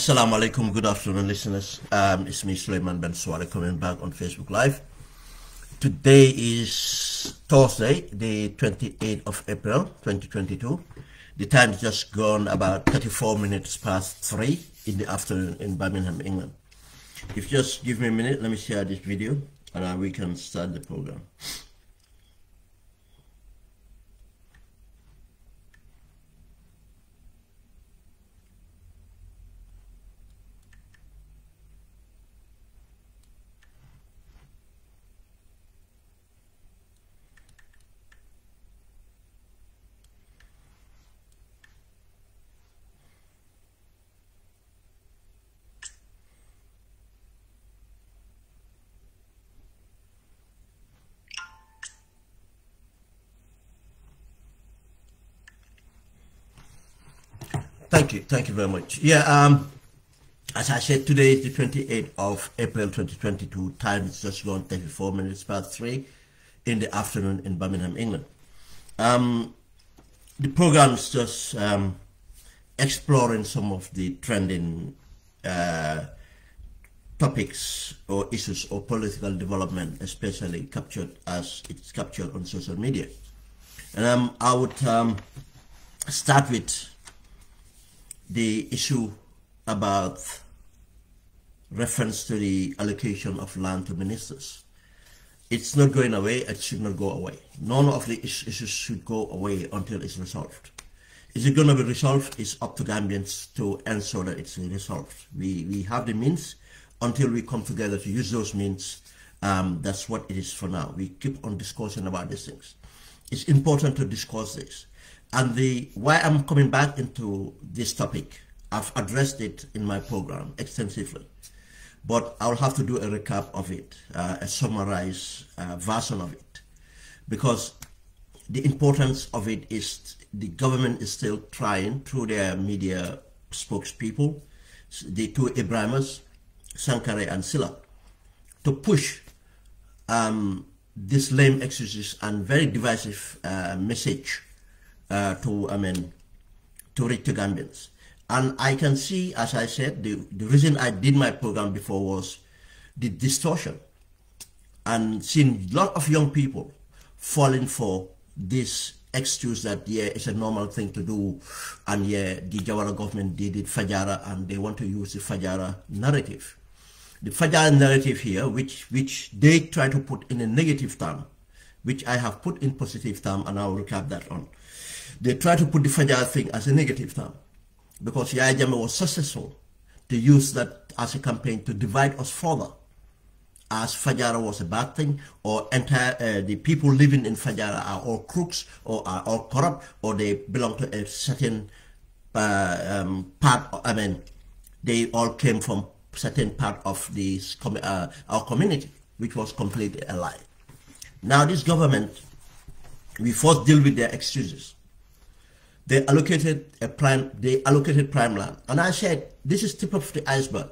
Assalamu alaikum, good afternoon listeners. It's me Suleiman Ben Swale coming back on Facebook Live. Today is Thursday, the 28th of April 2022. The time is just gone about 34 minutes past 3 in the afternoon in Birmingham, England. If you just give me a minute, let me share this video and we can start the program. Thank you very much. Yeah, as I said, today is the 28th of April 2022. Time is just gone 34 minutes past 3 in the afternoon in Birmingham, England. The program is just exploring some of the trending topics or issues or political development, especially captured as it's captured on social media. And I would start with the issue about reference to the allocation of land to ministers. It's not going away, it should not go away. None of the issues should go away until it's resolved. Is it going to be resolved? It's up to Gambians to ensure that it's resolved. We have the means until we come together to use those means That's what it is for now. We keep on discussing about these things. It's important to discuss this. And why I'm coming back into this topic, I've addressed it in my program extensively, but I'll have to do a recap of it, a summarized version of it, because the importance of it is the government is still trying through their media spokespeople, the two Ibrahimas, Sankare and Silla, to push this lame excuses and very divisive message to reach the Gambians. And I can see, as I said, the reason I did my program before was the distortion, and seeing a lot of young people falling for this excuse that, yeah, it's a normal thing to do, and yeah, the Jawara government did it Fajara, and they want to use the Fajara narrative. The Fajara narrative here, which they try to put in a negative term, which I have put in positive term, and I will recap that on. They try to put the Fajara thing as a negative term, because Yahya Jammeh was successful to use that as a campaign to divide us further, as Fajara was a bad thing, or the people living in Fajara are all crooks, or are all corrupt, or they belong to a certain part. They all came from certain part of our community, which was completely a lie. Now this government, we first deal with their excuses. They allocated prime land, and I said this is tip of the iceberg.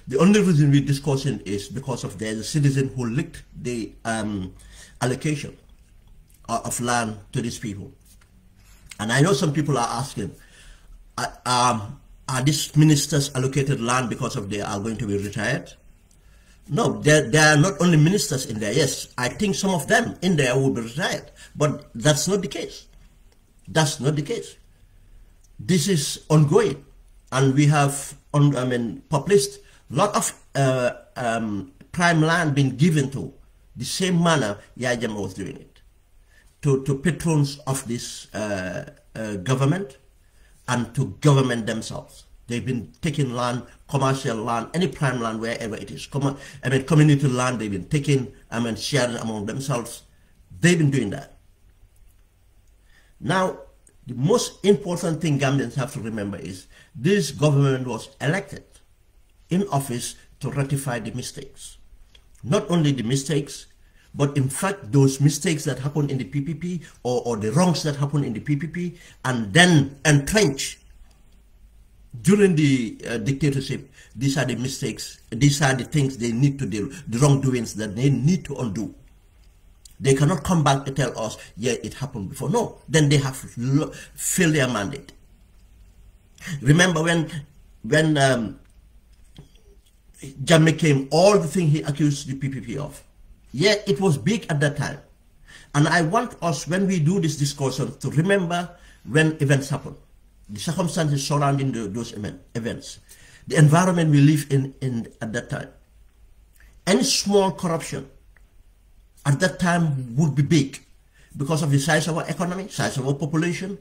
The only reason we're discussing is because of there's a citizen who leaked the allocation of land to these people. And I know some people are asking, are these ministers allocated land because of they are going to be retired? No, there are not only ministers in there. Yes, I think some of them in there will be retired, but that's not the case. That's not the case. This is ongoing, and we have published a lot of prime land being given to the same manner Yahya Jammeh was doing it, to patrons of this government and to government themselves. They've been taking land, commercial land, any prime land, wherever it is. Community land, they've been taking, sharing among themselves. They've been doing that. Now, the most important thing Gambians have to remember is this government was elected in office to rectify the mistakes. Not only the mistakes, but in fact those mistakes that happened in the PPP, or the wrongs that happened in the PPP, and then entrench during the dictatorship. These are the mistakes, these are the things they need to do, the wrongdoings that they need to undo. They cannot come back to tell us, yeah, it happened before. No, then they have failed their mandate. Remember when Jammeh came, all the things he accused the PPP of. Yeah, it was big at that time. And I want us, when we do this discussion, to remember when events happen, the circumstances surrounding those events, the environment we live in at that time. Any small corruption at that time would be big because of the size of our economy, size of our population,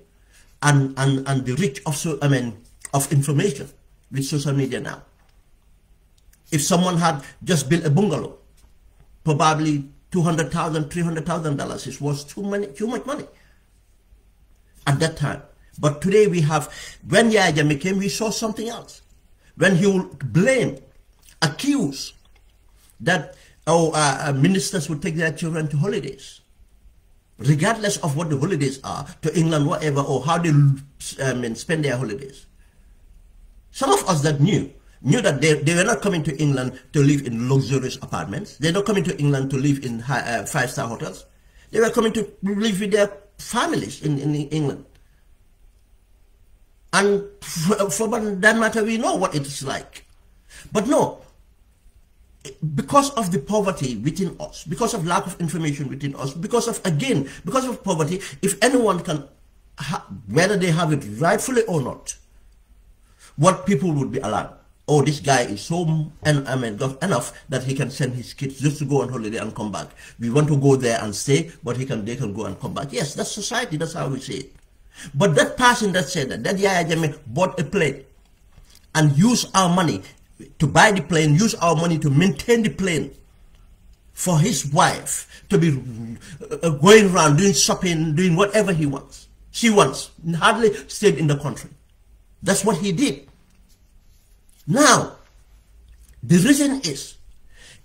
and the reach of information with social media now. If someone had just built a bungalow, probably $200,000, $300,000, it was too much money at that time. But today we have, when Yahya Jammeh came, we saw something else. When he would blame, accuse that ministers would take their children to holidays, regardless of what the holidays are, to England, whatever, or how they spend their holidays. Some of us that knew that they were not coming to England to live in luxurious apartments. They're not coming to England to live in five-star hotels. They were coming to live with their families in England. And for that matter, we know what it's like. But no, because of the poverty within us, because of lack of information within us, because of poverty, if anyone can, whether they have it rightfully or not, what people would be allowed. Oh, this guy is so enough that he can send his kids just to go on holiday and come back. We want to go there and stay, but they can go and come back. Yes, that's society. That's how we say it. But that person that said that Yahya Jammeh bought a plane and used our money to buy the plane, use our money to maintain the plane for his wife to be going around doing shopping, doing whatever he wants. She wants. Hardly stayed in the country. That's what he did. Now, the reason is,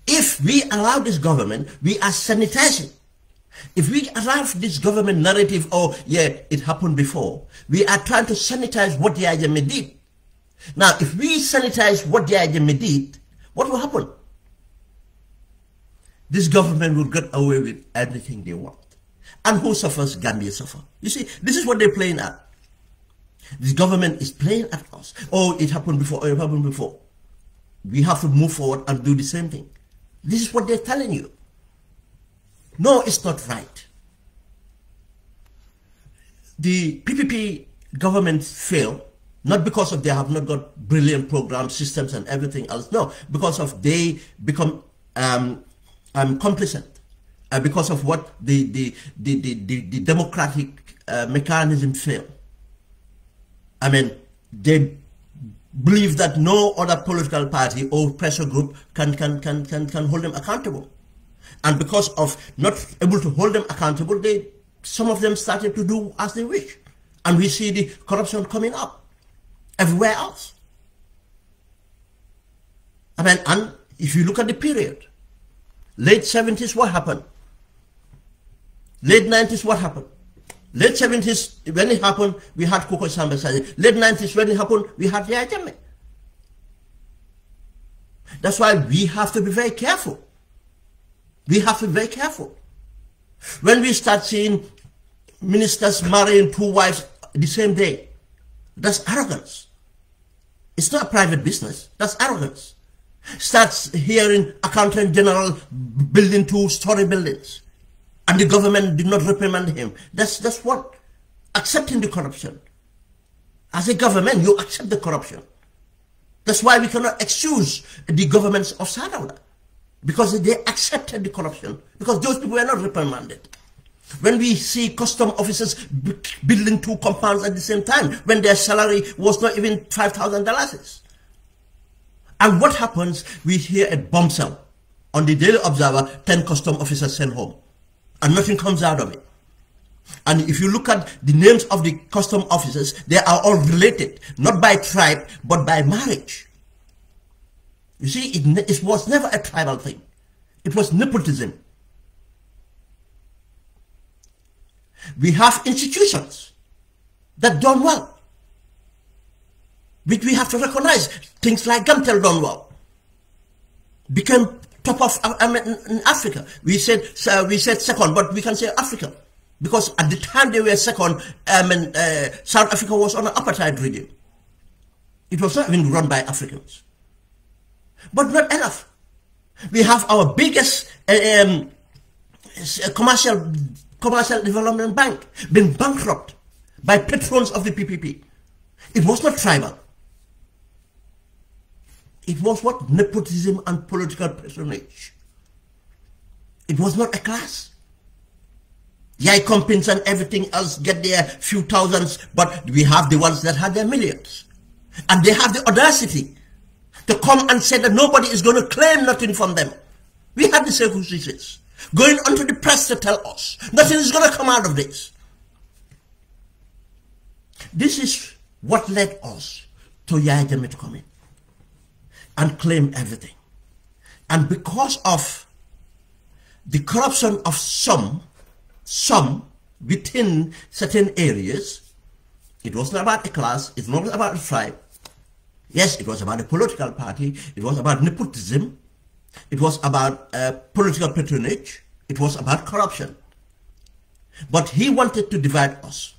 if we allow this government, we are sanitizing. If we allow this government narrative, oh yeah, it happened before, we are trying to sanitize what Yahya Jammeh did. Now, if we sanitize what Yahya Jammeh did, what will happen? This government will get away with everything they want. And who suffers? Gambia suffer. You see, this is what they're playing at. This government is playing at us. Oh, it happened before, oh, it happened before. We have to move forward and do the same thing. This is what they're telling you. No, it's not right. The PPP government failed, not because of they have not got brilliant programs, systems, and everything else. No, because of they become complacent. Because of what the democratic mechanism failed. I mean, they believe that no other political party or pressure group can hold them accountable. And because of not able to hold them accountable, some of them started to do as they wish. And we see the corruption coming up everywhere else. I mean, and if you look at the period, late 70s, what happened? Late 90s, what happened? Late 70s, when it happened, we had 𝐶𝐞 𝐓𝐫𝐞𝐧𝐠. Late 90s, when it happened, we had Yahya Jammeh. That's why we have to be very careful. We have to be very careful. When we start seeing ministers marrying 2 wives the same day, that's arrogance. It's not a private business. That's arrogance. Starts hearing accountant general building 2-story buildings, and the government did not reprimand him. That's what accepting the corruption. As a government, you accept the corruption. That's why we cannot excuse the governments of Sadawda, because they accepted the corruption, because those people were not reprimanded. When we see custom officers building 2 compounds at the same time, when their salary was not even $5,000. And what happens? We hear a bombshell on the Daily Observer, 10 custom officers sent home, and nothing comes out of it. And if you look at the names of the custom officers, they are all related, not by tribe, but by marriage. You see, it was never a tribal thing. It was nepotism. We have institutions that done well, which we have to recognize. Things like Gamtel done well, became top of in Africa. We said second, but we can say Africa, because at the time they were second, South Africa was on an apartheid regime. It was not even run by Africans. But not enough. We have our biggest commercial development bank been bankrupt by patrons of the PPP. It was not tribal. It was what? Nepotism and political patronage. It was not a class. Yai companies and everything else get their few thousands, but we have the ones that have their millions. And they have the audacity to come and say that nobody is going to claim nothing from them. We had the circumstances going onto the press to tell us nothing is going to come out of this. This is what led us to Yahya Jammeh to come in and claim everything. And because of the corruption of some within certain areas, it wasn't about a class, it's not about a tribe. Yes, it was about a political party, it was about nepotism, it was about political patronage, it was about corruption. But he wanted to divide us,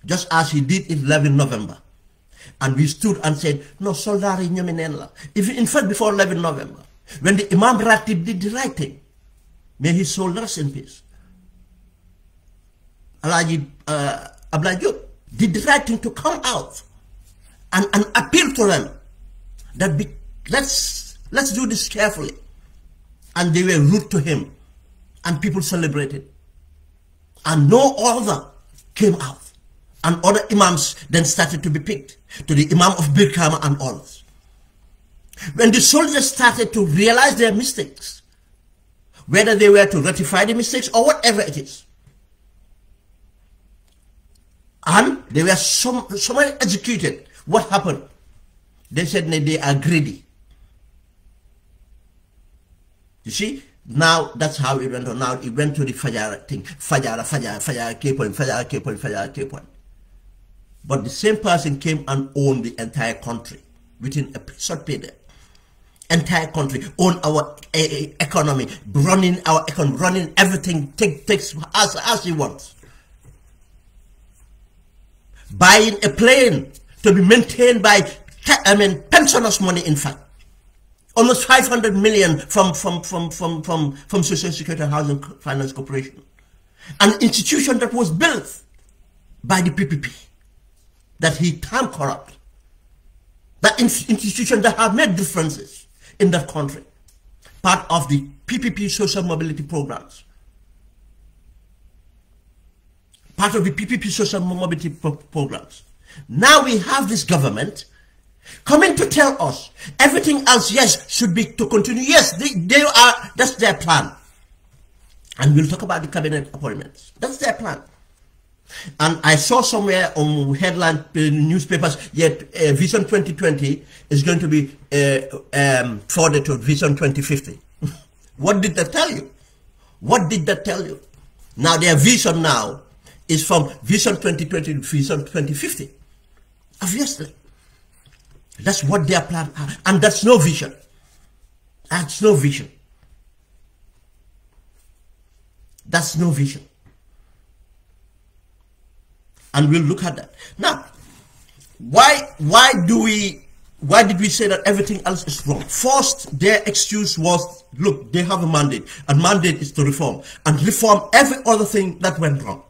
just as he did in 11 November. And we stood and said, no, soldari nyominenla. In fact, before 11 November, when the Imam Ratib did the right thing, may his soul rest in peace, Alaji Abdullah Diop did the right thing to come out and appeal to them that let's do this carefully. And they were rude to him, and people celebrated. And no other came out. And other imams then started to be picked, to the Imam of Birkama and others. When the soldiers started to realize their mistakes, whether they were to rectify the mistakes or whatever it is. And they were somewhere executed. What happened? They said they are greedy. You see, now that's how it went on. Now it went to the Fajara thing. Fajara, K point. But the same person came and owned the entire country within a short period. Entire country, own our economy, running our economy, running everything, takes as he wants. Buying a plane to be maintained by, pensioners' money, in fact. Almost 500 million from Social Security and Housing Finance Corporation. An institution that was built by the PPP, that he termed corrupt. That institution that have made differences in that country. Part of the PPP social mobility programs. Part of the PPP social mobility programs. Now we have this government coming to tell us everything else, yes, should be to continue. Yes, that's their plan. And we'll talk about the cabinet appointments. That's their plan. And I saw somewhere on headline newspapers, yet Vision 2020 is going to be forwarded to Vision 2050. What did that tell you? What did that tell you? Now their vision now is from Vision 2020 to Vision 2050. Obviously. That's what their plan are. And that's no vision. That's no vision. That's no vision. And we'll look at that. Now, why did we say that everything else is wrong? First, their excuse was, look, they have a mandate, and mandate is to reform, and reform every other thing that went wrong.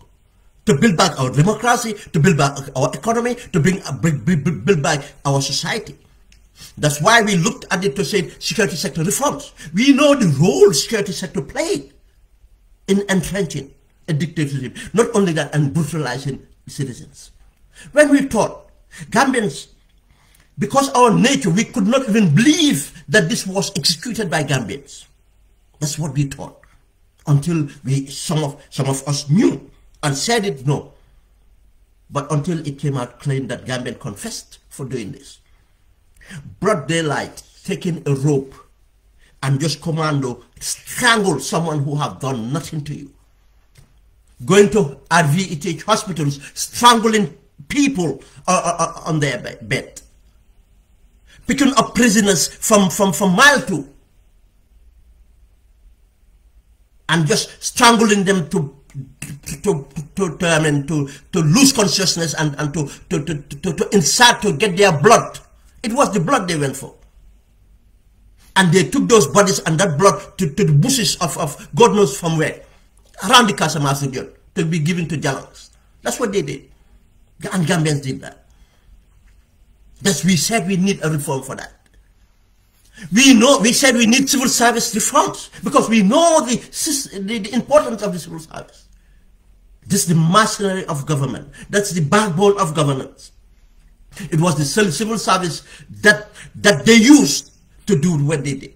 To build back our democracy, to build back our economy, to build back our society. That's why we looked at it to say security sector reforms. We know the role security sector played in entrenching a dictatorship. Not only that, and brutalizing citizens. When we thought, Gambians, because our nature, we could not even believe that this was executed by Gambians. That's what we thought. Until some of us knew and said it, no. But until it came out claimed that Gambian confessed for doing this. Broad daylight, taking a rope and just commando strangle someone who have done nothing to you. Going to RVETH hospitals, strangling people on their bed. Picking up prisoners from mile 2. And just strangling them to lose consciousness and to insert, to get their blood. It was the blood they went for. And they took those bodies and that blood to the bushes of God knows from where. Around the Casamance region, to be given to Jalangs. That's what they did. And Gambians did that. We said we need a reform for that. We said we need civil service reforms because we know the importance of the civil service. This is the machinery of government. That's the backbone of governance. It was the civil service that they used to do what they did.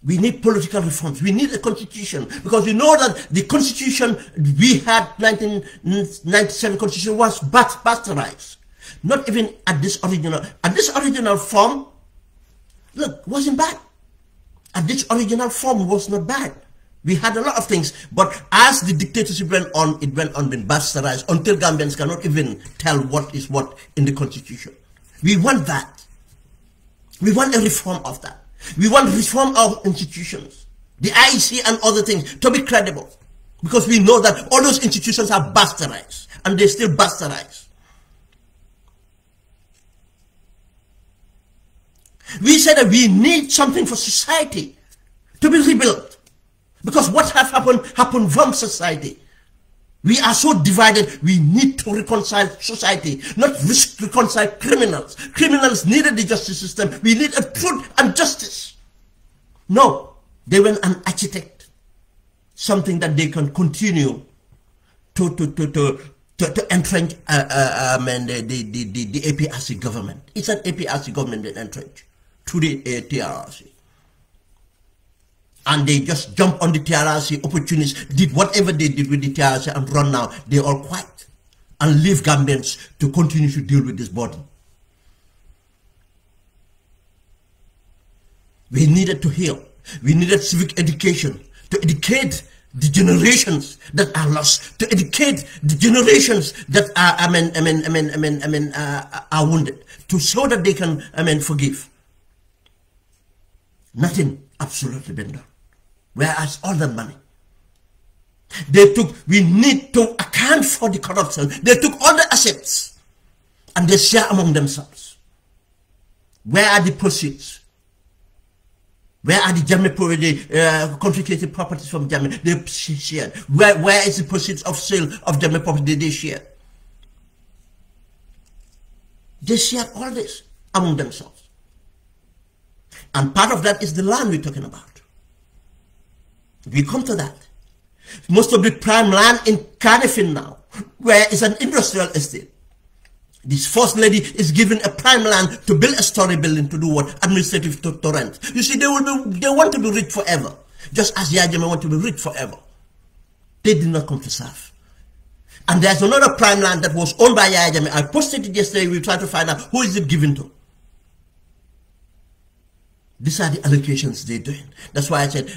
We need political reforms. We need a constitution because we know that the constitution we had, 1997 constitution, was bastardized. Not even at this original form. Look, wasn't bad. At this original form was not bad. We had a lot of things, but as the dictatorship went on, it went on being bastardized until Gambians cannot even tell what is what in the constitution. We want that. We want a reform of that. We want reform of institutions, the IEC and other things, to be credible. Because we know that all those institutions are bastardized, and they're still bastardized. We said that we need something for society to be rebuilt. Because what has happened from society. We are so divided, we need to reconcile society, not reconcile criminals. Criminals needed the justice system. We need a truth and justice. No, they went and architect something that they can continue to entrench the APRC government. It's an APRC government that entrenched to the TRRC. and they just jump on the TRRC, opportunists, did whatever they did with the TRRC and run now. They all quiet and leave Gambians to continue to deal with this burden. We needed to heal. We needed civic education to educate the generations that are lost, to educate the generations that are wounded, to show that they can, forgive. Nothing absolutely been done. Whereas all the money they took, we need to account for the corruption. They took all the assets and they share among themselves. Where are the proceeds? Where are the confiscated properties from Jammeh? They shared. Where is the proceeds of sale of Jammeh property they shared? They shared all this among themselves. And part of that is the land we're talking about. We come to that. Most of the prime land in Kanifing now, where it's an industrial estate, this first lady is given a prime land to build a story building to do what? Administrative to rent. You see, they want to be rich forever. Just as Yahya Jammeh want to be rich forever. They did not come to serve. And there's another prime land that was owned by Yahya Jammeh. I posted it yesterday. We tried to find out who is it given to. These are the allocations they're doing. That's why I said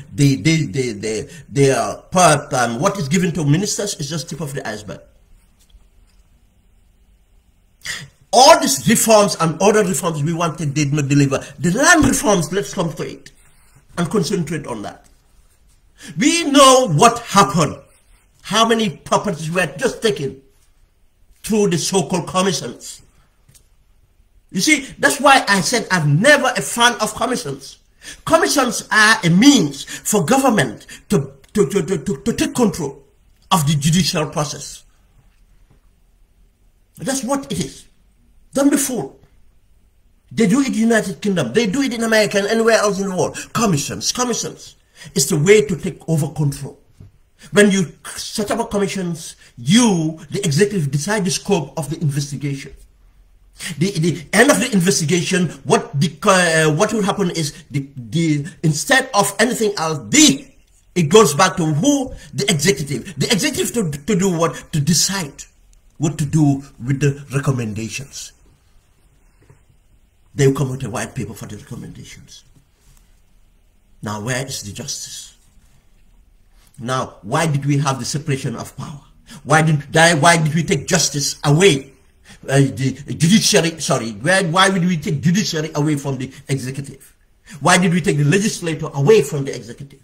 what is given to ministers is just tip of the iceberg. All these reforms and other reforms we wanted did not deliver. The land reforms, let's come to it and concentrate on that. We know what happened. How many properties were just taken through the so-called commissions. You see, that's why I said I'm never a fan of commissions. Commissions are a means for government to take control of the judicial process. That's what it is. Don't be fooled. They do it in the United Kingdom. They do it in America and anywhere else in the world. Commissions. It's the way to take over control. When you set up a commissions, you, the executive, decide the scope of the investigation. The end of the investigation, what will happen is instead of anything else, it goes back to who? The executive. The executive to do what? To decide what to do with the recommendations. They will come with a white paper for the recommendations. Now, where is the justice? Now, why did we have the separation of power? Why did we take justice away? The judiciary, sorry, why did we take judiciary away from the executive? Why did we take the legislator away from the executive?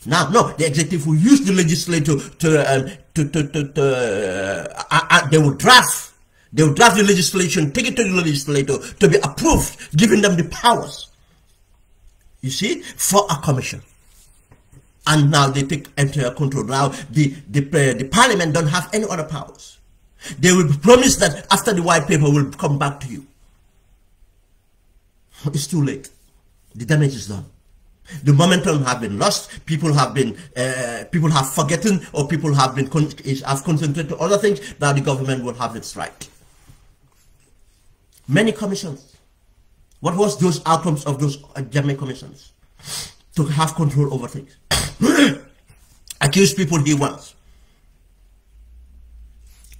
Now, no, the executive will use the legislator they will draft the legislation, take it to the legislator to be approved, giving them the powers, you see, for a commission. And now they take entire control. Now the parliament don't have any other powers. They will promise that after the white paper will come back to you. It's too late. The damage is done. The momentum have been lost. People have forgotten, or people have concentrated on other things. Now the government will have its right. Many commissions. What was those outcomes of those Jammeh commissions? To have control over things. Accuse people he wants.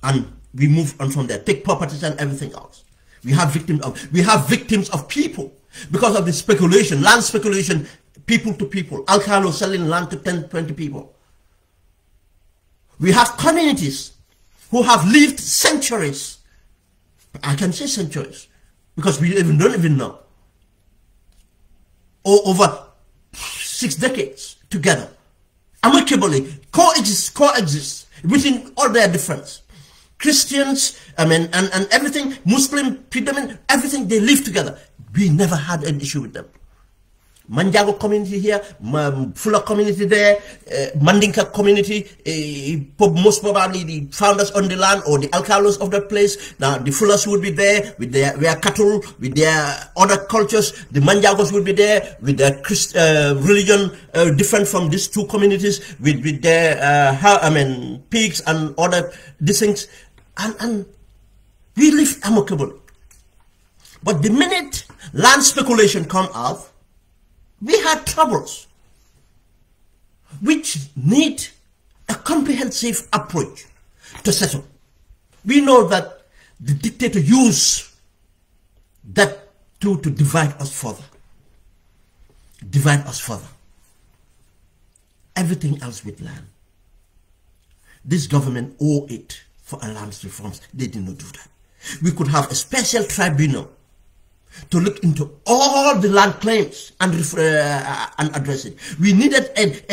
And we move on from there. Take properties and everything else. We have victims of people because of the speculation, land speculation, people to people. Alcalo selling land to 10, 20 people. We have communities who have lived centuries. I can say centuries because we don't even know. Or over 6 decades together, amicably coexist within all their difference. Christians, and everything, Muslim, predominant, everything, they live together. We never had an issue with them. Manjago community here, Fula community there, Mandinka community, most probably the founders on the land or the alcalos of the place. Now the Fulas would be there with their cattle, with their other cultures. The Manjagos would be there with their religion different from these two communities, with their pigs and other these things, and we live amicably. But the minute land speculation come out, we had troubles. which need a comprehensive approach to settle. We know that the dictator used that to divide us further. Divide us further. Everything else with land. This government owe it for a land reforms. They did not do that. We could have a special tribunal to look into all the land claims and address it. We needed that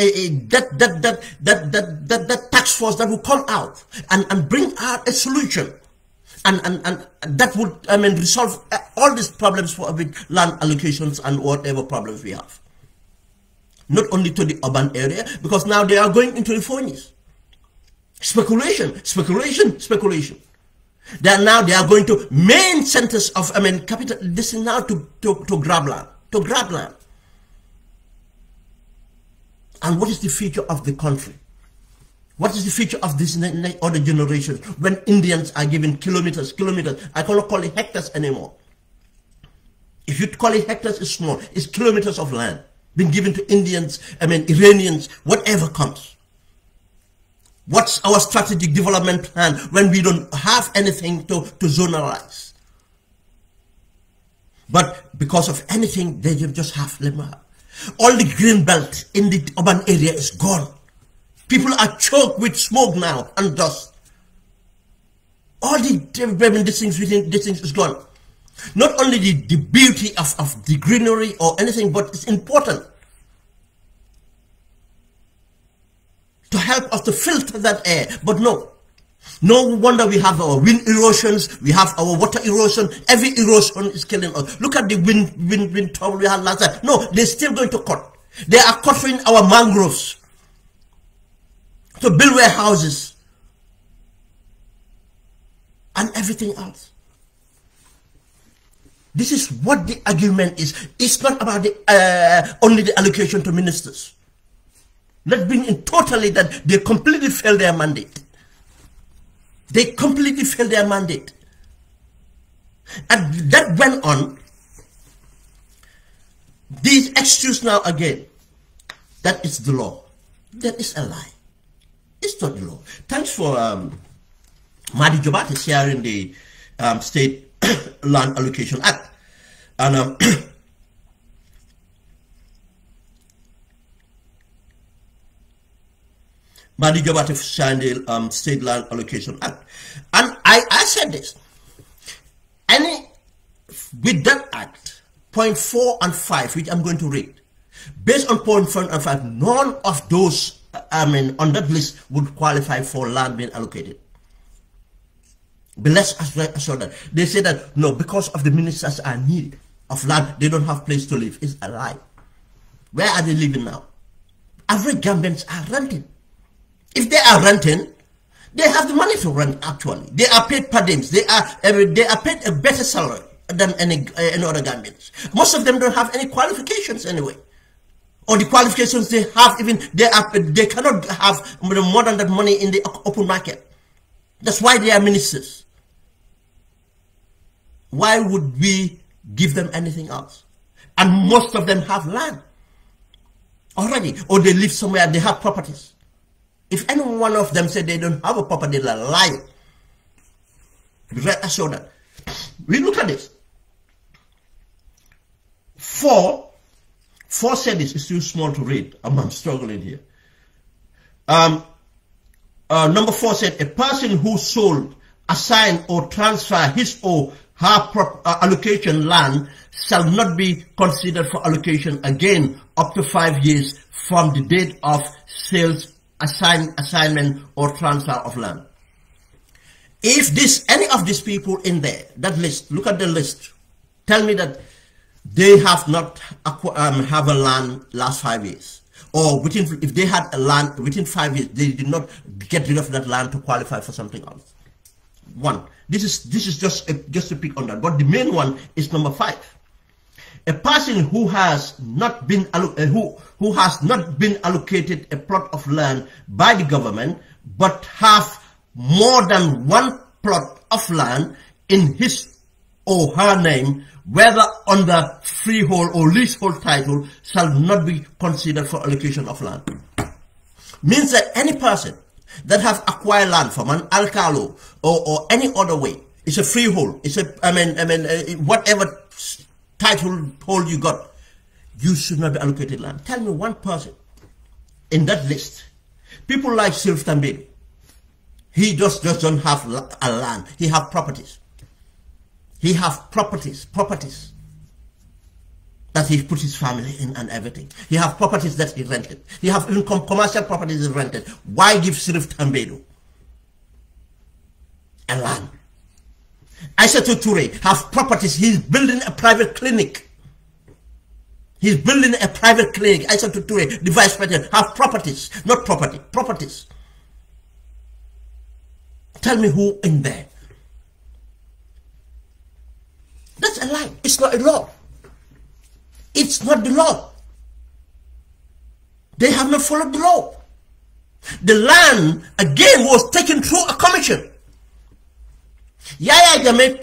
task force that would come out and bring out a solution, and that would resolve all these problems with land allocations and whatever problems we have. Not only to the urban area, because now they are going into the phonies. Speculation, speculation, speculation. They are going to main centers of capital. This is now to grab land, And what is the future of the country? What is the future of this other generation when Indians are given kilometers? I cannot call it hectares anymore. If you call it hectares, it's small. It's kilometers of land being given to Indians, Iranians, whatever comes. What's our strategic development plan when we don't have anything to zonalize? But because of anything, they just have lemma. All the green belt in the urban area is gone. People are choked with smoke now and dust. All the things is gone. Not only the beauty of the greenery or anything, but it's important to help us to filter that air. But no wonder we have our wind erosions, we have our water erosion. Every erosion is killing us. Look at the wind trouble we had last time. No, they're still going to cut. They are cutting our mangroves to build warehouses and everything else. This is what the argument is. It's not about only the allocation to ministers. Let's bring in totally that they completely failed their mandate. They completely failed their mandate. And that went on. These excuse now again, that is the law. That is a lie. It's not the law. Thanks for Madi Jobat sharing the State Land Allocation Act. And Madi Jobat signed the State Land Allocation Act. And I said this. With that act, point 4 and 5, which I'm going to read, based on point 4 and 5, none of those on that list would qualify for land being allocated. But let's assure that. They say that, no, because of the ministers are in need of land, they don't have place to live. It's a lie. Where are they living now? Average Gambians are renting. If they are renting, they have the money to rent actually. They are paid per diems. They are paid a better salary than any other Gambians. Most of them don't have any qualifications anyway. Or the qualifications they have, even they cannot have more than that money in the open market. That's why they are ministers. Why would we give them anything else? And most of them have land already, or they live somewhere and they have properties. If any one of them said they don't have a property, they're lying. Rest assured that. We look at this. 4 said this. It's too small to read. I'm struggling here. Number 4 said, a person who sold, assigned, or transfer his or her allocation land shall not be considered for allocation again up to 5 years from the date of sales, assignment, or transfer of land. If any of these people in there, that list, look at the list, tell me that they have not have a land last 5 years, or if they had a land within 5 years, they did not get rid of that land to qualify for something else. One, this is just to pick on that, but the main one is number 5. A person who has not been allocated a plot of land by the government, but have more than one plot of land in his or her name, whether under freehold or leasehold title, shall not be considered for allocation of land. means that any person that have acquired land from an alcalo or any other way, it's a freehold. It's a, whatever title hold you got, you should not be allocated land. Tell me one person in that list. People like 𝐶𝐿, he just don't have a land. He have properties. He have properties that he put his family in and everything. He have properties that he rented. He have even commercial properties he rented. Why give 𝐶𝐿 a land? Aissatou Touré have properties. He's building a private clinic. He's building a private clinic. Aissatou Touré, the vice president, have properties. Not property, properties. Tell me who in there. That's a lie. It's not a law. It's not the law. They have not followed the law. The land, again, was taken through a commission. Yahya Jammeh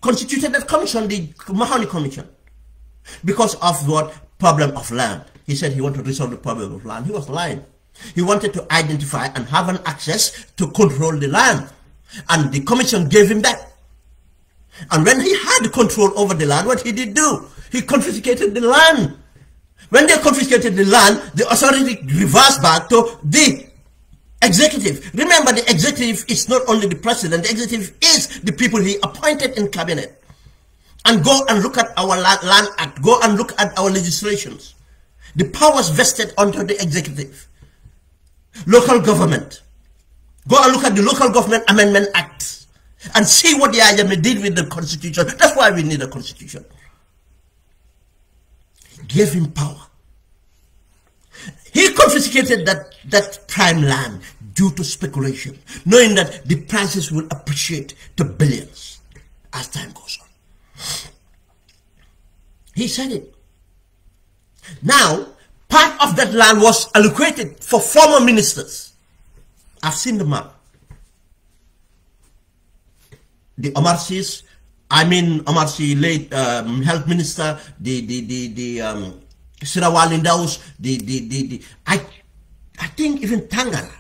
constituted that commission, the Mahoney Commission, because of what? Problem of land. He said he wanted to resolve the problem of land. He was lying. He wanted to identify and have an access to control the land. And the commission gave him that. And when he had control over the land, what he did do? He confiscated the land. When they confiscated the land, the authority reversed back to the executive. Remember, the executive is not only the president. The executive is the people he appointed in cabinet. And go and look at our land act. Go and look at our legislations. The powers vested under the executive. Local government. Go and look at the Local Government Amendment Act and see what the Yahya did with the constitution. That's why we need a constitution. Gave him power. He confiscated that prime land due to speculation, knowing that the prices will appreciate to billions as time goes on. He said it. Now, part of that land was allocated for former ministers. I've seen the map. The Omar Sy, late health minister, the Sirawali Ndaus, I think even Tangara.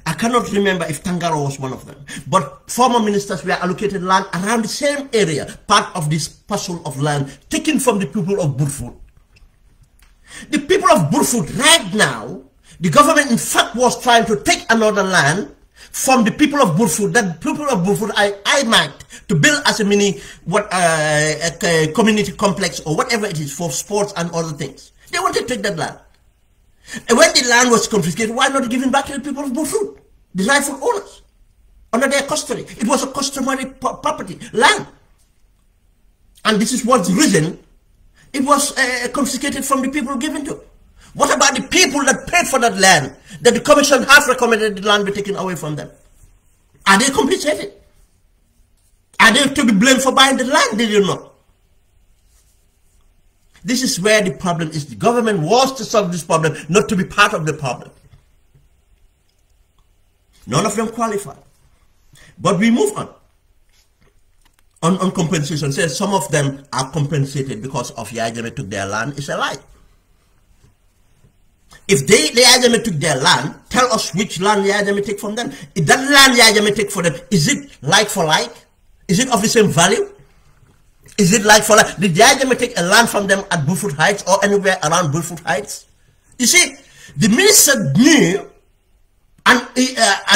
I cannot remember if Tangara was one of them. But former ministers were allocated land around the same area, part of this parcel of land taken from the people of Burfoot. The people of Burfoot right now, the government in fact was trying to take another land from the people of Burfoot, that people of Burfoot I marked to build as a mini a community complex or whatever it is for sports and other things. They wanted to take that land. And when the land was confiscated, why not give it back to the people of Burfoot, the rightful owners, under their custody? It was a customary property, land. And this is what's the reason it was confiscated from the people given to. What about the people that paid for that land, that the commission has recommended the land be taken away from them? Are they compensated? Are they to be blamed for buying the land? Did you know? This is where the problem is. The government wants to solve this problem, not to be part of the problem. None of them qualify. But we move on. On compensation, says some of them are compensated because of Yahya Jammeh took their land. It's a lie. If the Yahya Jammeh took their land, tell us which land Yahya Jammeh take from them. If that land Yahya Jammeh take for them, is it like for like? Is it of the same value? Is it like for like? Did Yahya Jammeh take a land from them at Burfoot Heights or anywhere around Burfoot Heights? You see, the minister knew, and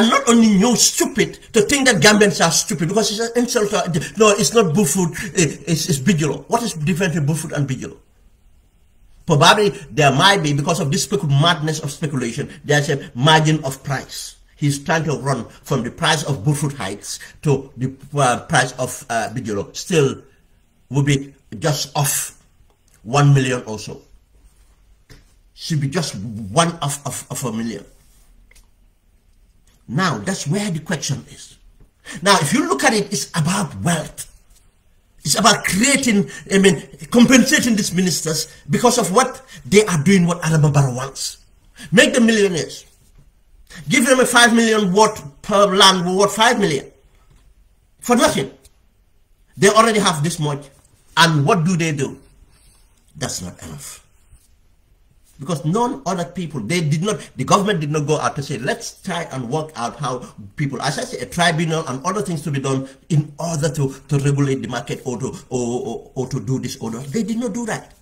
not only knew, stupid, to think that Gambians are stupid, because it's an insult to, no, it's not Burfoot, it's Bijilo. What is different between Burfoot and Bijilo? Probably there might be, because of this madness of speculation, there's a margin of price. He's trying to run from the price of Burfoot Heights to the price of Bijilo. Still will be just off 1 million or so. Should be just one of a million. Now, that's where the question is. Now, if you look at it, it's about wealth. It's about creating, compensating these ministers because of what they are doing, what Adama Barrow wants. Make them millionaires. Give them a 5 million worth per land, worth 5 million. For nothing. They already have this much. And what do? That's not enough. Because none other people, the government did not go out to say, let's try and work out how people, as I say, a tribunal and other things to be done in order to regulate the market or to do this order. They did not do that.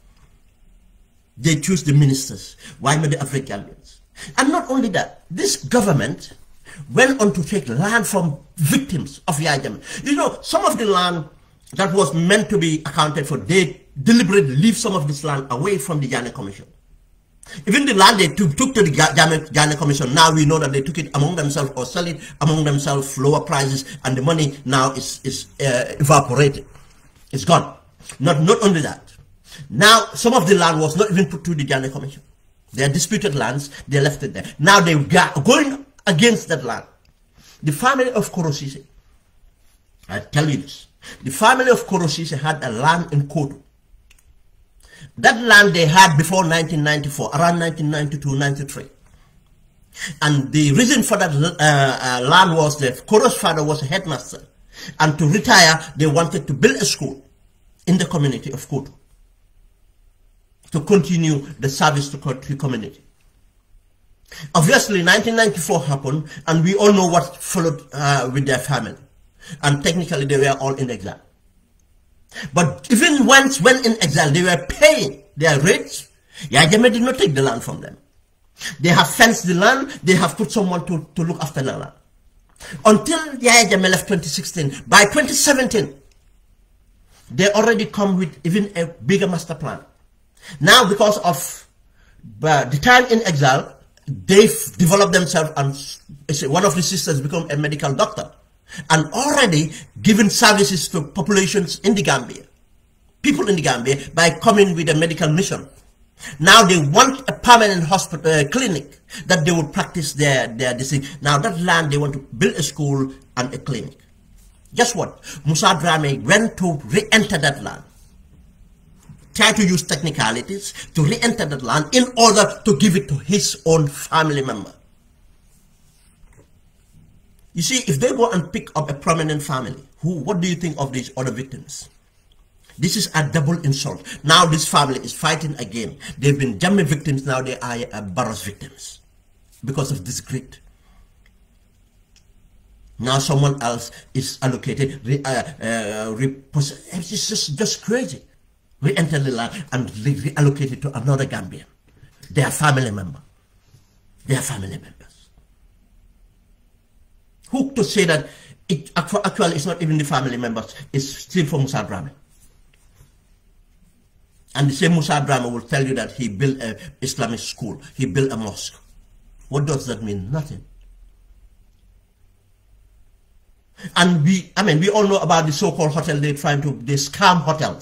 They choose the ministers. Why not the Africans? And not only that, this government went on to take land from victims of Yahya Jammeh. You know, some of the land that was meant to be accounted for, they deliberately leave some of this land away from the Jammeh Commission. Even the land they took to the Jammeh Commission, now we know that they took it among themselves or sell it among themselves, lower prices, and the money now is evaporated. It's gone. Not only that. Now, some of the land was not even put to the Jammeh Commission. They are disputed lands, they left it there. Now they are going against that land. The family of Korosise, I tell you this, the family of Korosise had a land in Kodu. That land they had before 1994, around 1992-93. And the reason for that land was that Koro's father was a headmaster. And to retire, they wanted to build a school in the community of Kodu to continue the service to the community. Obviously, 1994 happened, and we all know what followed with their family. And technically, they were all in exile. But even when in exile, they were paying their rates. Yahya Jammeh did not take the land from them. They have fenced the land. They have put someone to look after the land. Until Yahya Jammeh left 2016. By 2017, they already come with even a bigger master plan. Now, because of the time in exile, they've developed themselves, and one of the sisters become a medical doctor. And already given services to populations in the Gambia, people in the Gambia, by coming with a medical mission. Now they want a permanent hospital, clinic, that they would practice their disease. Now that land, they want to build a school and a clinic. Guess what? Musa Dramé went to re-enter that land. Try to use technicalities to re-enter that land in order to give it to his own family member. You see, if they go and pick up a prominent family, what do you think of these other victims? This is a double insult. Now this family is fighting again. They've been Jammeh victims, now they are Barrow's victims because of this greed. Now someone else is allocated, it's just crazy. Re-enter the land and reallocate it to another Gambian. They are family member. They are family members. Who to say that it actually it's not even the family members, it's still for Musa Dramé. And the same Musa Dramé will tell you that he built an Islamic school, he built a mosque. What does that mean? Nothing. And we all know about the so-called hotel they're trying to, the scam hotel.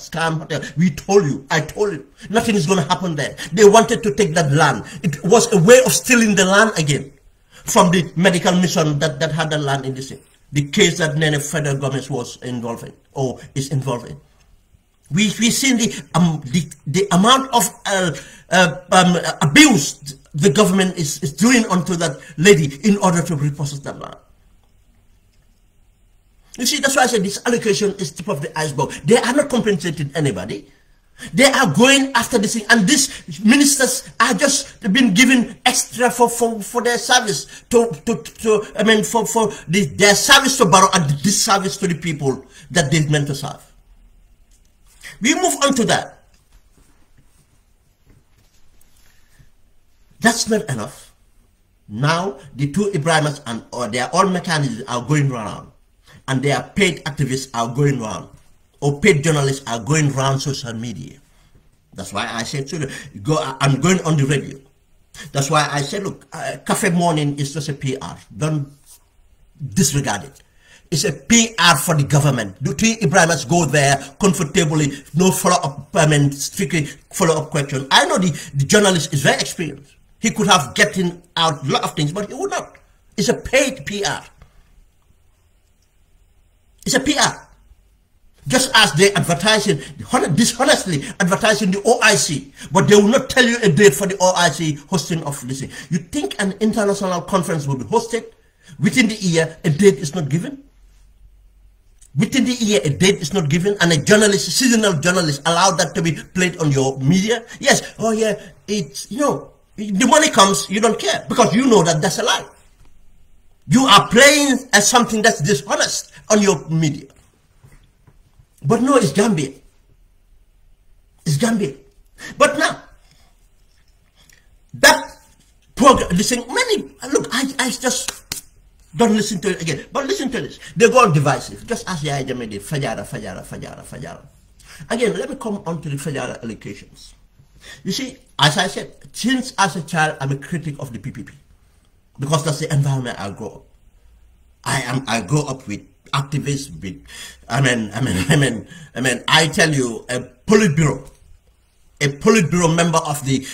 We told you, I told you, nothing is going to happen there. They wanted to take that land. It was a way of stealing the land again from the medical mission that had the land in the city. The case that Nene federal government was involved in, or is involved in. We've seen the amount of abuse the government is doing onto that lady in order to repossess that land. You see, that's why I said this allocation is tip of the iceberg. They are not compensating anybody. They are going after this thing, and these ministers are just been given extra for their service for their service to Barrow and disservice to the people that they meant to serve. We move on to that. That's not enough. Now the two Ibrahims and their own mechanisms are going around. And their paid activists are going around, or paid journalists are going around social media. That's why I said to them, I'm going on the radio. That's why I said, look, Cafe Morning is just a PR. Don't disregard it. It's a PR for the government. The two Ibrahims go there comfortably, no follow-up, strictly follow-up question. I know the journalist is very experienced. He could have gotten out a lot of things, but he would not. It's a paid PR. It's a PR. Just as they advertising, dishonestly advertising the OIC, but they will not tell you a date for the OIC hosting of this. You think an international conference will be hosted within the year, a date is not given? Within the year, a date is not given, and a journalist, seasonal journalist, allowed that to be played on your media. Yes, oh yeah, it's, you know, the money comes, you don't care, because you know that that's a lie. You are playing as something that's dishonest on your media. But no, it's Gambia. It's Gambia. But now, that program, listen, look, I just don't listen to it again. But listen to this. They go on divisive. Just as Yahya Jammeh did. Fajara. Again, let me come on to the Fajara allocations. You see, as I said, since as a child, I'm a critic of the PPP. Because that's the environment I grow up. I grow up with activists, with, I tell you, a Politburo member of the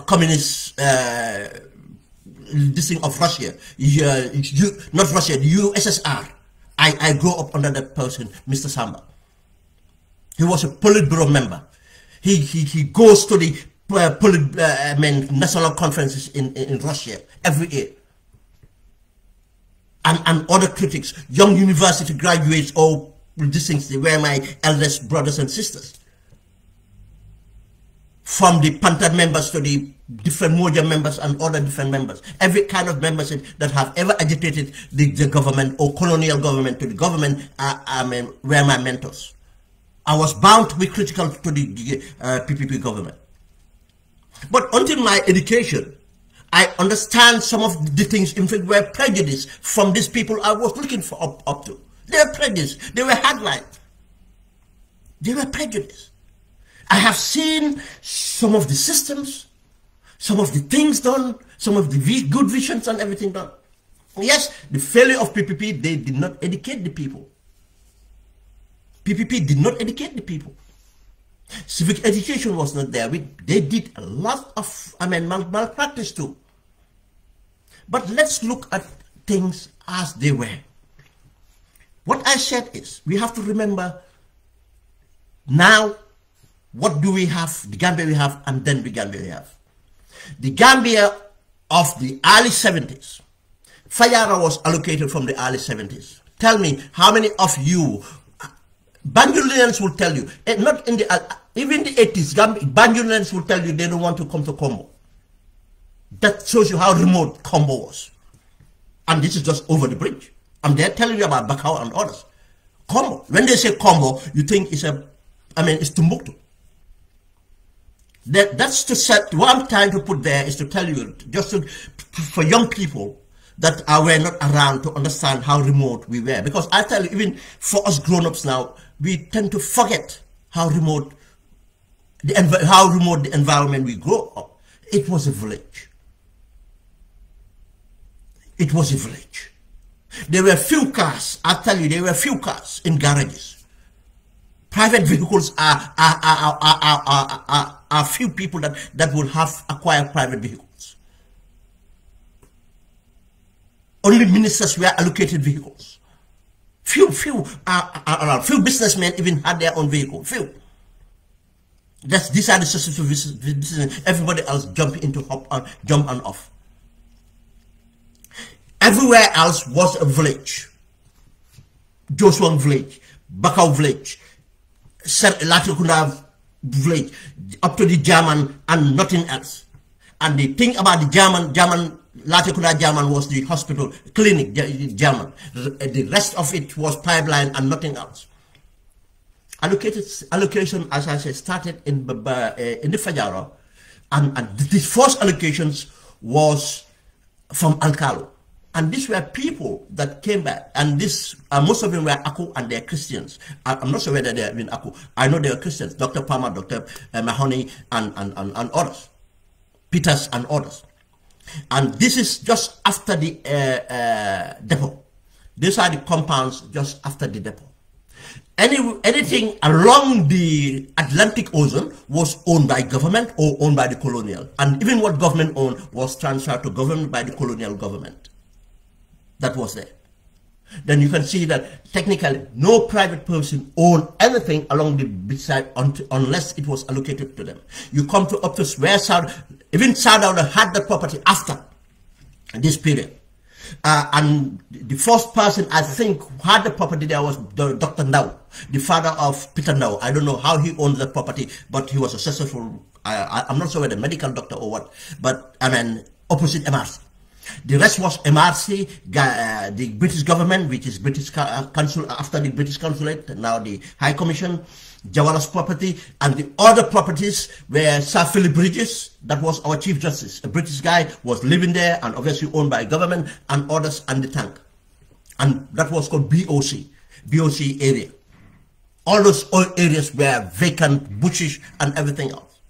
communist, this thing of Russia, not Russia, the USSR. I grew up under that person, Mr. Samba. He was a Politburo member. He goes to the national conferences in Russia every year. And other critics, young university graduates, all these things, they were my eldest brothers and sisters. From the Panther members to the different Moja members and other different members. Every kind of membership that have ever agitated the government or colonial government to the government were my mentors. I was bound to be critical to the PPP government. But until my education, I understand some of the things, in fact, were prejudice from these people I was looking for up to. They were prejudiced. They were hardline. They were prejudiced. I have seen some of the systems, some of the things done, some of the good visions and everything done. Yes, the failure of PPP, they did not educate the people. PPP did not educate the people. Civic education was not there. They did a lot of, malpractice too. But let's look at things as they were. What I said is, we have to remember now, what do we have, the Gambia we have, and then the Gambia we have. The Gambia of the early 70s, Fajara was allocated from the early 70s. Tell me, how many of you, Banjulians will tell you, not in the, even the 80s, Banjulians will tell you they don't want to come to Combo. That shows you how remote Combo was. And this is just over the bridge. I'm there telling you about Bakau and others. Combo, when they say Combo, you think it's it's Timbuktu. That's to set, what I'm trying to put there is to tell you, just to, for young people that were not around to understand how remote we were. Because I tell you, even for us grown-ups now, we tend to forget how remote the environment we grow up. It was a village. It was a village. There were few cars, I tell you, there were few cars in garages. Private vehicles are few people that will have acquired private vehicles. Only ministers were allocated vehicles. Few businessmen even had their own vehicle. Few. These are the sources of business. Everybody else jump and off. Everywhere else was a village. Joshua village, Bakau village, Latrikunda village, up to the German and nothing else. And the thing about the German Latrikunda German was the hospital, clinic, German. The rest of it was pipeline and nothing else. Allocation, as I said, started in the Fajara, and the first allocations was from Alcalo. And these were people that came back, and most of them were Aku, and they're Christians. I'm not sure whether they're even Aku. I know they are Christians. Dr. Palmer, Dr. Mahoney, and others. Peters and others. And this is just after the depot. These are the compounds just after the depot. Anything along the Atlantic Ocean was owned by government or owned by the colonial. And even what government owned was transferred to government by the colonial government. That was there. Then you can see that technically no private person owned anything along the beach side unless it was allocated to them. You come to where even Saudi had the property after this period. And the first person I think who had the property there was Dr. Ndao, the father of Peter Ndao. I don't know how he owned the property, but he was a successful, I'm not sure whether medical doctor or what, but I mean, opposite MRC. The rest was MRC, the British government, which is British Consul, after the British Consulate, now the High Commission, Jawara's property, and the other properties were Sir Philip Bridges, that was our Chief Justice. A British guy was living there and obviously owned by government, and others, and the tank. And that was called BOC area. All those old areas were vacant, bushes, and everything else.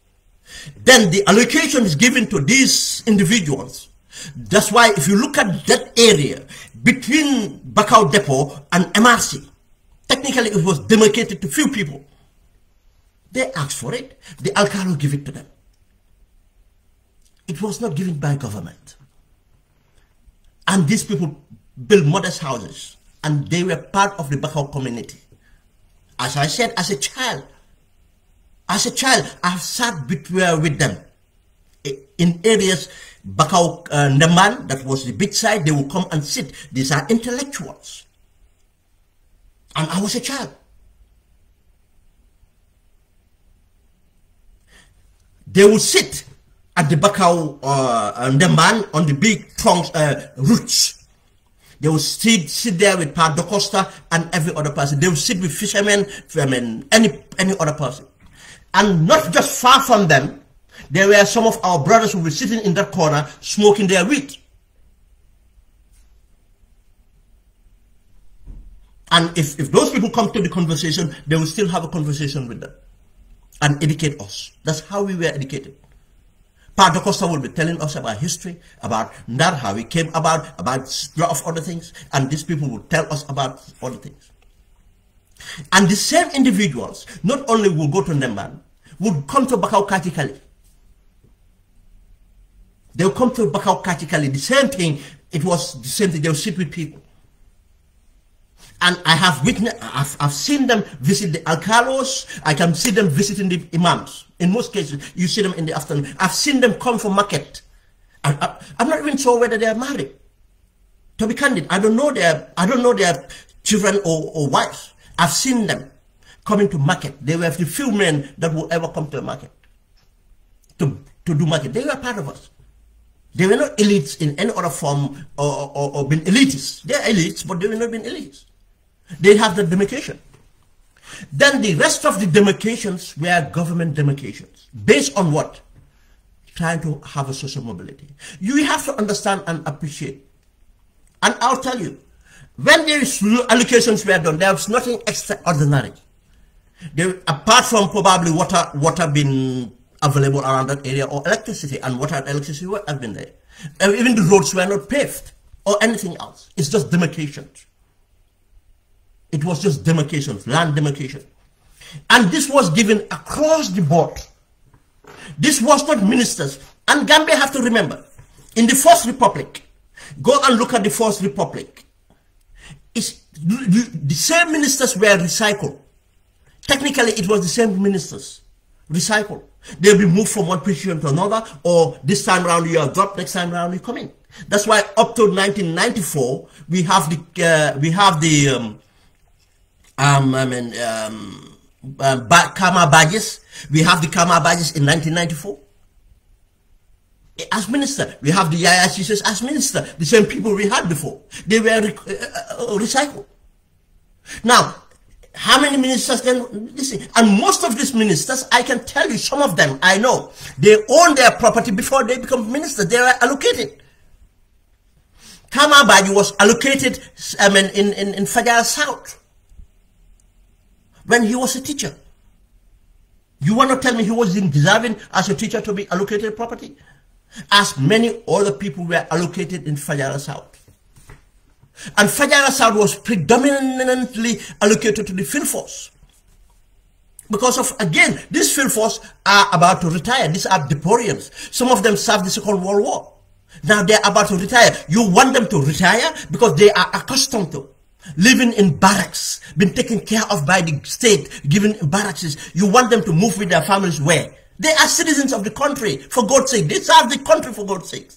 Then the allocation is given to these individuals. That's why if you look at that area between Bakau Depot and MRC, technically it was demarcated to few people. They asked for it. The Alcalo gave it to them. It was not given by government. And these people built modest houses, and they were part of the Bakau community. As I said, as a child, I've sat with them in areas. Bakau Neman, that was the beach side, they would come and sit. These are intellectuals. And I was a child. They would sit at the Bakau Neman on the big trunks, roots. They would sit there with Pa Costa and every other person. They would sit with fishermen, any other person. And not just far from them, there were some of our brothers who were sitting in that corner smoking their weed. And if those people come to the conversation, they will still have a conversation with them and educate us. That's how we were educated. Pa Costa will be telling us about history, about Ndar, how we came about a lot of other things, and these people will tell us about other things. And the same individuals not only will go to Nemban, would come to Bakau Katikali. They will come to Bakau Katikali. The same thing, it was the same thing. They will sit with people. And I have witnessed, I've seen them visit the alcalos. I can see them visiting the imams. In most cases, you see them in the afternoon. I've seen them come for market. I'm not even sure whether they are married. To be candid, I don't know their children or wives. I've seen them coming to market. They were the few men that will ever come to a market to do market. They were part of us. They were not elites in any other form or been elitists. They're elites, but they were not been elites. They have the demarcation. Then the rest of the demarcations were government demarcations. Based on what? Trying to have a social mobility. You have to understand and appreciate. And I'll tell you, when these allocations were done, there was nothing extraordinary. Apart from probably water being available around that area, or electricity, and water and electricity have been there. Even the roads were not paved or anything else. It's just demarcations. It was just demarcations, land demarcation. And this was given across the board. This was not ministers. And Gambia have to remember, in the First Republic, go and look at the First Republic. The same ministers were recycled. Technically, it was the same ministers recycled. They'll be moved from one position to another, or this time around you are dropped, next time around you come in. That's why up to 1994 we have the Kama badges. We have the Kama badges in 1994. As minister, we have the Yaya Sisters as minister. The same people we had before. They were recycled. Now, how many ministers then? Listen, and most of these ministers, I can tell you, some of them, I know, they own their property before they become ministers. They were allocated. Kama Baji was allocated, in Fajara South when he was a teacher. You want to tell me he wasn't deserving as a teacher to be allocated property? As many other people were allocated in Fajara South. And Fajara South was predominantly allocated to the field force. Because of, again, these field force are about to retire. These are Deporians. Some of them served the Second World War. Now they're about to retire. You want them to retire because they are accustomed to living in barracks, been taken care of by the state, given barracks. You want them to move with their families where? They are citizens of the country, for God's sake. They serve the country, for God's sake.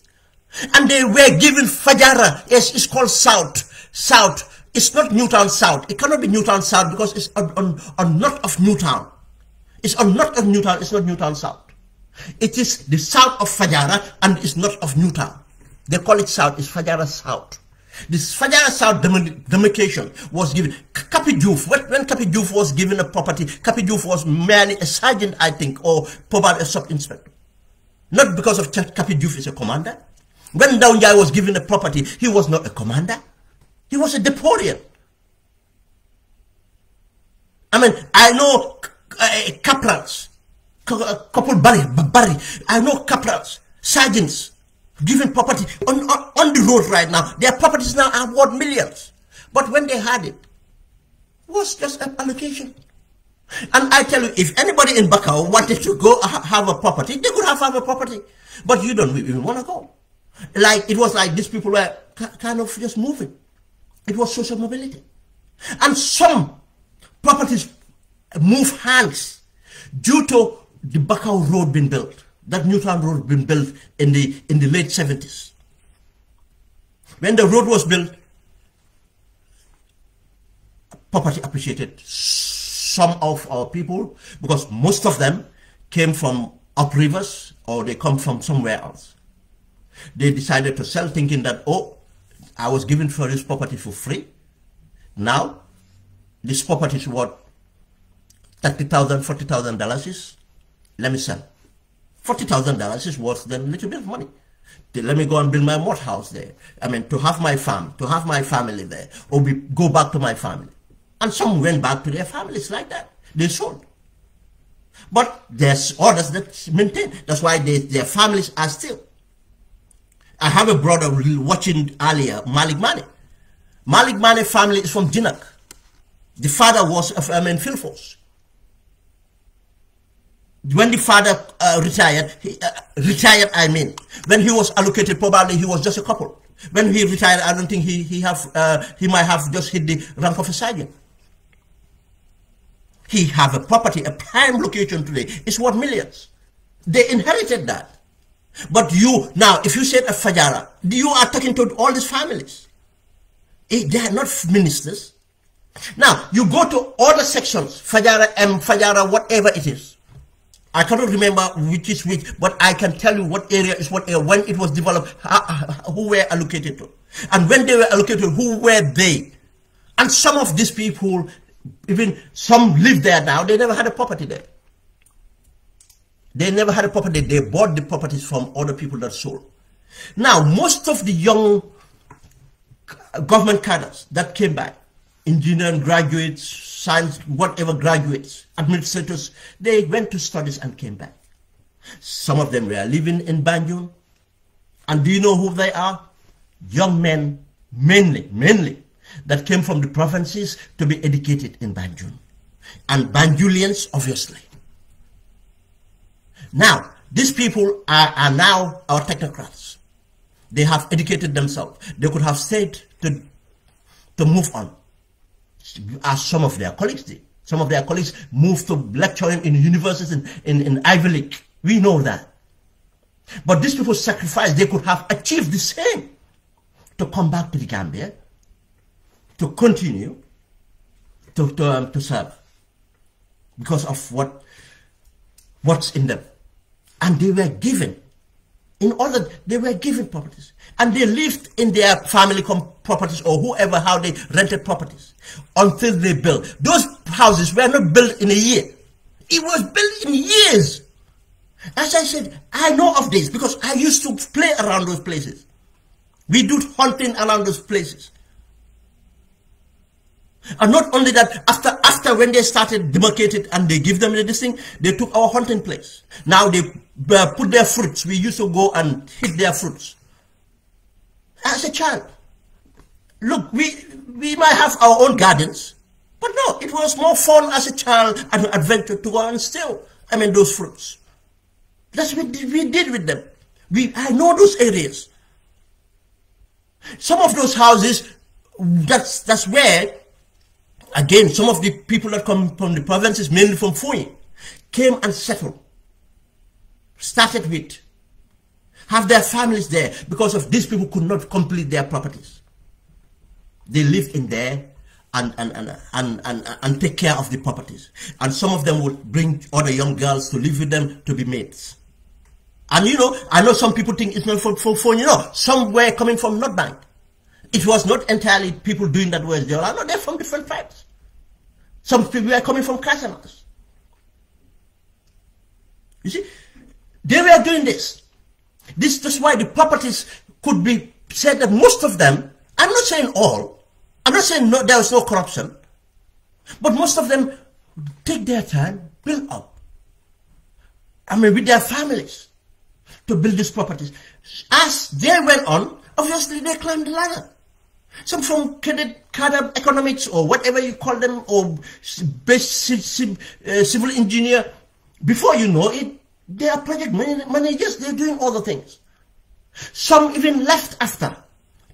And they were given Fajara. Yes, it's called South. South. It's not Newtown South. It cannot be Newtown South because it's on north of Newtown. It's on north of Newtown. It's not Newtown South. It is the south of Fajara and it's north of Newtown. They call it South. It's Fajara South. This Fajara South demarcation was given. Kapi Diouf, when Kapi Diouf was given a property, Kapi Diouf was merely a sergeant, I think, or probably a sub-inspector. Not because of Kapi Diouf is a commander. When Ndaw Njie was given a property, he was not a commander. He was a Deportian. I mean, I know caporals, couple Barry, I know caporals, sergeants, given property on the road right now. Their properties now are worth millions. But when they had it was just an allocation. And I tell you, if anybody in Bakau wanted to go have a property, they could have a property. But you don't even want to go. Like, it was like these people were kind of just moving. It was social mobility. And some properties move hands due to the Bakau road being built. That Newtown road being built in the late 70s. When the road was built, property appreciated. Some of our people, because most of them came from uprivers or they come from somewhere else. They decided to sell thinking that, oh, I was given for this property for free. Now, this property is worth $30,000, $40,000. Let me sell. $40,000 is worth a little bit of money. Let me go and build my mud house there. I mean, to have my farm, to have my family there, or go back to my family. And some went back to their families like that. They sold. But there's others that maintain. That's why their families are still. I have a brother watching earlier, Malik Mane. Malik Mane family is from Jinak. The father was in field force. When the father retired, when he was allocated, probably he was just a couple. When he retired, I don't think he might have just hit the rank of a sergeant. He have a property, a prime location today. It's worth millions. They inherited that. But you, now, if you said a Fajara, you are talking to all these families. They are not ministers. Now, you go to other sections, Fajara M, Fajara, whatever it is. I cannot remember which is which, but I can tell you what area is what area, when it was developed, who were allocated to. And when they were allocated, who were they? And some of these people, even some live there now, they never had a property there. They never had a property. They bought the properties from other people that sold. Now, most of the young government cadres that came back, engineering graduates, science, whatever graduates, administrators, they went to studies and came back. Some of them were living in Banjul. And do you know who they are? Young men, mainly, that came from the provinces to be educated in Banjul. And Banjulians, obviously. Now, these people are now our technocrats. They have educated themselves. They could have stayed to move on, as some of their colleagues did. Some of their colleagues moved to lecturing in universities in Ivy League. We know that. But these people sacrificed. They could have achieved the same to come back to the Gambia, to continue to serve because of what's in them. And they were given, they were given properties. And they lived in their family properties or whoever, how they rented properties until they built. Those houses were not built in a year. It was built in years. As I said, I know of this because I used to play around those places. We do hunting around those places. And not only that, after when they started demarcated and they give them this thing, they took our hunting place. Now they put their fruits. We used to go and hit their fruits. As a child, look, we might have our own gardens, but no, it was more fun as a child and an adventure to go and steal, those fruits. That's what we did with them. I know those areas. Some of those houses, that's where, again, some of the people that come from the provinces, mainly from Fui, came and settled. Started with have their families there because of these people could not complete their properties. They lived in there and take care of the properties. And some of them would bring other young girls to live with them to be maids. And you know, I know some people think it's not for you know, some were coming from North Bank. It was not entirely people doing that was there. I know they're from different tribes. Some people were coming from Casamas. You see, they were doing this. That's why the properties could be said that most of them, I'm not saying all, I'm not saying no, there was no corruption, but most of them take their time, build up. I mean, with their families to build these properties. As they went on, obviously they climbed the ladder. Some from credit economics or whatever you call them, or civil engineer. Before you know it, they are project managers. They're doing all the things. Some even left after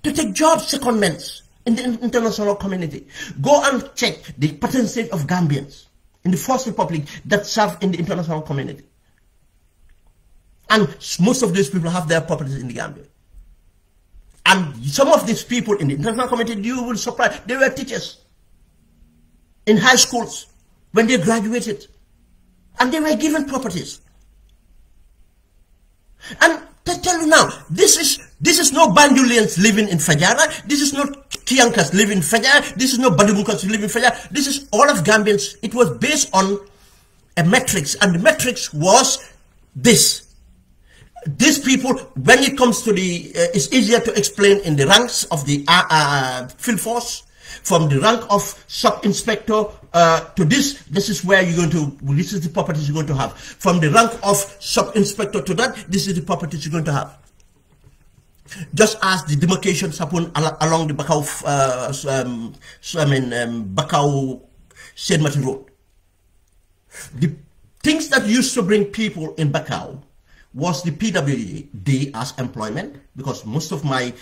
to take job secondments in the international community. Go and check the percentage of Gambians in the First Republic that serve in the international community. And most of these people have their properties in the Gambia. And some of these people in the international community, you will surprise, they were teachers in high schools when they graduated. And they were given properties. And to tell you now, this is no Banjulians living in Fajara. This is not Kiankas living in Fajara. This is no Badibunkas living in Fajara. This is all of Gambians. It was based on a matrix. And the matrix was this. These people, when it comes to the, it's easier to explain in the ranks of the field force, from the rank of sub-inspector to this is where you're going to, this is the properties you're going to have. From the rank of sub-inspector to that, this is the properties you're going to have. Just as the demarcations happen along the Bakau Saint Martin Road. The things that used to bring people in Bakau was the PWD as employment, because most of my,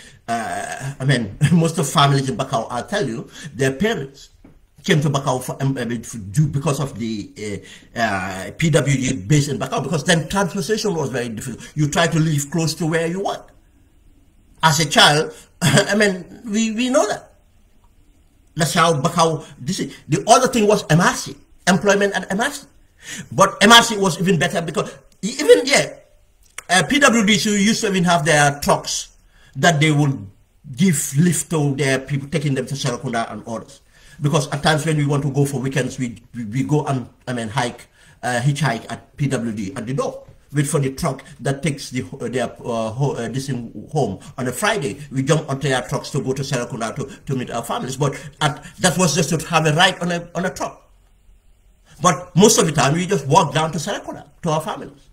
most of families in Bakau, I'll tell you, their parents came to Bakau because of the PWD based in Bakau, because then transportation was very difficult. You try to live close to where you work. As a child, we know that. That's how Bakau, the other thing was MRC, employment at MRC. But MRC was even better because even, PWDs used to even have their trucks that they would give lift to their people, taking them to Serakunda and others. Because at times when we want to go for weekends, we go and hitchhike at PWD at the door. Wait for the truck that takes their home on a Friday. We jump onto their trucks to go to Serakunda to meet our families. But that was just to have a ride on a truck. But most of the time, we just walk down to Serakunda to our families.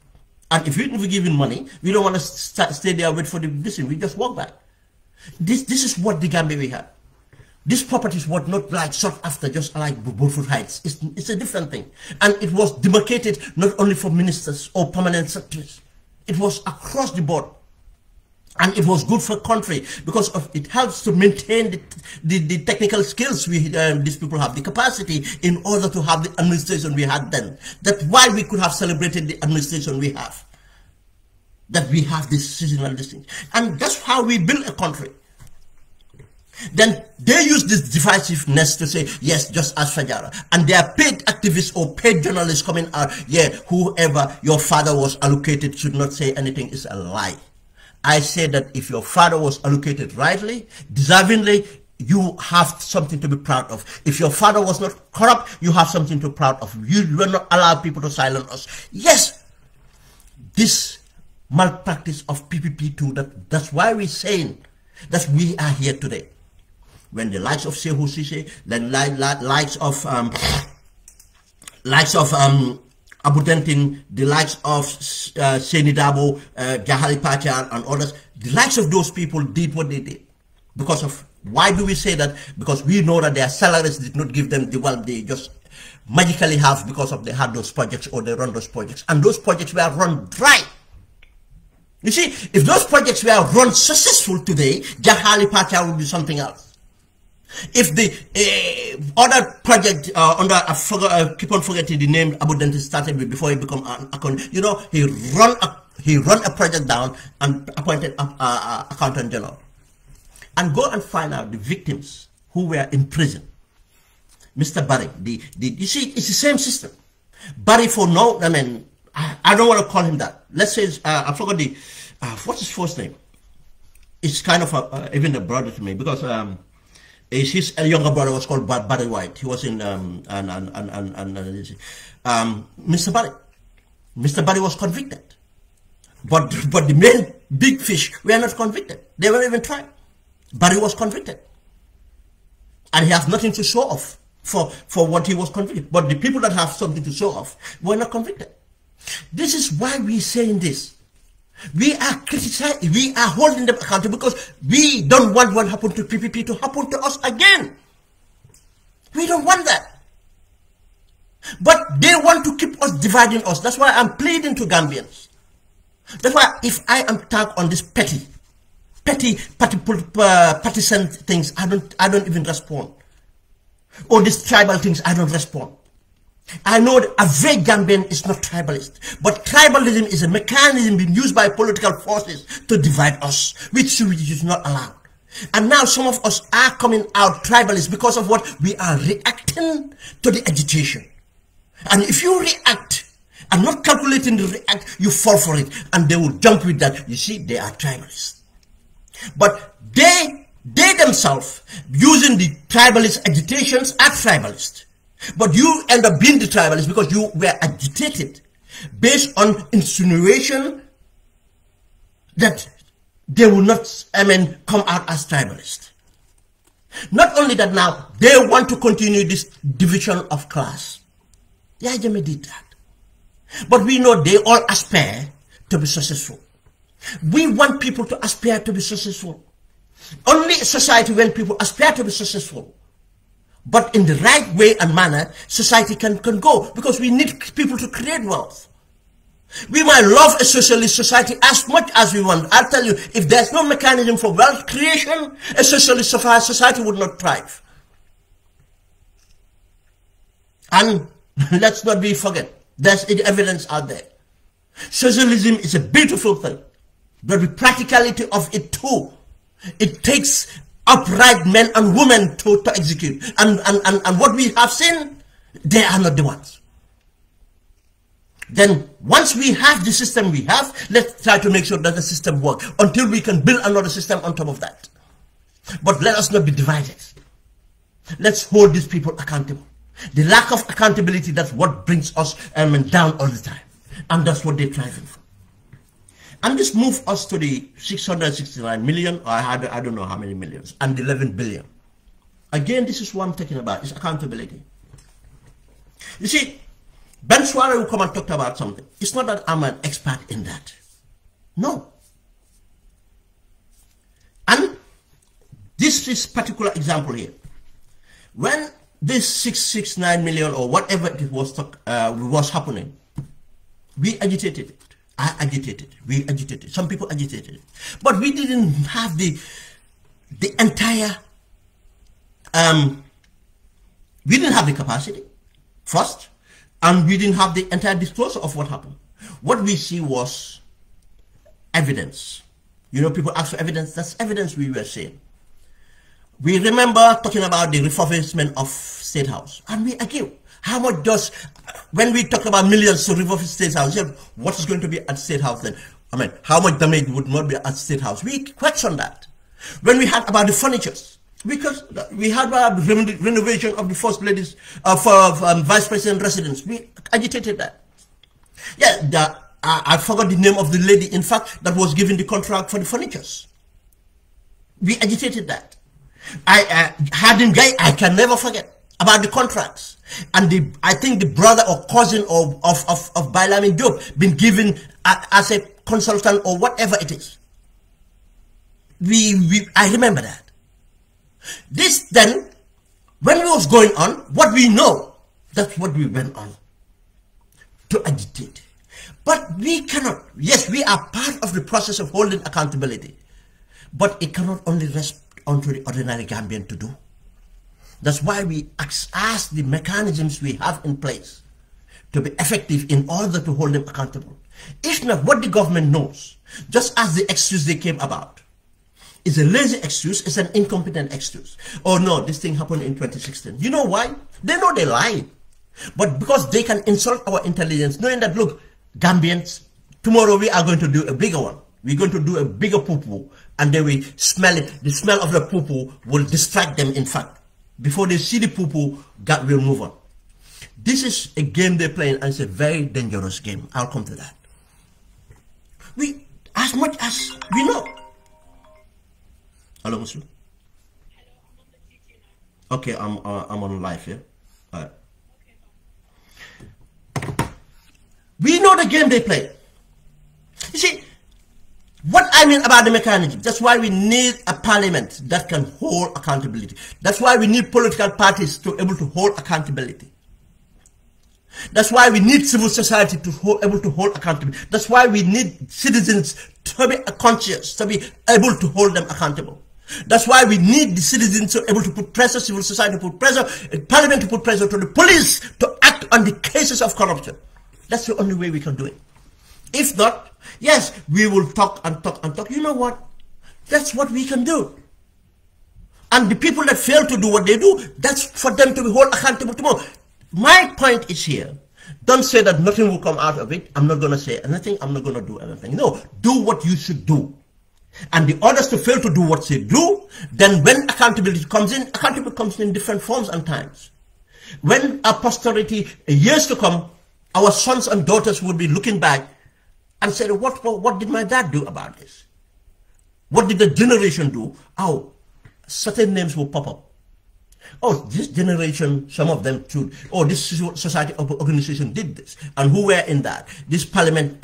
And if we're given money, we don't want to stay there, wait for the visit. We just walk back. This is what the Gambia we had. This properties was not like sought after, just like Burfoot Heights. It's a different thing. And it was demarcated not only for ministers or permanent secretaries. It was across the board. And it was good for country because it helps to maintain the technical skills these people have, the capacity in order to have the administration we had then. That's why we could have celebrated the administration we have. That we have this seasonal distinction. And that's how we build a country. Then they use this divisiveness to say, yes, just as Fajara. And they are paid activists or paid journalists coming out, whoever your father was allocated should not say anything is a lie. I say that if your father was allocated rightly, deservingly, you have something to be proud of. If your father was not corrupt, you have something to be proud of. You will not allow people to silence us. Yes, this malpractice of PPP2, that's why we're saying that we are here today. When the likes of 𝐶𝐻, then likes of Abu Dentin, the likes of Seni Dabo, Jahali Pachal and others, the likes of those people did what they did. Because of, why do we say that? Because we know that their salaries did not give them the wealth they just magically have because of they had those projects or they run those projects. And those projects were run dry. You see, if those projects were run successful today, Jahali Pachal would be something else. If the other project I keep on forgetting the name Abu Dentis started with before he became an account, he run he run a project down and appointed accountant general. And go and find out the victims who were in prison. Mr. Barry, you see, it's the same system. Barry for no, I mean, I don't want to call him that. Let's say, I forgot the, what's his first name? It's kind of even a brother to me, because his younger brother was called Barry White. He was in, Mr. Barry. Mr. Barry was convicted. But the main big fish were not convicted. They weren't even tried. Barry was convicted. And he has nothing to show off for what he was convicted. But the people that have something to show off were not convicted. This is why we're saying this. We are criticizing, we are holding them accountable because we don't want what happened to PPP to happen to us again. We don't want that. But they want to keep us dividing us. That's why I'm pleading to Gambians. That's why if I am tagged on this petty partisan things, I don't even respond. Or these tribal things, I don't respond. I know that a very Gambian is not tribalist, but tribalism is a mechanism being used by political forces to divide us, which is not allowed. And now some of us are coming out tribalist because of what we are reacting to the agitation. And if you react and not calculating the react, you fall for it, and they will jump with that. You see, they are tribalists. But they themselves, using the tribalist agitations, are tribalist. But you end up being the tribalist because you were agitated based on insinuation that they will not, come out as tribalist. Not only that, now they want to continue this division of class. Yahya Jammeh did that. But we know they all aspire to be successful. We want people to aspire to be successful. Only a society when people aspire to be successful, but in the right way and manner, society can go, because we need people to create wealth. We might love a socialist society as much as we want. I'll tell you, if there's no mechanism for wealth creation, a socialist society would not thrive. And let's not forget, there's evidence out there. Socialism is a beautiful thing, but the practicality of it too, it takes upright men and women to execute. And what we have seen, they are not the ones. Then once we have the system we have, let's try to make sure that the system works until we can build another system on top of that. But let us not be divided. Let's hold these people accountable. The lack of accountability, that's what brings us down all the time. And that's what they're striving for. And this moves us to the 669 million, or I don't know how many millions, and 11 billion. Again, this is what I'm talking about, is accountability. You see, Ben Suara will come and talk about something. It's not that I'm an expert in that. No. And this is particular example here. When this 669 million or whatever it was happening, we agitated it. I agitated. We agitated. Some people agitated it. But we didn't have the entire, we didn't have the capacity, first, and we didn't have the entire disclosure of what happened. What we see was evidence. You know, people ask for evidence. That's evidence we were seeing. We remember talking about the refurbishment of State House, and we argue. How much does, when we talk about millions to refurbish State House, what is going to be at State House then? How much damage would not be at State House? We question that. When we had about the furnitures, because we had about the renovation of the First Lady's, Vice President residence, we agitated that. Yeah, I forgot the name of the lady, in fact, that was given the contract for the furnitures. We agitated that. Hardin Guy, I can never forget about the contracts. And I think the brother or cousin of Bailamin Job been given as a consultant or whatever it is. I remember that. This then, when it was going on, what we know, that's what we went on to agitate. But we cannot, yes, we are part of the process of holding accountability, but it cannot only rest onto the ordinary Gambian to do. That's why we ask the mechanisms we have in place to be effective in order to hold them accountable. If not, what the government knows, just as the excuse they came about, is a lazy excuse, it's an incompetent excuse. Oh no, this thing happened in 2016. You know why? They know they lie. But because they can insult our intelligence, knowing that, look, Gambians, tomorrow we are going to do a bigger one. We're going to do a bigger poo-poo, and they will smell it. The smell of the poo-poo will distract them, in fact. Before they see the poo-poo, God will move on. This is a game they're playing, and it's a very dangerous game. I'll come to that. As much as we know. Hello, Muslim. Okay, I'm on live here. All right. We know the game they play. You see, what I mean about the mechanism, that's why we need a parliament that can hold accountability. That's why we need political parties to be able to hold accountability. That's why we need civil society to able to hold accountability. That's why we need citizens to be conscious, to be able to hold them accountable. That's why we need the citizens to be able to put pressure, civil society to put pressure, parliament to put pressure to the police to act on the cases of corruption. That's the only way we can do it. If not, yes, we will talk and talk and talk. You know what? That's what we can do. And the people that fail to do what they do, that's for them to be held accountable tomorrow. My point is here, don't say that nothing will come out of it. I'm not going to say anything. I'm not going to do anything. No, do what you should do. And the others to fail to do what they do, then when accountability comes in different forms and times. When our posterity, years to come, our sons and daughters will be looking back and say, what did my dad do about this? What did the generation do? Oh, certain names will pop up. Oh, this generation, some of them too. Oh, this society organization did this, and who were in that? This parliament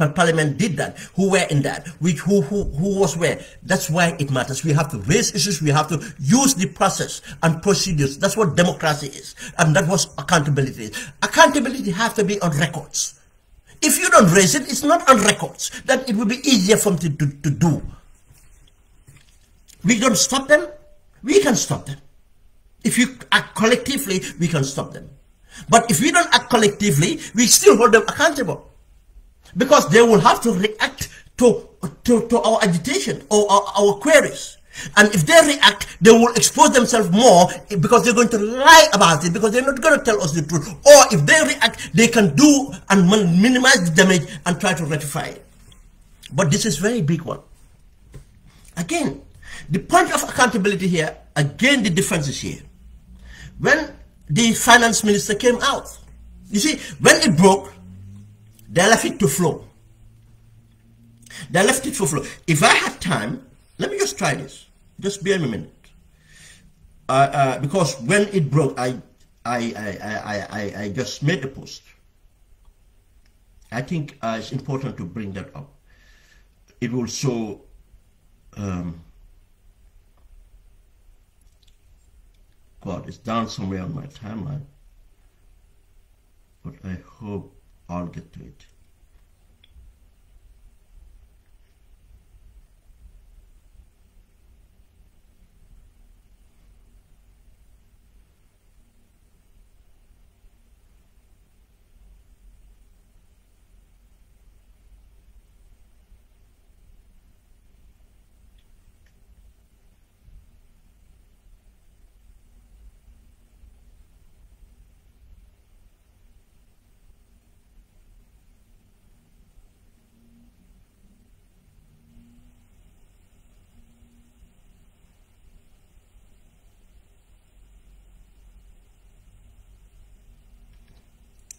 did that. Who were in that? Who was where? That's why it matters. We have to raise issues. We have to use the process and procedures. That's what democracy is, and that's what accountability is. Accountability has to be on records. If you don't raise it, it's not on records. Then it will be easier for them to do. We don't stop them. We can stop them. If you act collectively, we can stop them. But if we don't act collectively, we still hold them accountable. Because they will have to react to our agitation or our queries. And if they react, they will expose themselves more because they're going to lie about it, because they're not going to tell us the truth. Or if they react, they can do and minimize the damage and try to rectify it. But this is a very big one. Again, the point of accountability here, again, the difference is here. When the finance minister came out, you see, when it broke, they left it to flow. They left it to flow. If I had time, let me just try this. Just bear me a minute. Because when it broke, I just made a post. I think it's important to bring that up. It will show God, it's down somewhere on my timeline, but I hope I'll get to it.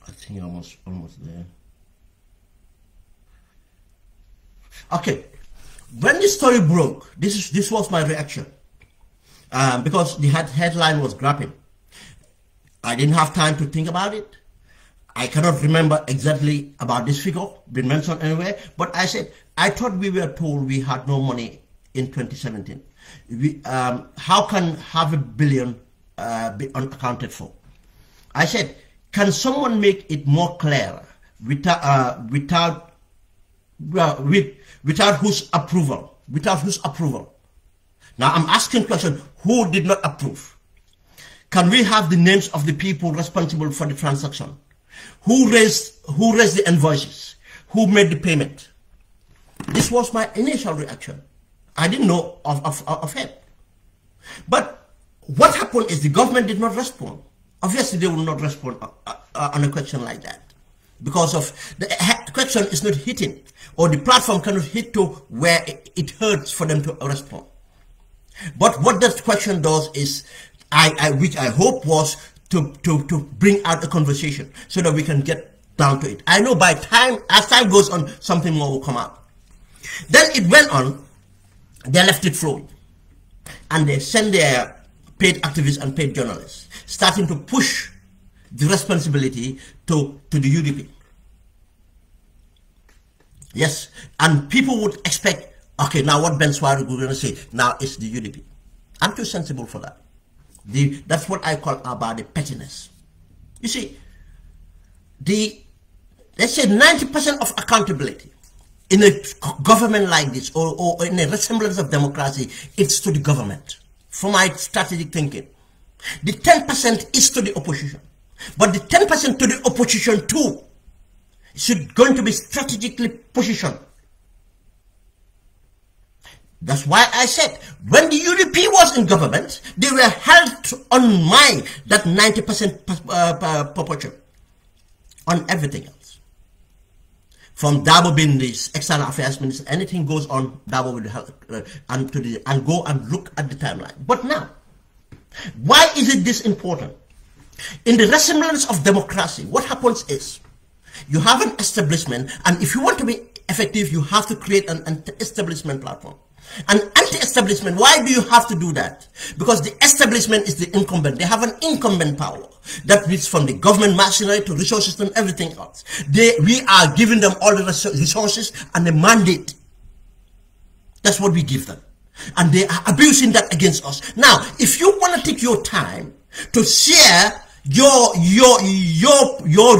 I think I'm almost there. Okay, when the story broke, this was my reaction, because the headline was grabbing. I didn't have time to think about it. I cannot remember exactly about this figure being mentioned anywhere, but I said, I thought we were told we had no money in 2017. How can $500 billion be unaccounted for? I said, can someone make it more clear without whose approval? Without whose approval? Now I'm asking question: who did not approve? Can we have the names of the people responsible for the transaction? Who raised the invoices? who made the payment. This was my initial reaction. I didn't know of him. But what happened is the government did not respond. Obviously, they will not respond on a question like that, because of the question is not hitting, or the platform cannot hit to where it hurts for them to respond. But what that question does is, which I hope was to bring out a conversation so that we can get down to it. I know as time goes on, something more will come out. Then it went on. They left it flowing, and they sent their paid activists and paid journalists, starting to push the responsibility to the UDP. Yes, and people would expect, okay, now what Ben Swari is going to say, now it's the UDP. I'm too sensible for that. That's what I call about the pettiness. You see, let's say 90% of accountability in a government like this, or in a resemblance of democracy, it's to the government. For my strategic thinking, the 10% is to the opposition, but the 10% to the opposition too should going to be strategically positioned. That's why I said, when the UDP was in government, they were held on mind that 90% proportion on everything else. From Dabo being the external affairs minister, anything goes on, Dabo will help and go and look at the timeline. But now, why is it this important? In the resemblance of democracy, what happens is, you have an establishment, and if you want to be effective, you have to create an anti-establishment platform. An anti-establishment, why do you have to do that? Because the establishment is the incumbent. They have an incumbent power that reaches from the government machinery to resources and everything else. We are giving them all the resources and the mandate. That's what we give them. And they are abusing that against us. Now, if you want to take your time to share your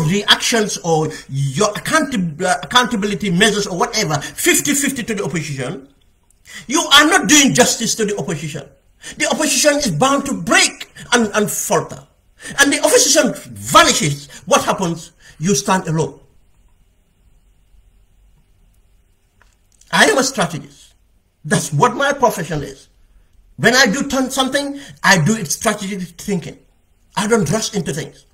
reactions or your accountability measures or whatever, 50-50 to the opposition, you are not doing justice to the opposition. The opposition is bound to break and falter. And the opposition vanishes. What happens? You stand alone. I am a strategist. That's what my profession is. When I do something, I do it strategic thinking. I don't rush into things.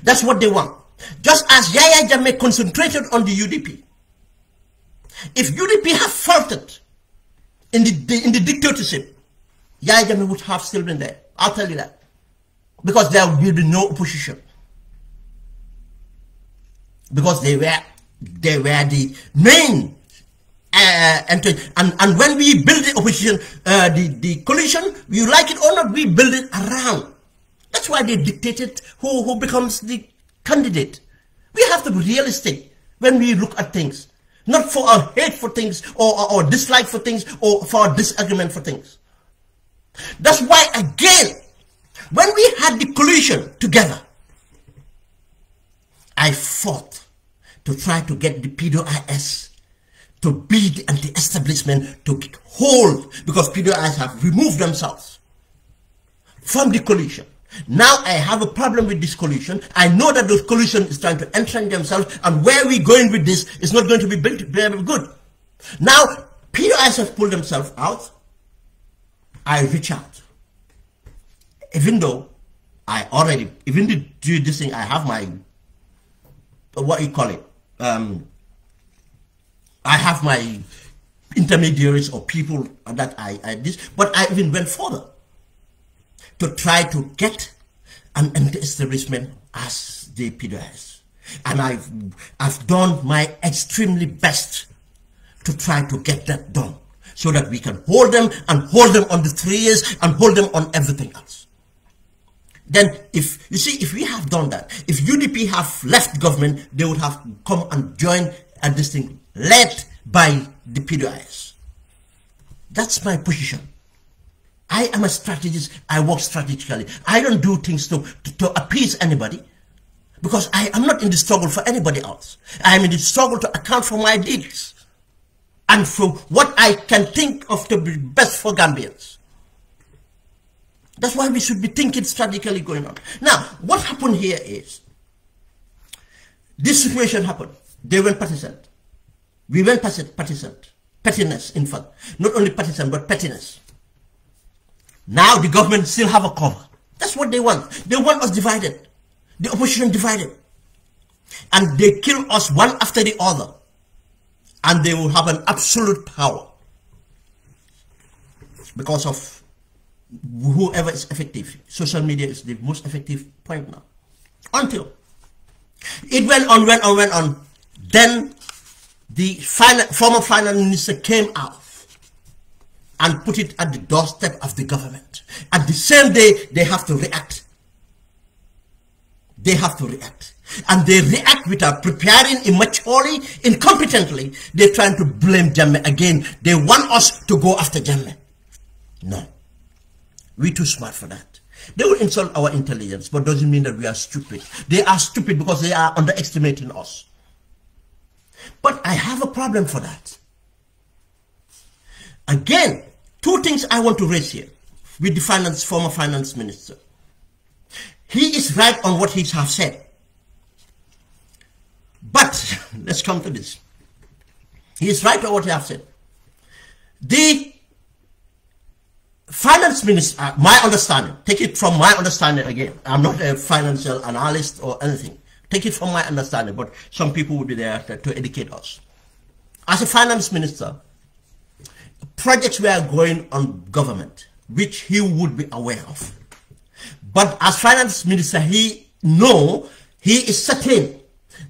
That's what they want. Just as Yahya Jammeh concentrated on the UDP. If UDP have faltered in the dictatorship, Yahya Jammeh would have still been there. I'll tell you that. Because there will be no opposition. Because they were the main and when we build the opposition, the coalition, you like it or not, we build it around. That's why they dictated who becomes the candidate. We have to be realistic when we look at things. Not for our hate for things, or dislike for things, or for our disagreement for things. That's why, again, when we had the coalition together, I fought to try to get the PDOIS to be the anti-establishment to hold, because PDOIS have removed themselves from the coalition. Now I have a problem with this coalition. I know that the coalition is trying to entrench themselves, and where we're going with this is not going to be very good. Now, PDOIS have pulled themselves out. I reach out. Even though I already, even do this thing, I have my, what you call it, I have my intermediaries or people that but I even went further to try to get an anti-establishment as the PDOIS. And I've done my extremely best to try to get that done, so that we can hold them, and hold them on the 3 years, and hold them on everything else. Then, if you see, if we have done that, if UDP have left government, they would have come and joined at this thing, led by the PDOIS. That's my position. I am a strategist. I work strategically. I don't do things to appease anybody, because I am not in the struggle for anybody else. I am in the struggle to account for my deeds and for what I can think of to be best for Gambians. That's why we should be thinking strategically going on. Now, what happened here is, this situation happened. They went partisan. We went partisan. Pettiness, in fact. Not only partisan, but pettiness. Now the government still have a cover. That's what they want. They want us divided. The opposition divided. And they kill us one after the other. And they will have an absolute power. Because of whoever is effective. Social media is the most effective point now. Until it went on. Then the former finance minister came out and put it at the doorstep of the government. At the same day, they have to react. They have to react. And they react without preparing immaturely, incompetently. They're trying to blame Jammeh again. They want us to go after Jammeh. No. We're too smart for that. They will insult our intelligence, but doesn't mean that we are stupid. They are stupid because they are underestimating us. But I have a problem for that. Again, two things I want to raise here with the former finance minister. He is right on what he has said. But let's come to this. He is right on what he has said. The finance minister, my understanding, take it from my understanding again. I'm not a financial analyst or anything. Take it from my understanding, but some people will be there to educate us. As a finance minister, projects were going on government, which he would be aware of. But as finance minister, he is certain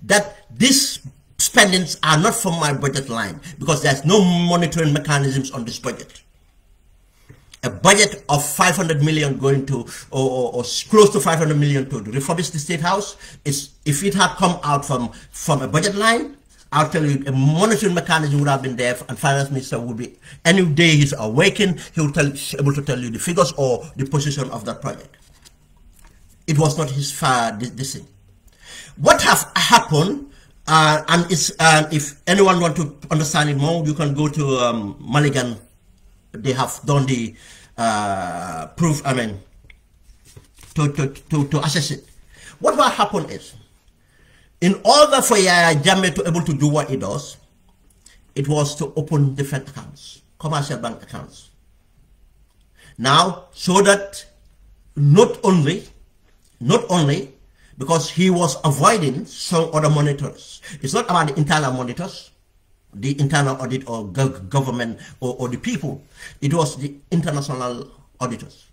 that these spendings are not from my budget line because there's no monitoring mechanisms on this budget. A budget of 500 million going to, or close to 500 million to refurbish the State House, is, if it had come out from a budget line, I'll tell you, a monitoring mechanism would have been there, and finance minister would be, any day he's awakened, he will able to tell you the figures or the position of that project. It was not his this thing. What have happened, and it's, if anyone want to understand it more, you can go to Mulligan. They have done the proof, to assess it. What will happen is, in order for Yahya Jammeh to able to do what he does, it was to open different accounts, commercial bank accounts. Now, so that not only because he was avoiding some other monitors. It's not about the internal monitors, the internal audit or government or the people. It was the international auditors.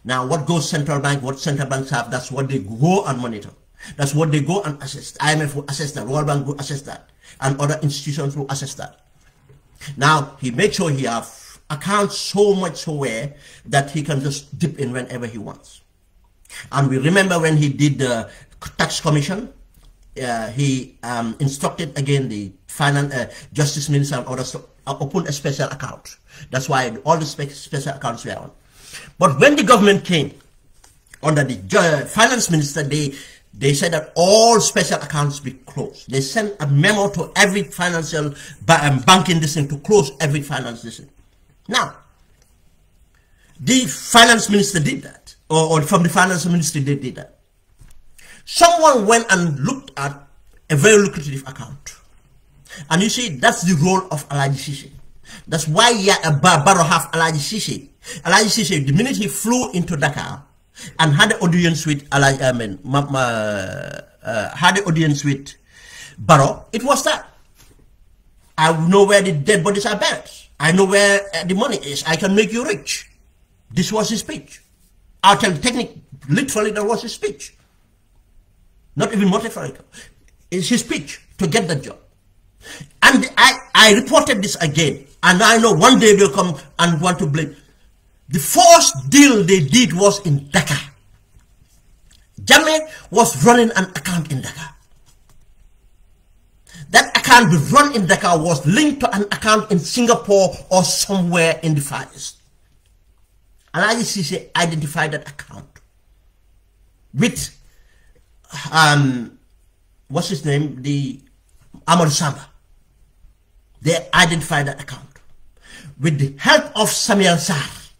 Now, what goes central bank, what central banks have, that's what they go and monitor. That's what they go and assess. IMF will assess that, World Bank will assess that, and other institutions will assess that. Now, he makes sure he have accounts so much so where that he can just dip in whenever he wants. And we remember when he did the tax commission, he instructed again the justice minister and others to open a special account. That's why all the special accounts were on. But when the government came under the finance minister, they said that all special accounts be closed. They sent a memo to every financial banking district to close every finance district. Now, the finance minister did that, or from the finance ministry they did that. Someone went and looked at a very lucrative account. And you see, that's the role of Alhaji Sise. That's why Barrow have Alhaji Sise. Alhaji Sise, the minute he flew into Dakar and had an audience with Barrow, it was that. I know where the dead bodies are buried. I know where the money is. I can make you rich. This was his speech. I'll tell you, technically, literally, that was his speech. Not even metaphorical. It's his speech to get that job. And I reported this again. And I know one day they'll come and want to blame. The first deal they did was in Dakar. Jammeh was running an account in Dakar. That account run in Dakar was linked to an account in Singapore or somewhere in the Far East. Alhaji Sise identified that account with what's his name? The Amadou Samba. They identified that account with the help of Samuel Sarr.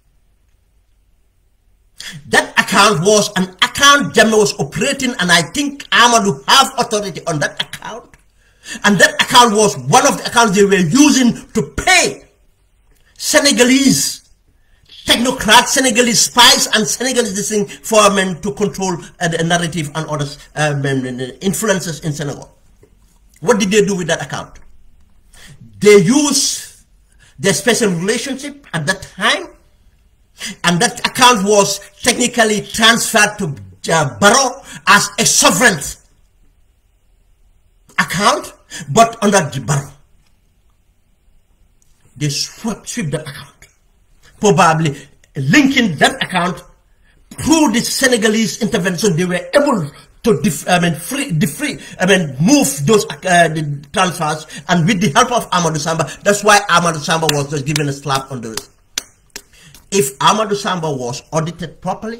That account was an account Jammeh was operating, and I think Amadou have authority on that account. And that account was one of the accounts they were using to pay Senegalese technocrats, Senegalese spies, and Senegalese for men to control the narrative and other influences in Senegal. What did they do with that account? They used their special relationship at that time, and that account was technically transferred to Barrow as a sovereign account, but under the Barrow. They sweep that account, probably linking that account through the Senegalese intervention. They were able to move those the transfers, and with the help of Amadou Samba. That's why Amadou Samba was just given a slap on the wrist. If Amadou Samba was audited properly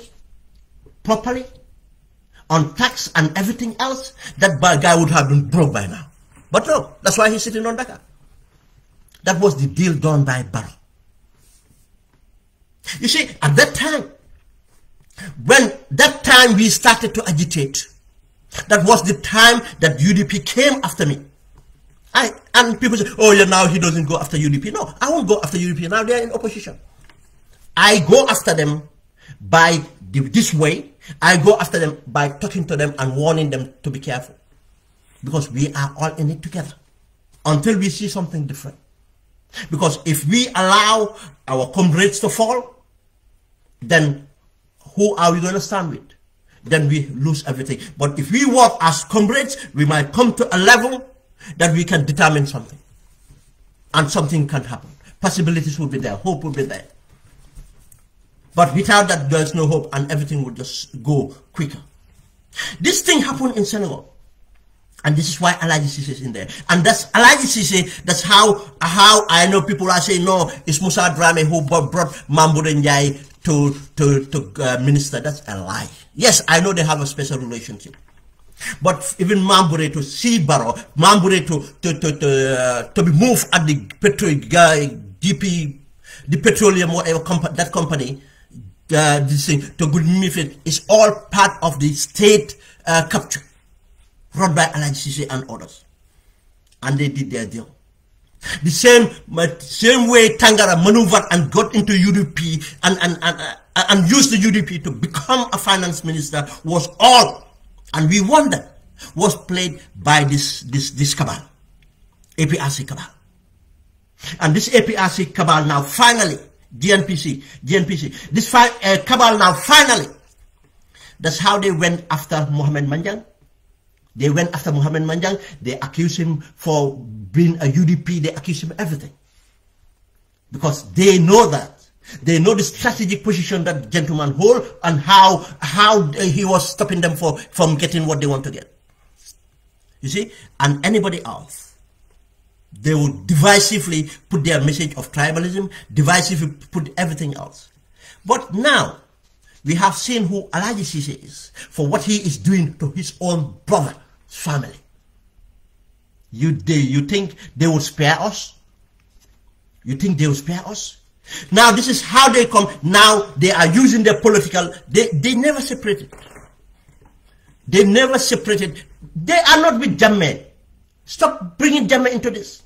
on tax and everything else, that guy would have been broke by now. But no, that's why he's sitting on Dakar. That was the deal done by Barrow. You see, at that time, when that time we started to agitate, that was the time that UDP came after me. And people say, oh yeah, now he doesn't go after UDP. No, I won't go after UDP. Now they are in opposition. I go after them by this way. I go after them by talking to them and warning them to be careful. Because we are all in it together until we see something different. Because if we allow our comrades to fall, then who are we going to stand with? Then we lose everything. But if we work as comrades, we might come to a level that we can determine something. And something can happen. Possibilities will be there. Hope will be there. But without that, there's no hope, and everything will just go quicker. This thing happened in Senegal. And this is why Alhaji Cissé is in there. And that's Alhaji Cissé, that's how I know people are saying, no, it's Musa Dramé who brought Mamboure Ndiaye to minister. That's a lie. Yes, I know they have a special relationship. But even Mamboure to see Barrow, Mamboure to be moved at the the petroleum, whatever that company, this thing, to good Mifid, is all part of the state capture run by Alhaji Cissé and others. And they did their deal. The same way Tangara maneuvered and got into UDP and used the UDP to become a finance minister was all, and we wonder, was played by this cabal, APRC cabal. And this APRC cabal now finally, GNPC, this cabal now finally, that's how they went after Mohamed Manjang. They went after Mohamed Manjang. They accused him for being a UDP. They accused him of everything. Because they know that. They know the strategic position that gentleman hold and how he was stopping them from getting what they want to get. You see? And anybody else, they would divisively put their message of tribalism, divisively put everything else. But now, we have seen who Alhaji Cissé is for what he is doing to his own brother's family. You think they will spare us? You think they will spare us? Now this is how they come. Now they are using their political. They never separated. They never separated. They are not with Jammeh. Stop bringing Jammeh into this.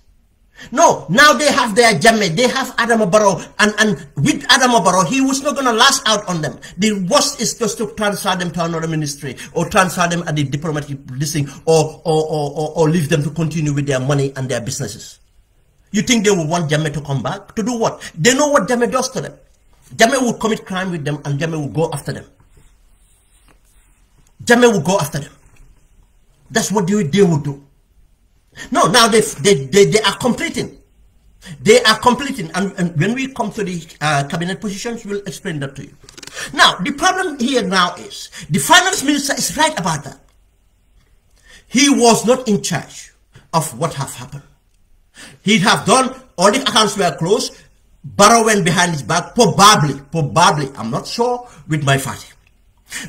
No, now they have their Jammeh, they have Adama Barrow, and with Adama Barrow, he was not going to last out on them. The worst is just to transfer them to another ministry, or transfer them at the diplomatic listing, or leave them to continue with their money and their businesses. You think they would want Jammeh to come back? To do what? They know what Jammeh does to them. Jammeh will commit crime with them, and Jammeh will go after them. Jammeh will go after them. That's what they will do. No, now they are completing. They are completing. And when we come to the cabinet positions, we'll explain that to you. Now, the problem here now is, the finance minister is right about that. He was not in charge of what have happened. He'd have done, all the accounts were closed, Barrow went behind his back, probably, I'm not sure, with my party.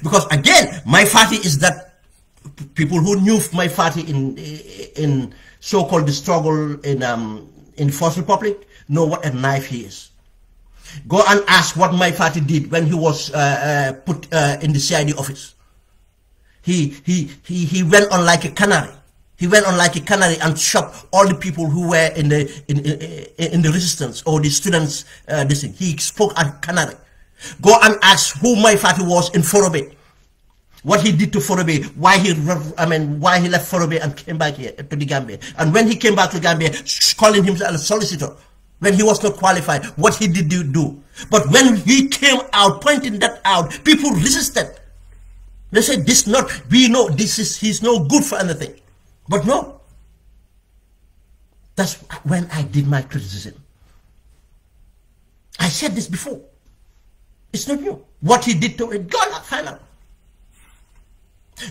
Because again, my party is that people who knew my party in so-called the struggle in First Republic know what a knife he is. Go and ask what my party did when he was put in the CID office. He went on like a canary. He went on like a canary and shot all the people who were in the resistance or the students. This thing. He spoke as canary. Go and ask who my father was in Forobe. What he did to Forobe, why he left Forobe and came back here to the Gambia. And when he came back to Gambia, calling himself a solicitor, when he was not qualified, what he did do. But when he came out, pointing that out, people resisted. They said, this not, we know he's no good for anything. But no. That's when I did my criticism. I said this before. It's not new. What he did to it, go and find out.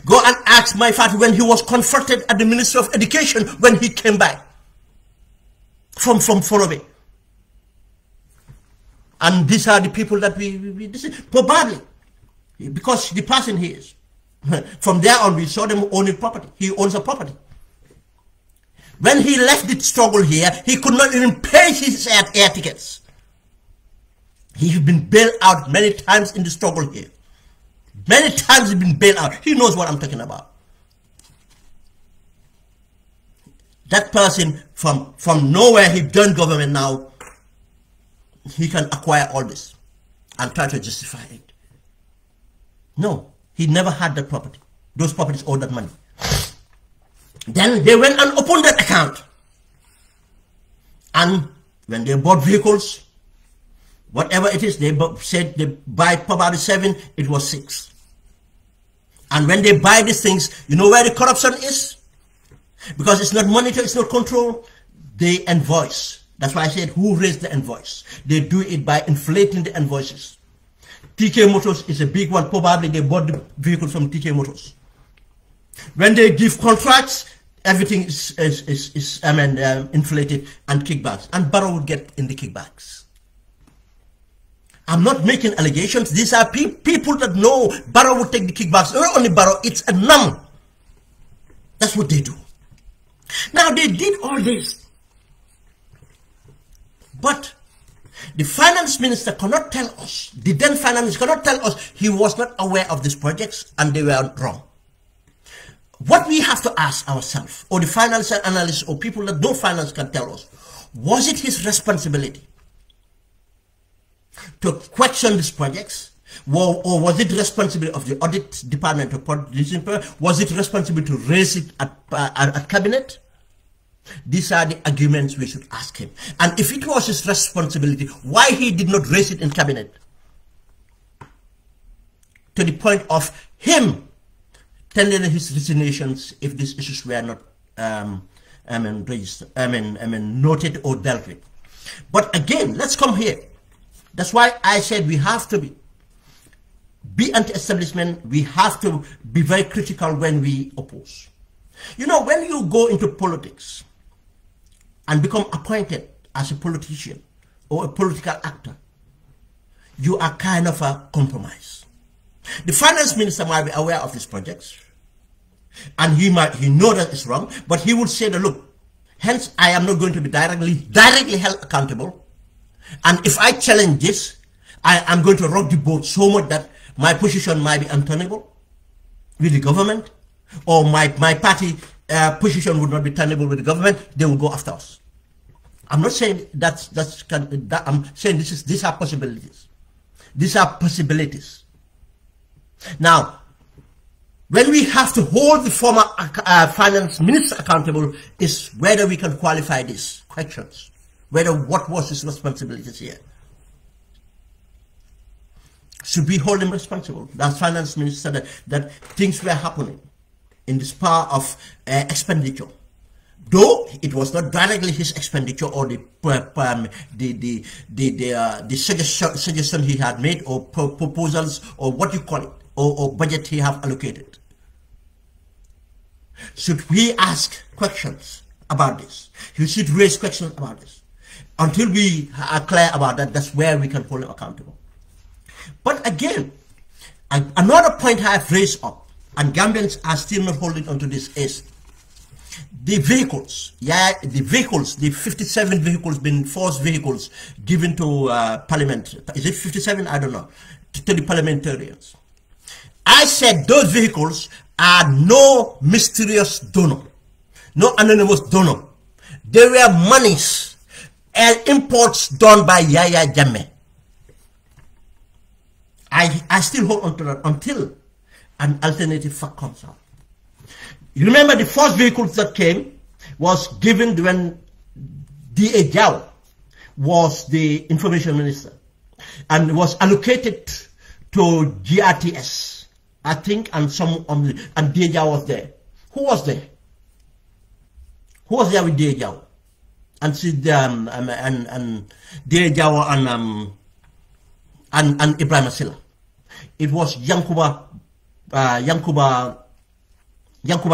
Go and ask my father when he was confronted at the Ministry of Education when he came back from Forobe. And these are the people that we probably, because the person he is. From there on, we saw them owning property. He owns a property. When he left the struggle here, he could not even pay his air tickets. He's been bailed out many times in the struggle here. Many times he's been bailed out. He knows what I'm talking about. That person from nowhere, he joined government now. He can acquire all this and try to justify it. No, he never had that property. Those properties owed that money. Then they went and opened that account. And when they bought vehicles, whatever it is, they said they buy probably 7, it was 6. And when they buy these things, you know where the corruption is? Because it's not monitored, it's not controlled. They invoice. That's why I said, who raised the invoice? They do it by inflating the invoices. TK Motors is a big one. Probably they bought the vehicle from TK Motors. When they give contracts, everything is inflated and kickbacks. And Barrow would get in the kickbacks. I'm not making allegations. These are people that know Barrow would take the kickbacks. Not only Barrow, it's a numb. That's what they do. Now they did all this. But the finance minister cannot tell us, the then finance minister cannot tell us he was not aware of these projects and they were wrong. What we have to ask ourselves, or the financial analysts or people that know finance can tell us, was it his responsibility to question these projects? Or was it responsibility of the audit department of producing? Was it responsible to raise it at cabinet? These are the arguments we should ask him. And if it was his responsibility, why he did not raise it in cabinet? To the point of him tendering his resignations if these issues were not noted or dealt with. But again, let's come here. That's why I said we have to be anti-establishment. We have to be very critical when we oppose. You know, when you go into politics and become appointed as a politician or a political actor, you are kind of a compromise. The finance minister might be aware of these projects, and he know that it's wrong, but he would say that, look, hence I am not going to be directly held accountable, and if I challenge this, I am going to rock the boat so much that my position might be untenable with the government, or my party position would not be tenable with the government. They will go after us. I'm not saying I'm saying these are possibilities. These are possibilities. Now, when we have to hold the former finance minister accountable, is whether we can qualify these questions. What was his responsibilities here? Should we hold him responsible? That finance minister that things were happening in this power of expenditure, though it was not directly his expenditure or the suggestion he had made, or proposals, or what you call it, or budget he have allocated. Should we ask questions about this? You should raise questions about this. Until we are clear about that, that's where we can hold him accountable. But again, another point I have raised up, and Gambians are still not holding on to this, is the vehicles. Yeah, the vehicles, the 57 vehicles, been forced vehicles given to Parliament. Is it 57? I don't know. To the parliamentarians. I said those vehicles are no mysterious donor. no anonymous donor. They were monies and imports done by Yahya Jammeh. I still hold on to that until an alternative fact comes out. You remember the first vehicles that came was given when D.A. Jao was the information minister and was allocated to GRTS, I think, and and D.A. Jao was there. Who was there? Who was there with D.A. Jao? And D.A. Jao and Ibrahim Asila. It was Yankuba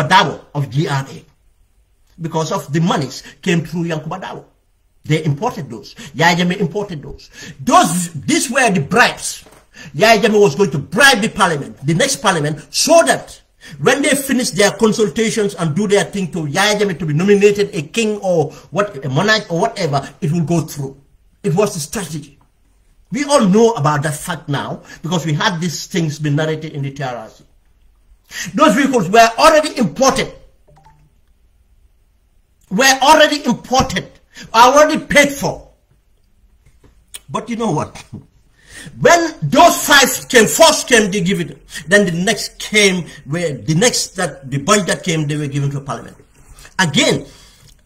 Dabo of GRA. Because of the monies came through Yankuba Dabo. They imported those. Yahya Jammeh imported those. These were the bribes. Yahya Jammeh was going to bribe the parliament, the next parliament, so that when they finish their consultations and do their thing to Yahya Jammeh to be nominated a king or what, a monarch or whatever, it will go through. It was the strategy. We all know about that fact now because we had these things been narrated in the TRRC. Those vehicles were already imported. Already paid for. But you know what? When those first came, they give it. Then the next came, the bunch that came, they were given to Parliament. Again,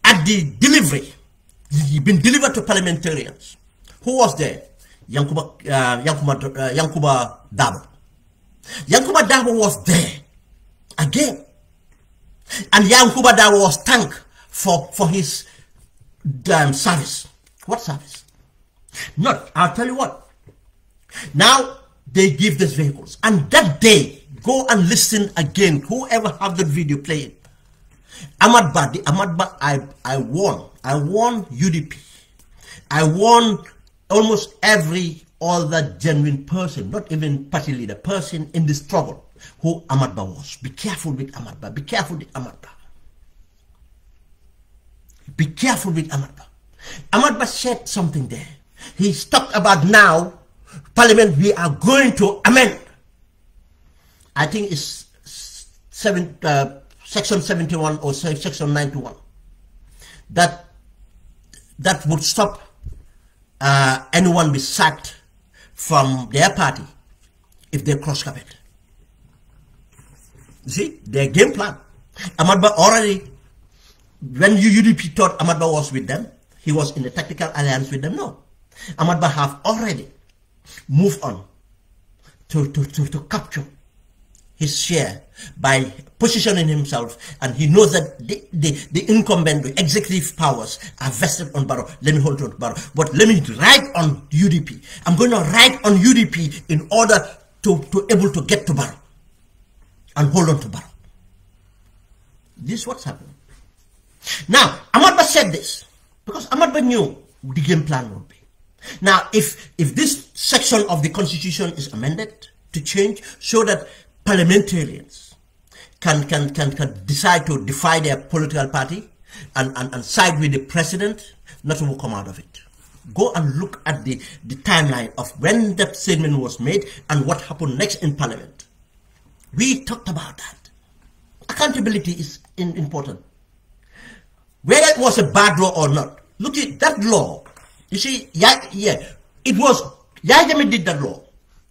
at the delivery, been delivered to parliamentarians. Who was there? Yankuba Dabo. Yankuba Dabo was there again, and Yankuba Dabo was thanked for his service. What service? Not. I'll tell you what. Now they give these vehicles, and that day, go and listen again. Whoever have that video, play it. Ahmad Ba, I won UDP. I won almost every other genuine person, not even party leader, person in the struggle, who Ahmad Ba was. Be careful with Ahmad Ba. Be careful with Ahmad Ba. Be careful with Ahmad Ba. Ahmad Ba said something there. He's talked about now, Parliament, we are going to amend. I think it's Section 71 or Section 91. That would stop anyone be sacked from their party if they cross carpet. You see, their game plan. Ahmad Ba already, when UDP thought Ahmad Ba was with them, he was in a tactical alliance with them. No. Ahmad Ba have already moved on to capture his share by positioning himself, and he knows that the incumbent, the executive powers are vested on Barrow. Let me hold on to Barrow, but let me write on UDP. I'm going to write on UDP in order to able to get to Barrow and hold on to Barrow. This is what's happening. Now, Ahmad Ba said this because Ahmad Ba knew the game plan would be. Now, if this section of the Constitution is amended to change so that parliamentarians can decide to defy their political party and side with the president, nothing will come out of it. Go and look at the timeline of when that statement was made and what happened next in Parliament. We talked about that. Accountability is important. Whether it was a bad law or not, look at that law. You see, it was Yahya Jammeh did that law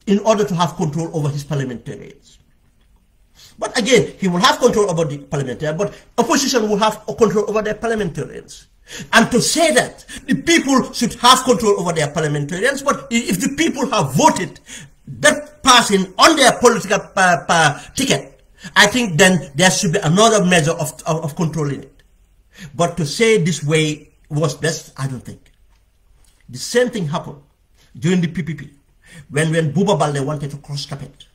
in order to have control over his parliamentarians. But again, he will have control over the parliamentarians, but opposition will have control over their parliamentarians. And to say that the people should have control over their parliamentarians, but if the people have voted that person on their political ticket, I think then there should be another measure of controlling it. But to say this way was best, I don't think. The same thing happened during the PPP, when Buba Balde wanted to cross carpet.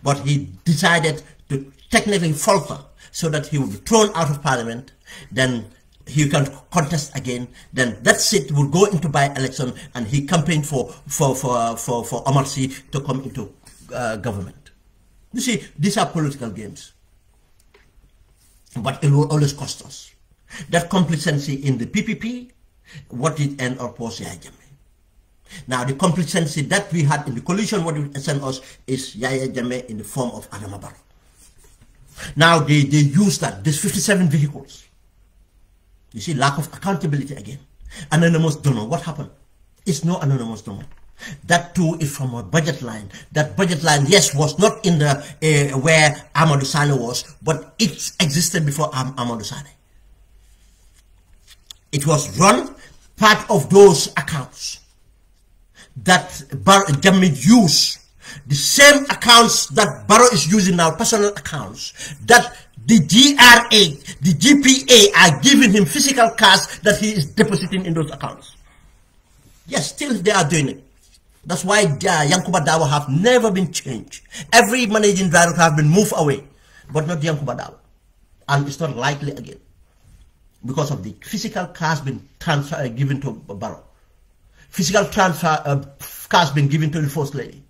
But he decided to technically falter so that he would be thrown out of Parliament, then he can contest again, then that seat will go into by-election, and he campaigned for Omar Sy to come into government. You see, these are political games. But it will always cost us. That complacency in the PPP, what it end up was Yahya Jammeh. Now the complacency that we had in the coalition, what it sent us is Yahya Jammeh in the form of Adama Barrow. Now they use that. There's 57 vehicles. You see, lack of accountability again. Anonymous donor. What happened? It's no anonymous donor. That too is from a budget line. That budget line, yes, was not in the where Amadou Sane was, but it existed before Amadou Sane. It was run part of those accounts that Jammeh used. The same accounts that Barrow is using now, personal accounts, that the GRA, the GPA are giving him physical cash that he is depositing in those accounts. Yes, still they are doing it. That's why Yankuba Dawa have never been changed. Every managing director have been moved away, but not Yankuba Dawa. And it's not likely again, because of the physical cash being given to Barrow. Physical cash being given to the First Lady.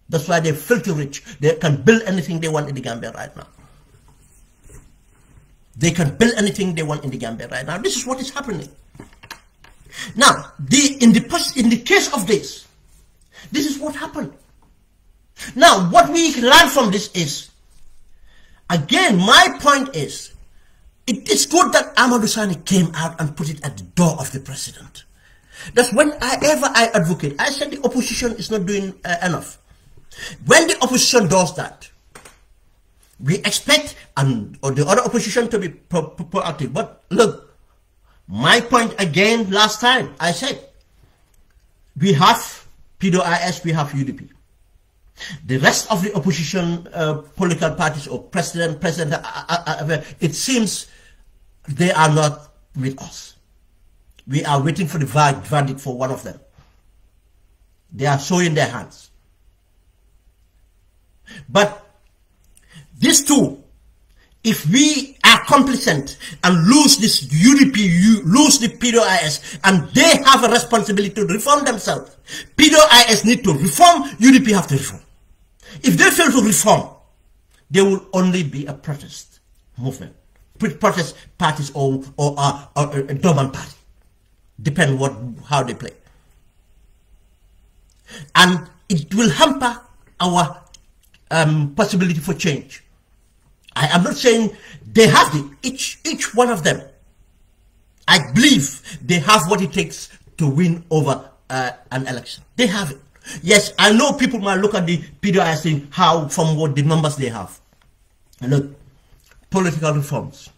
That's why they're filthy rich. They can build anything they want in the Gambia right now. They can build anything they want in the Gambia right now. This is what is happening. Now, in the case of this is what happened. Now, what we learn from this is, again, my point is, it is good that Amadou Sane came out and put it at the door of the president. That's whenever I advocate. I said the opposition is not doing enough. When the opposition does that, we expect or the other opposition to be proactive. But look, my point again last time, I said, we have PDOIS, we have UDP. The rest of the opposition political parties or president, it seems they are not with us. We are waiting for the verdict for one of them. They are showing their hands. But these two, if we are complacent and lose this UDP, lose the PDOIS, and they have a responsibility to reform themselves. PDOIS need to reform, UDP have to reform. If they fail to reform, there will only be a protest movement. Protest parties or a dormant party. Depend how they play. And it will hamper our possibility for change. I am not saying they have each one of them. I believe they have what it takes to win over an election. They have it. Yes, I know people might look at the PDOIS thing, from what the numbers they have. And look, political reforms.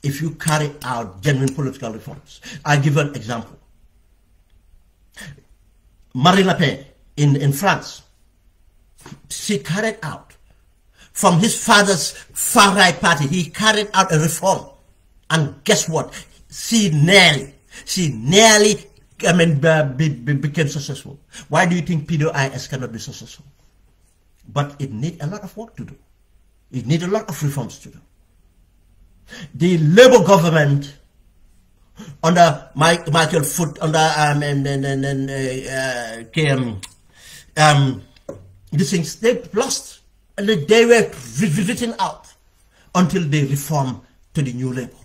If you carry out genuine political reforms, I'll give an example. Marine Le Pen in France, she carried out, from his father's far-right party, he carried out a reform. And guess what? She nearly became successful. Why do you think PDOIS cannot be successful? But it needs a lot of work to do. It needs a lot of reforms to do. The Labour government under Michael Foot, under these things, they lost, and they were written out until they reform to the new Labour.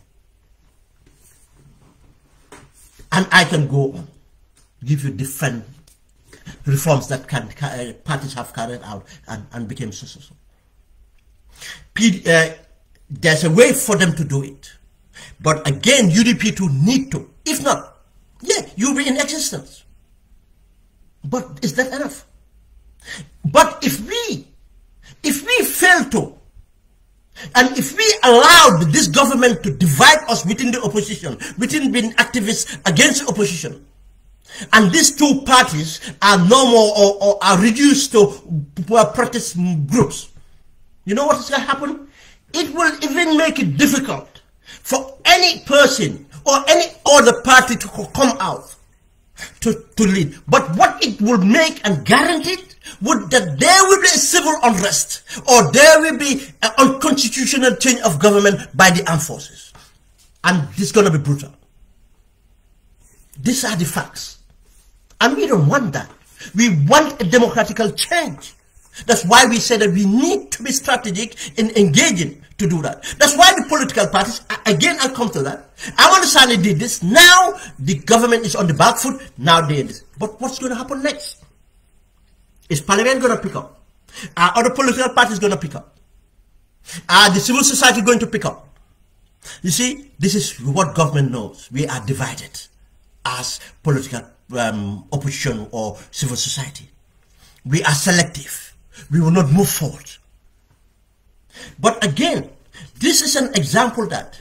And I can go on, give you different reforms that parties have carried out and became successful. There's a way for them to do it. But again, UDP too need to. If not, yeah, you'll be in existence. But is that enough? But if we fail to, and if we allowed this government to divide us within the opposition, within being activists against the opposition, and these two parties are no more or are reduced to protest groups, you know what is going to happen? It will even make it difficult for any person or any other party to come out to lead. But what it will make and guarantee would that there will be a civil unrest, or there will be an unconstitutional change of government by the armed forces. And this is going to be brutal. These are the facts. And we don't want that. We want a democratical change. That's why we say that we need to be strategic in engaging to do that. That's why the political parties, again, I'll come to that. Amadou Sane did this. Now the government is on the back foot. Now they did this. But what's going to happen next? Is Parliament going to pick up? Are other political parties going to pick up? Are the civil society going to pick up? You see, this is what government knows. We are divided as political opposition or civil society. We are selective. We will not move forward. But again, this is an example that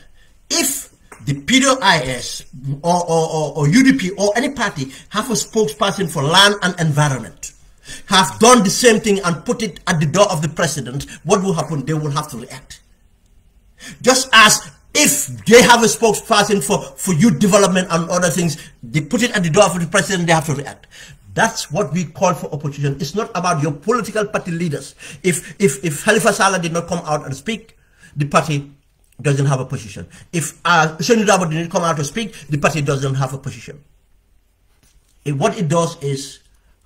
if the PDOIS or UDP or any party have a spokesperson for land and environment, have done the same thing and put it at the door of the president, what will happen? They will have to react. Just as if they have a spokesperson for youth development and other things, they put it at the door of the president, they have to react. That's what we call for opposition. It's not about your political party leaders. If Halifa Sallah did not come out and speak, the party doesn't have a position. If Senou Dabo did not come out to speak, the party doesn't have a position. What it does is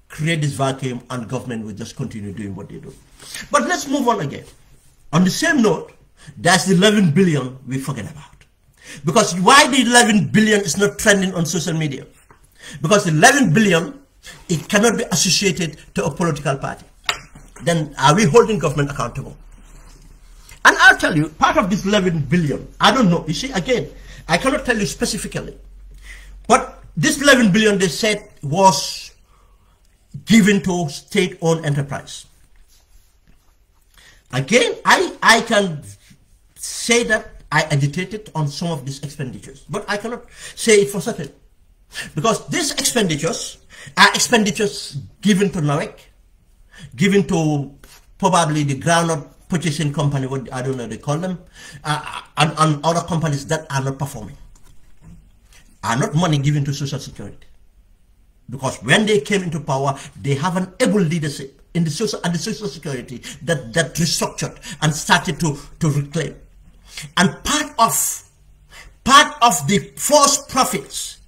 create this vacuum, and government will just continue doing what they do. But let's move on again. On the same note, that's the 11 billion we forget about. Because why the 11 billion is not trending on social media? Because the 11 billion, it cannot be associated to a political party. Then are we holding government accountable? And I'll tell you, part of this 11 billion, I don't know. You see, again, I cannot tell you specifically. But this 11 billion, they said, was given to state-owned enterprise. Again, I can say that I agitated on some of these expenditures, but I cannot say it for certain. Because these expenditures are expenditures given to NAWEC, given to probably the groundnut purchasing company, what I don't know they call them, and other companies that are not performing. Are not money given to Social Security. Because when they came into power, they have an able leadership in the social security that restructured and started to reclaim. And part of the forced profits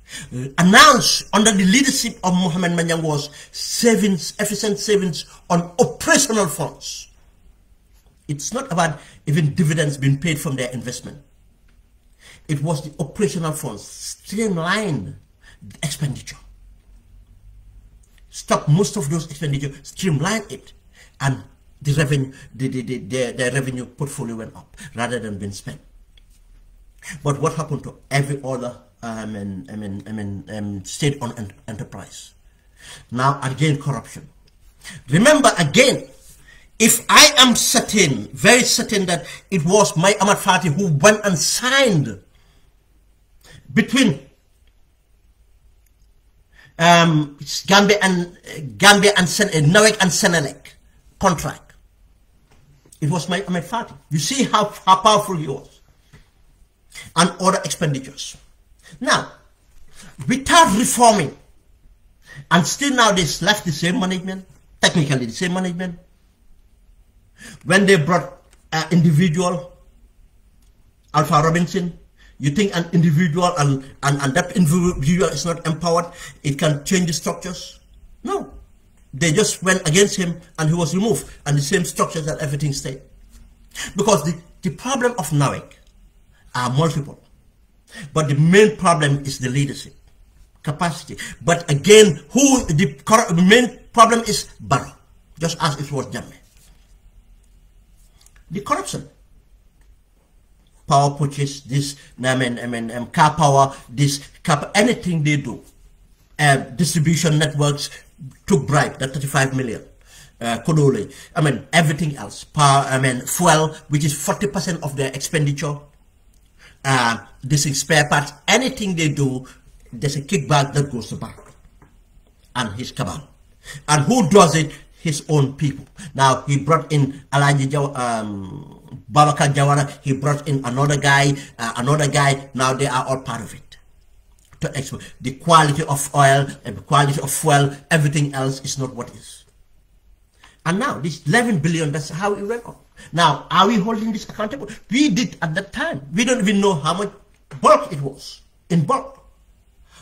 announced under the leadership of Mohamed Manyang was savings, efficient savings on operational funds. It's not about even dividends being paid from their investment. It was the operational funds, streamlined expenditure. Stop most of those expenditure, streamline it, and the revenue, the revenue portfolio went up rather than being spent. But what happened to every other state-owned enterprise? Now again, corruption. Remember again, if I am certain, very certain that it was my Ahmad Fati who went and signed between Gambia and NAWEC and Senelec contract. It was my Ahmed Fati. You see how powerful he was. And other expenditures. Now, without reforming, and still now they left the same management, technically the same management. When they brought an individual, Alpha Robinson, you think an individual and that individual is not empowered, it can change the structures? No. They just went against him and he was removed, and the same structures and everything stayed. Because the problem of NAWEC are multiple. But the main problem is the leadership, capacity. But again, the main problem is Barrow, just as it was Jammeh. The corruption. Power purchase, this, car power, this, anything they do. Distribution networks took bribe, that 35 million. Kodole, everything else. Power, fuel, which is 40% of their expenditure. This is spare parts. Anything they do, there's a kickback that goes to Barrow and his cabal. And who does it? His own people. Now he brought in Alaji Babakar Jawara. He brought in another guy. Now they are all part of it. To export the quality of oil, and the quality of fuel, everything else is not what is. And now this 11 billion. That's how it went up. Now, are we holding this accountable? We did at that time. We don't even know how much bulk it was, in bulk.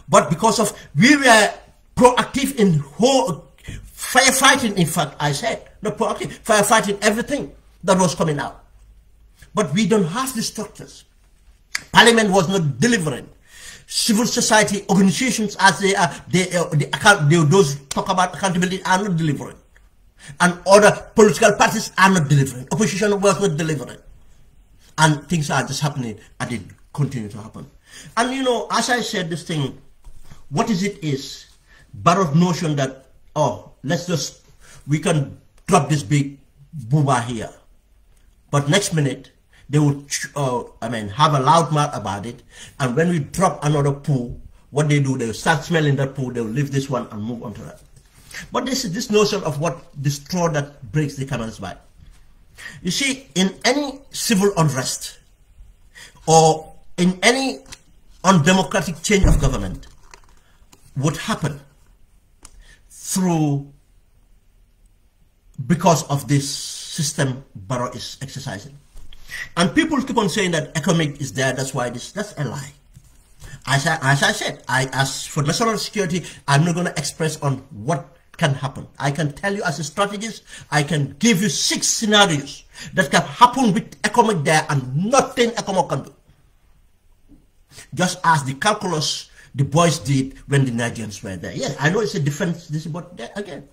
But because of, we were proactive in whole firefighting, in fact, I said, not proactive, firefighting everything that was coming out. But we don't have the structures. Parliament was not delivering. Civil society organizations, as they are, those talk about accountability, are not delivering. And other political parties are not delivering. Opposition was not delivering. And things are just happening, and it continue to happen. And you know, as I said, this thing, what is it is Barrow's notion that, oh, we can drop this big booba here. But next minute, they will, have a loud mouth about it. And when we drop another poo, what they do, they'll start smelling that poo, they'll leave this one and move on to that. But this is this notion of what the straw that breaks the camel's back. You see, in any civil unrest or in any undemocratic change of government would happen because of this system Barrow is exercising. And people keep on saying that economic is there, that's why that's a lie. As I said, as for national security, I'm not going to express on what can happen. I can tell you as a strategist, I can give you 6 scenarios that can happen with economic there and nothing economic can do. Just as the calculus the boys did when the Nigerians were there. Yes, I know it's a different, but again,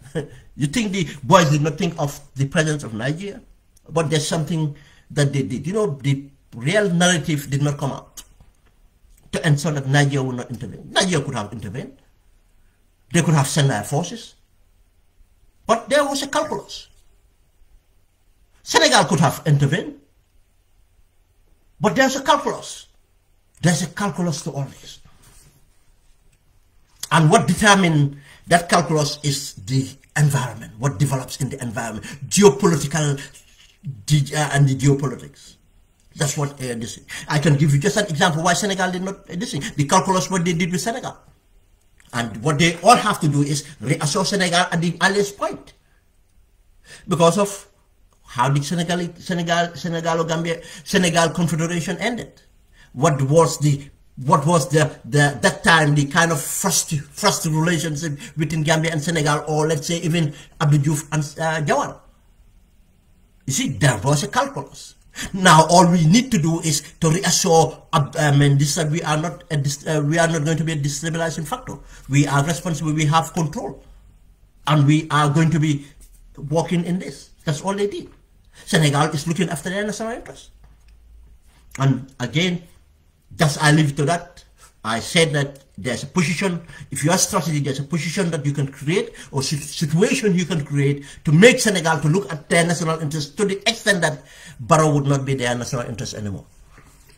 you think the boys did not think of the presence of Nigeria? But there's something that they did. You know, the real narrative did not come out to ensure that Nigeria would not intervene. Nigeria could have intervened. They could have sent their forces. But there was a calculus. Senegal could have intervened. But there's a calculus. There's a calculus to all this. And what determines that calculus is the environment, what develops in the environment, geopolitical and the geopolitics. That's what this is. I can give you just an example why Senegal did not this thing. The calculus what they did with Senegal. And what they all have to do is reassure Senegal at the earliest point. Because of how the Senegal Confederation ended. What was that time the kind of first relationship between Gambia and Senegal, or let's say even Abdou Diouf and Jawara? You see, there was a calculus. Now all we need to do is to reassure that we are not going to be a destabilizing factor. We are responsible, we have control, and we are going to be working in this. That's all they did. Senegal is looking after their national interest. And again, just I leave it to that. I said that there's a position, if you are strategy, there's a position that you can create or situation you can create to make Senegal to look at their national interest to the extent that Barrow would not be their national interest anymore.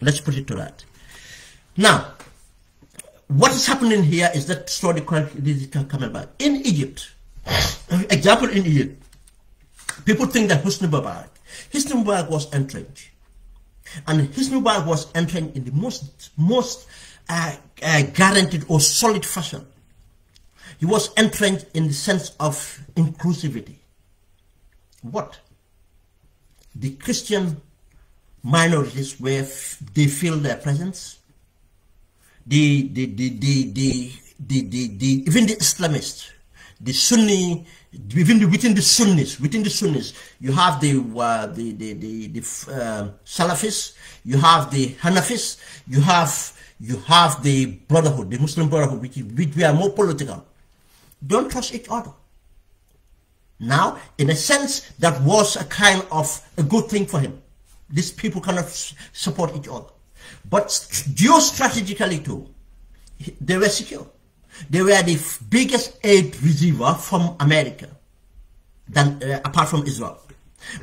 Let's put it to that. Now, what is happening here is that story coming back. In Egypt, example in Egypt, people think that Hosni Mubarak was entrenched. And Hosni Mubarak was entrenched in the most guaranteed or solid fashion. He was entrenched in the sense of inclusivity. What? The Christian minorities, where they feel their presence, even the Islamists, the Sunni, within the Sunnis, you have the Salafists, you have the Hanafis, you have the Brotherhood, the Muslim Brotherhood, which we are more political. Don't trust each other. Now, in a sense, that was a kind of a good thing for him. These people cannot support each other. But geostrategically too, they were secure. They were the biggest aid receiver from America, apart from Israel.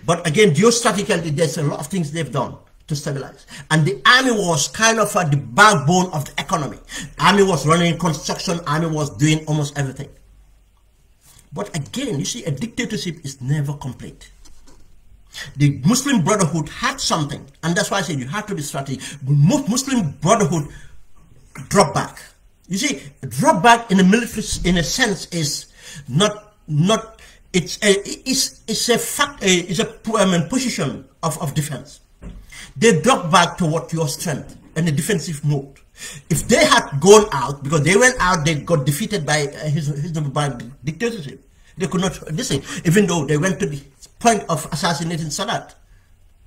But again, geostrategically, there's a lot of things they've done to stabilize. And the army was kind of the backbone of the economy. Army was running construction, army was doing almost everything. But again, you see, a dictatorship is never complete. The Muslim Brotherhood had something, and that's why I said you have to be strategic. Muslim Brotherhood dropped back. You see, drop back in the military, in a sense, is it's a position of defense. They drop back to what your strength in a defensive mode. If they had gone out, because they went out, they got defeated by his dictatorship. They could not listen, even though they went to the point of assassinating Sadat.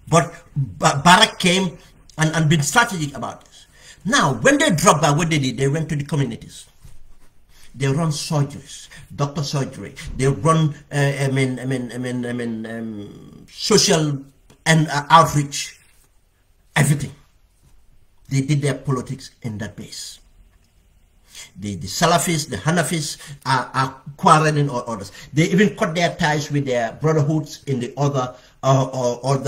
But Barak came and been strategic about this. Now, when they dropped back, what they did, they went to the communities. They run surgeries, doctor surgery. They run, social and outreach. everything. They did their politics in that base. The Salafis, the Hanafis are quarreling or others. They even cut their ties with their brotherhoods in the other or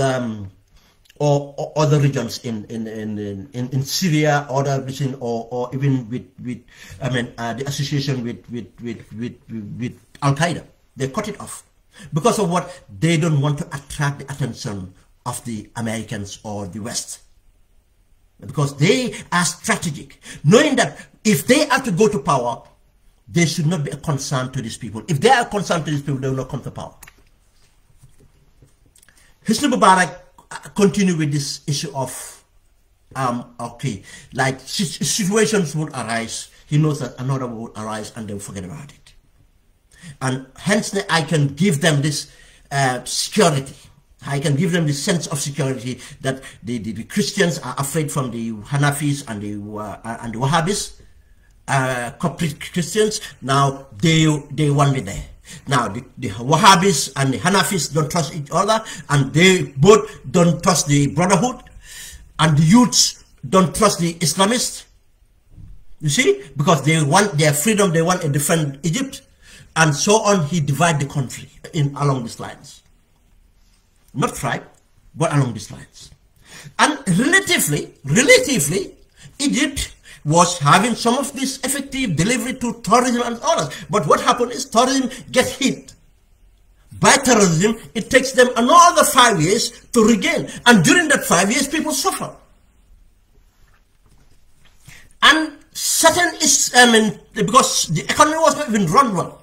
other regions in Syria, other region, or even with the association with Al Qaeda. They cut it off because of what? They don't want to attract the attention of the Americans or the West, because they are strategic, knowing that if they are to go to power, they should not be a concern to these people. If they are a concern to these people, they will not come to power. Hosni Mubarak continue with this issue of like situations would arise. He knows that another will arise and they will forget about it. And hence I can give them this security. I can give them the sense of security that the Christians are afraid from the Hanafis and the Wahhabis, corporate Christians. Now they want me there. Now the Wahhabis and the Hanafis don't trust each other, and they both don't trust the Brotherhood, and the youths don't trust the Islamists. You see, because they want their freedom, they want a different Egypt, and so on. He divided the country along these lines. Not tribe, but along these lines. And relatively, Egypt was having some of this effective delivery to terrorism and others. But what happened is terrorism gets hit. By terrorism, it takes them another 5 years to regain. And during that 5 years, people suffer. And certain is, because the economy was not even run well.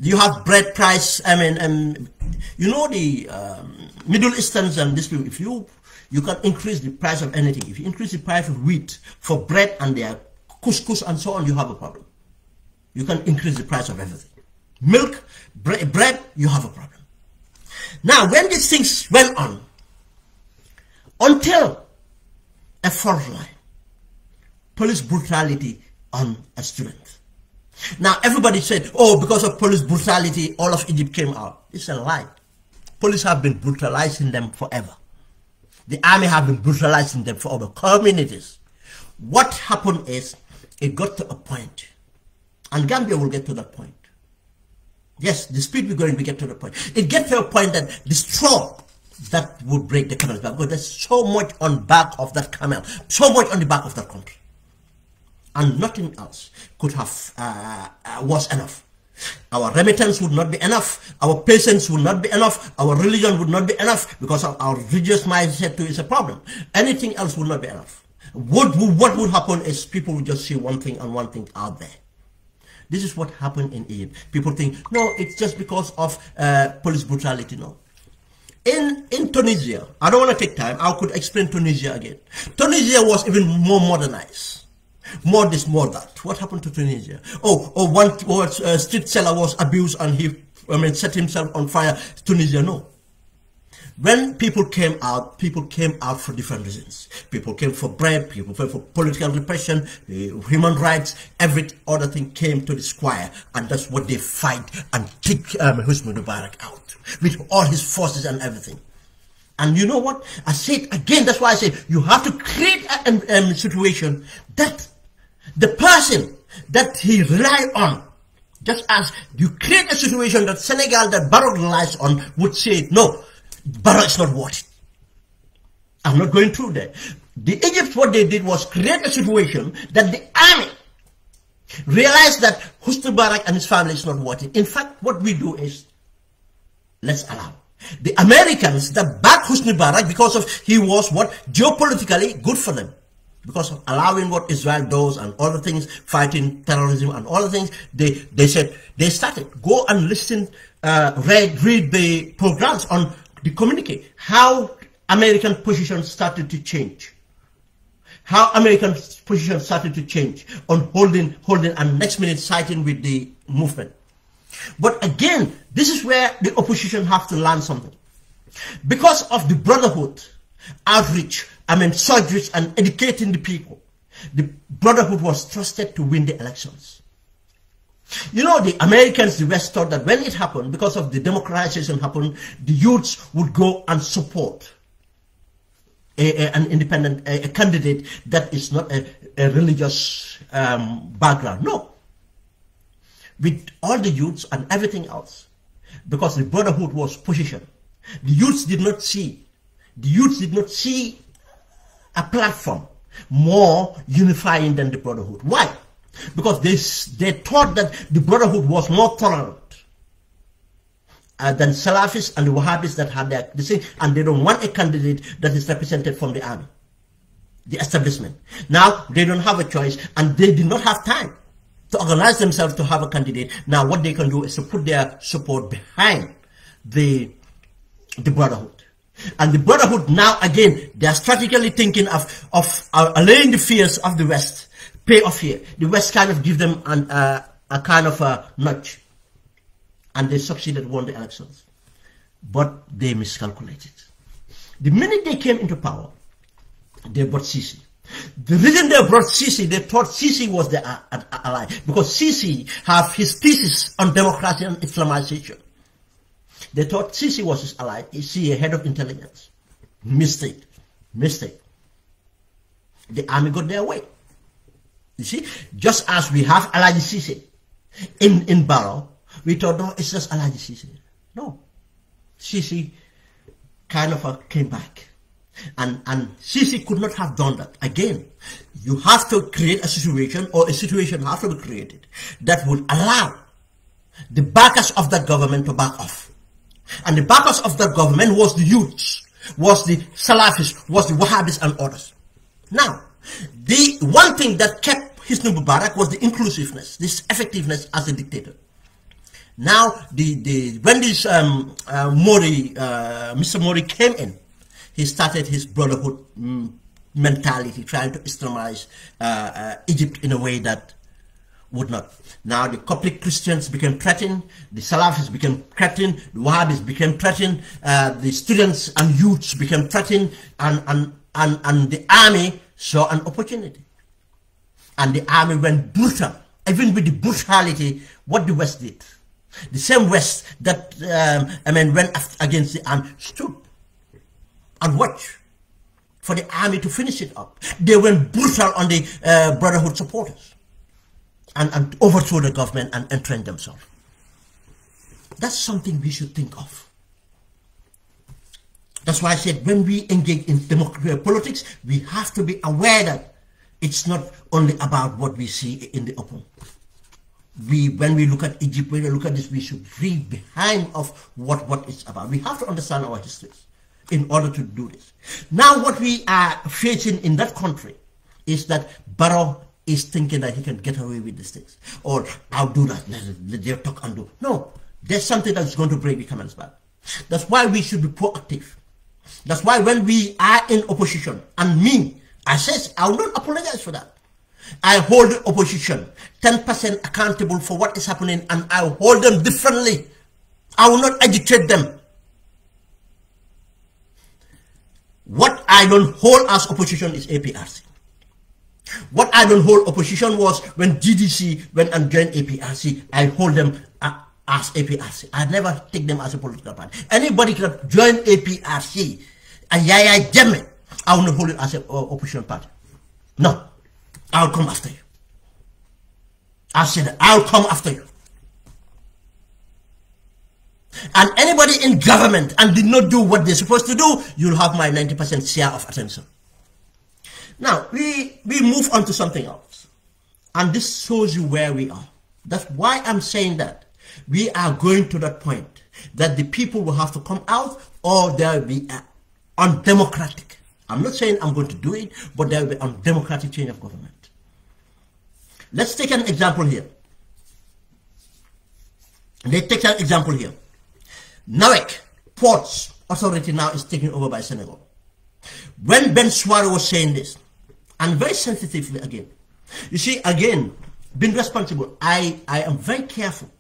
You have bread price, you know the Middle Easterns and these people, if you can increase the price of anything. If you increase the price of wheat for bread and their couscous and so on, you have a problem. You can increase the price of everything. Milk, bread, you have a problem. Now, when these things went on, until a fourth line, police brutality on a student. Now, everybody said, oh, because of police brutality, all of Egypt came out. It's a lie. Police have been brutalizing them forever. The army have been brutalizing them for other communities. What happened is, it got to a point, and Gambia will get to that point. Yes, the speed we're going, we get to the point. It gets to a point that the straw that would break the camel's back, because there's so much on the back of that camel, so much on the back of that country. And nothing else could have was enough. Our remittance would not be enough. Our patience would not be enough. Our religion would not be enough, because of our religious mindset too is a problem. Anything else would not be enough. What would happen is people would just see one thing and one thing out there. This is what happened in Egypt. People think, no, it's just because of police brutality. No. In Tunisia, I don't want to take time. I could explain Tunisia again. Tunisia was even more modernized. More this, more that. What happened to Tunisia? One street seller was abused and he set himself on fire. Tunisia, no. When people came out for different reasons. People came for bread, people came for political repression, human rights, every other thing came to the square, and that's what they fight and kick Hosni Mubarak out with all his forces and everything. And you know what? I said again, that's why I say you have to create a situation that the person that he relied on, just as you create a situation that Senegal, that Barrow relies on, would say, no, Barrow is not worth it. I'm not going through that. The Egypt, what they did was create a situation that the army realized that Hosni Mubarak and his family is not worth it. In fact, what we do is, let's allow the Americans that back Hosni Mubarak, because of he was what geopolitically good for them. Because of allowing what Israel does and other things, fighting terrorism and other things, they said, they started, go and listen, read the programs on the communique, how American positions started to change. How American positions started to change on holding, and next minute siding with the movement. But again, this is where the opposition have to learn something. Because of the brotherhood, outreach, surgeries and educating the people, the brotherhood was trusted to win the elections. You know, the Americans, the West thought that when it happened, because of the democratization happened, the youths would go and support an independent candidate that is not a religious background. No. With all the youths and everything else, because the brotherhood was positioned, the youths did not see a platform more unifying than the brotherhood. Why? Because they thought that the brotherhood was more tolerant than Salafis and the Wahhabis that had their thing, and they don't want a candidate that is represented from the army, the establishment. Now they don't have a choice, and they did not have time to organize themselves to have a candidate. Now what they can do is to put their support behind the brotherhood. And the brotherhood now, again, they are strategically thinking of allaying the fears of the West, pay off here. The West kind of give them a kind of a nudge. And they succeeded, won the elections. But they miscalculated. The minute they came into power, they brought Sisi. The reason they brought Sisi, they thought Sisi was their ally. Because Sisi have his thesis on democracy and Islamization. They thought Sisi was his ally. Is he a head of intelligence? Mistake. Mistake. The army got their way. You see, just as we have Alaji Sisi in Barrow, we thought, no, it's just Alaji Sisi. No. Sisi kind of came back. And Sisi could not have done that. Again, you have to create a situation, or a situation has to be created, that will allow the backers of that government to back off. And the backers of that government was the youths, was the Salafis, was the Wahhabis and others. Now, the one thing that kept Hosni Mubarak was the inclusiveness, this effectiveness as a dictator. Now, when this Mr. Mori came in, he started his brotherhood mentality, trying to Islamize Egypt in a way that would not. Now the Coptic Christians became threatened, the Salafis became threatened, the Wahhabis became threatened, the students and youths became threatened, and the army saw an opportunity. And the army went brutal, even with the brutality, what the West did. The same West that, went against the army, stood and watched for the army to finish it up. They went brutal on the brotherhood supporters. And overthrow the government and entrench themselves. That's something we should think of. That's why I said when we engage in politics, we have to be aware that it's not only about what we see in the open. When we look at Egypt, when we look at this, we should read behind of what it's about. We have to understand our histories in order to do this. Now what we are facing in that country is that Barrow is thinking that he can get away with these things. Or, I'll do that, let them talk and do. No, there's something that's going to break the camel's back. That's why we should be proactive. That's why when we are in opposition, and me, I said, I will not apologize for that. I hold the opposition 10% accountable for what is happening, and I will hold them differently. I will not agitate them. What I don't hold as opposition is APRC. What I don't hold opposition was when GDC went and joined APRC, I hold them as APRC. I never take them as a political party. Anybody can join APRC, and Yaya Jammeh, I will not hold it as an opposition party. No, I'll come after you. I said I'll come after you. And anybody in government and did not do what they're supposed to do, you'll have my 90% share of attention. Now, we move on to something else. And this shows you where we are. That's why I'm saying that. We are going to that point that the people will have to come out, or there will be undemocratic. I'm not saying I'm going to do it, but there will be undemocratic change of government. Let's take an example here. NAWEC, Ports Authority now is taken over by Senegal. When Ben Suare was saying this, and very sensitively again, you see, again, being responsible, I am very careful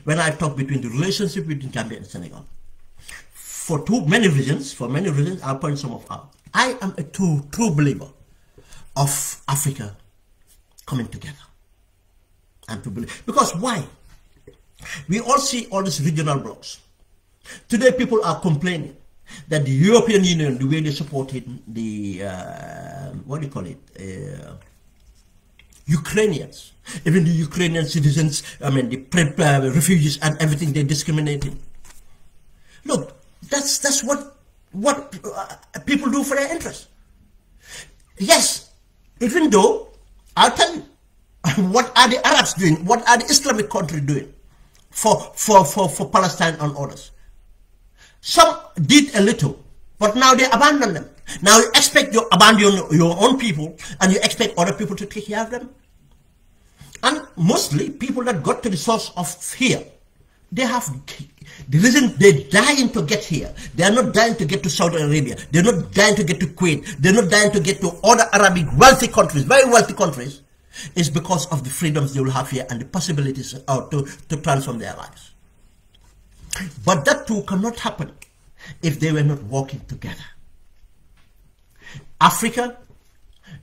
when I talk between the relationship between Gambia and Senegal. For many reasons, I'll point some of out. I am a true believer of Africa coming together. And to believe, because why? We all see all these regional blocks. Today people are complaining that the European Union, the way they supported the, what do you call it, Ukrainians, even the Ukrainian citizens, I mean, the refugees and everything, they discriminated. Look, that's what people do for their interest. Yes, even though, I'll tell you, what are the Arabs doing? What are the Islamic countries doing for Palestine and others? Some did a little, but now they abandon them. Now you expect you abandon your own people, and you expect other people to take care of them. And mostly people that got to the source of here, they have the reason they're dying to get here. They are not dying to get to Saudi Arabia. They're not dying to get to Kuwait. They're not dying to get to other Arabic wealthy countries, very wealthy countries. It's because of the freedoms they will have here and the possibilities to transform their lives. But that too cannot happen if they were not working together. Africa,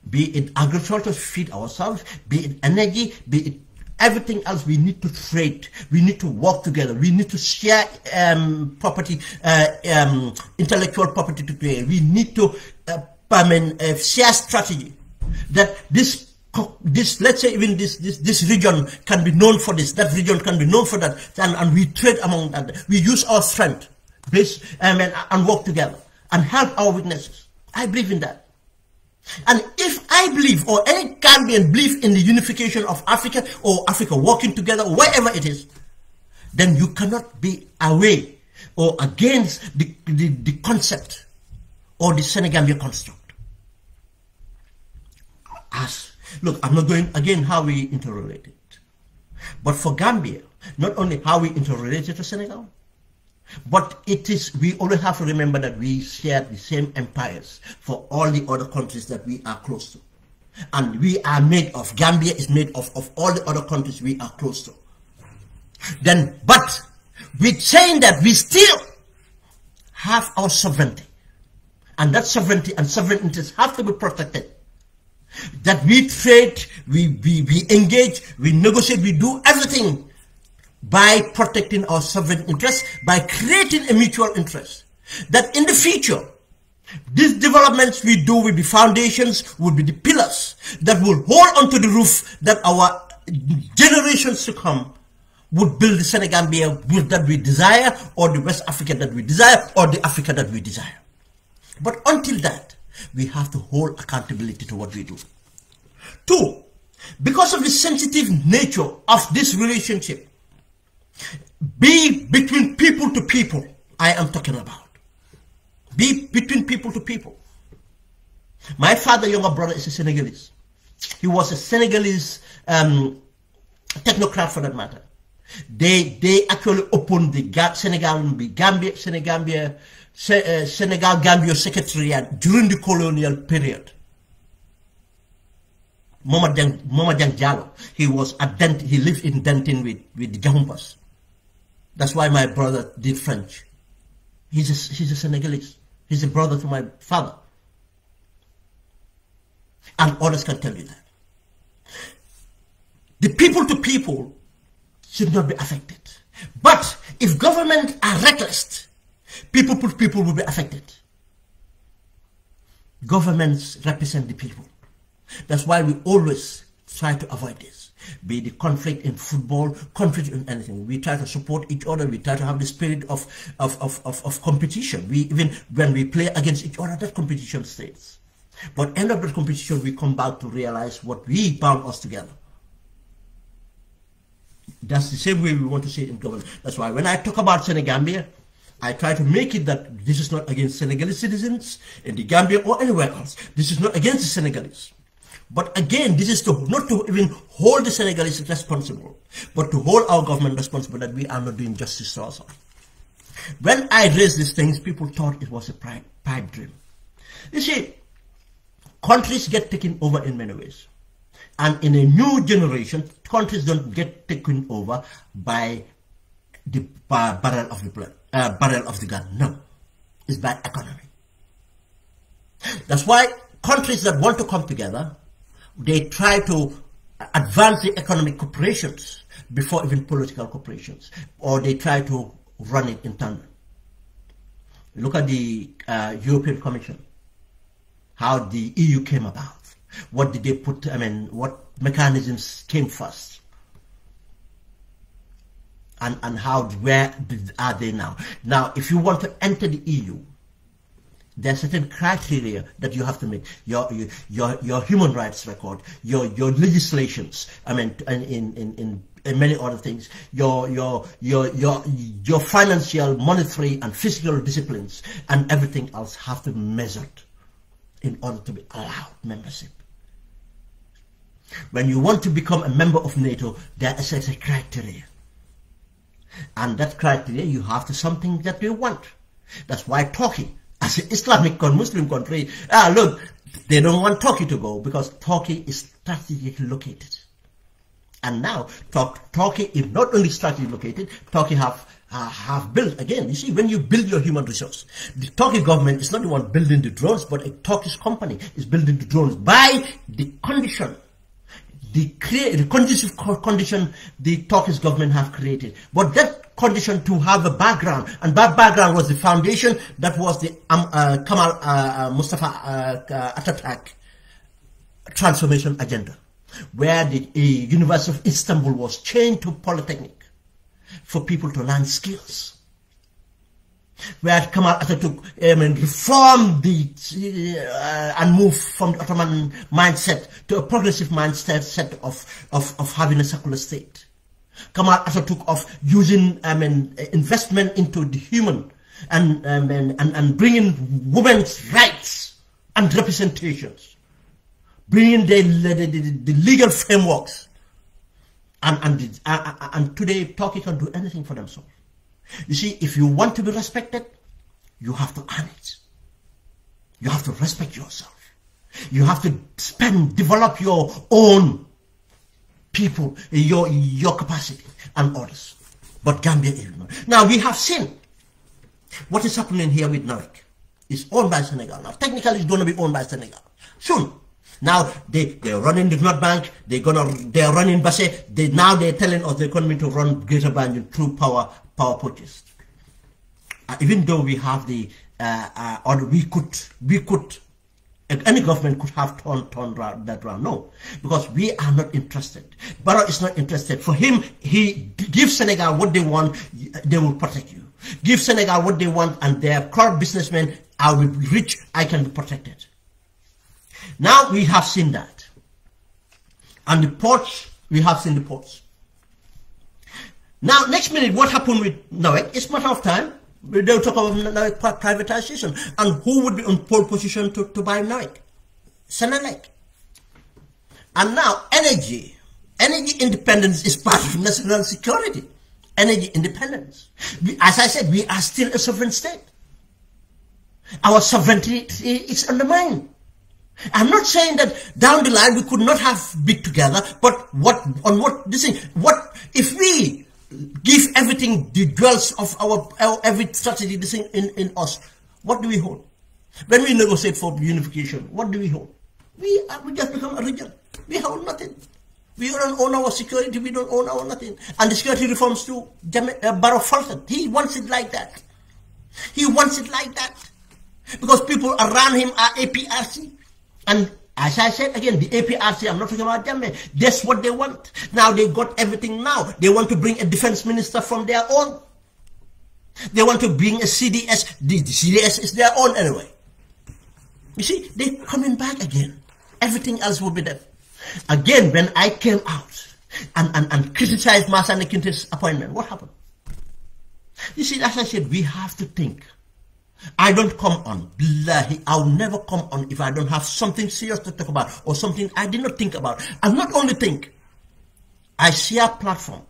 be it agriculture to feed ourselves, be it energy, be it everything else, we need to trade. We need to work together. We need to share property, intellectual property to create. We need to share strategy. That this, let's say even this region can be known for this, that region can be known for that, and we trade among that. We use our strength, and work together and help our weaknesses. I believe in that. And if I believe, or any Gambian believe in the unification of Africa, or Africa working together, or wherever it is, then you cannot be away or against the concept or the Senegambia construct. Look, I'm not going again how we interrelated, but for Gambia, not only how we interrelated to Senegal, but it is, we always have to remember that we share the same empires for all the other countries that we are close to. And we are made of, Gambia is made of all the other countries we are close to. Then, but with saying that, we still have our sovereignty. And that sovereignty and sovereign interests have to be protected. That we trade, we engage, we negotiate, we do everything by protecting our sovereign interests, by creating a mutual interest. That in the future, these developments we do will be foundations, will be the pillars that will hold onto the roof that our generations to come would build the Senegambia that we desire, or the West Africa that we desire, or the Africa that we desire. But until that, we have to hold accountability to what we do. Two, because of the sensitive nature of this relationship, be between people to people, I am talking about. Be between people to people. My father, younger brother, is a Senegalese. He was a Senegalese technocrat for that matter. They actually opened the Senegal-Gambia Secretariat during the colonial period. Mama Jang Jallo, he lived in Denton with the Jahumpas. That's why my brother did French. He's a Senegalese. He's a brother to my father. And others can tell you that. The people to people should not be affected. But if governments are reckless, people to people will be affected. Governments represent the people. That's why we always try to avoid this. Be the conflict in football, conflict in anything. We try to support each other. We try to have the spirit of competition. Even when we play against each other, that competition stays. But end of the competition, we come back to realize what we bound us together. That's the same way we want to see it in government. That's why when I talk about Senegambia, I try to make it that this is not against Senegalese citizens in the Gambia or anywhere else. This is not against the Senegalese. But again, this is not to even hold the Senegalese responsible, but to hold our government responsible that we are not doing justice to ourselves. When I raised these things, people thought it was a pipe dream. You see, countries get taken over in many ways. And in a new generation, countries don't get taken over by the barrel of the gun. No, it's by economy. That's why countries that want to come together, they try to advance the economic cooperations before even political cooperations, or they try to run it in tandem. Look at the European Commission, how the EU came about. What did they put, what mechanisms came first? And where are they now? Now, if you want to enter the EU, there are certain criteria that you have to meet. Your human rights record, your legislations, in many other things, your financial, monetary, and physical disciplines, and everything else have to be measured in order to be allowed membership. When you want to become a member of NATO, there is a criteria. And that criteria, you have to something that you want. That's why Turkey, as an Islamic Muslim country, look, they don't want Turkey to go because Turkey is strategically located. And now, Turkey is not only strategically located, Turkey have built, again, you see, when you build your human resource, the Turkish government is not the one building the drones, but a Turkish company is building the drones by the condition, the conducive condition the Turkish government have created. But that condition to have a background, and that background was the foundation, that was the Kemal Mustafa Atatürk transformation agenda, where the University of Istanbul was changed to Polytechnic for people to learn skills, where Kemal Atatürk reformed and moved from the Ottoman mindset to a progressive mindset of having a secular state. Kemal Atatürk of using investment into the human and bringing women's rights and representations, bringing the legal frameworks, and today Turkey can do anything for themselves. You see, if you want to be respected, you have to earn it. You have to respect yourself. You have to develop your own people, your capacity, and others. But Gambia is not. Now, we have seen what is happening here with NARIC. It's owned by Senegal. Now, technically, it's going to be owned by Senegal soon. Now, they're running the North Bank, they're running Basse, now they're telling us they're coming to run Greater Banjul through power purchase. Even though we have the, or we could, any government could have turned that round. No, because we are not interested. Barrow is not interested. For him, he gives Senegal what they want, they will protect you. Give Senegal what they want, and their core businessmen, I will be rich, I can be protected. Now we have seen that. And the ports, we have seen the ports. Now, next minute, what happened with NARIC? It's a matter of time. They'll talk about NARIC privatization. And who would be on pole position to buy NARIC? Senelec. And now, energy independence is part of national security. Energy independence. As I said, we are still a sovereign state. Our sovereignty is undermined. I'm not saying that down the line we could not have been together, but what if we give everything the jewels of every strategy in us, what do we hold? When we negotiate for unification, what do we hold? We just become a region. We hold nothing. We don't own our security, we don't own our nothing. And the security reforms too, Barrow faltered. He wants it like that. He wants it like that. Because people around him are APRC. And as I said again, the APRC, I'm not talking about them, that's what they want. Now they got everything now. They want to bring a defense minister from their own. They want to bring a CDS. The CDS is their own anyway. You see, they're coming back again. Everything else will be there. Again, when I came out and criticized Masane Kinte's appointment, what happened? You see, as I said, we have to think. I don't come on, billahi, I'll never come on if I don't have something serious to talk about or something I did not think about. I not only think, I share platform,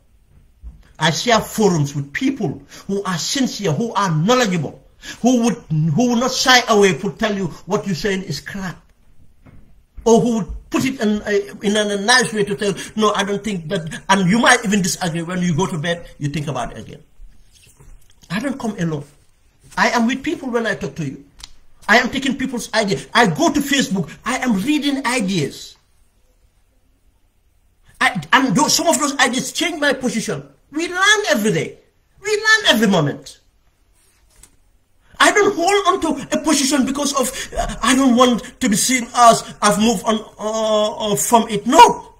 I share forums with people who are sincere, who are knowledgeable, who will not shy away to tell you what you're saying is crap, or who would put it in a nice way to tell, no, I don't think that, and you might even disagree. When you go to bed, you think about it again. I don't come alone. I am with people when I talk to you. I am taking people's ideas. I go to Facebook. I am reading ideas. And some of those ideas change my position. We learn every day. We learn every moment. I don't hold on to a position because of I don't want to be seen as I've moved on from it. No,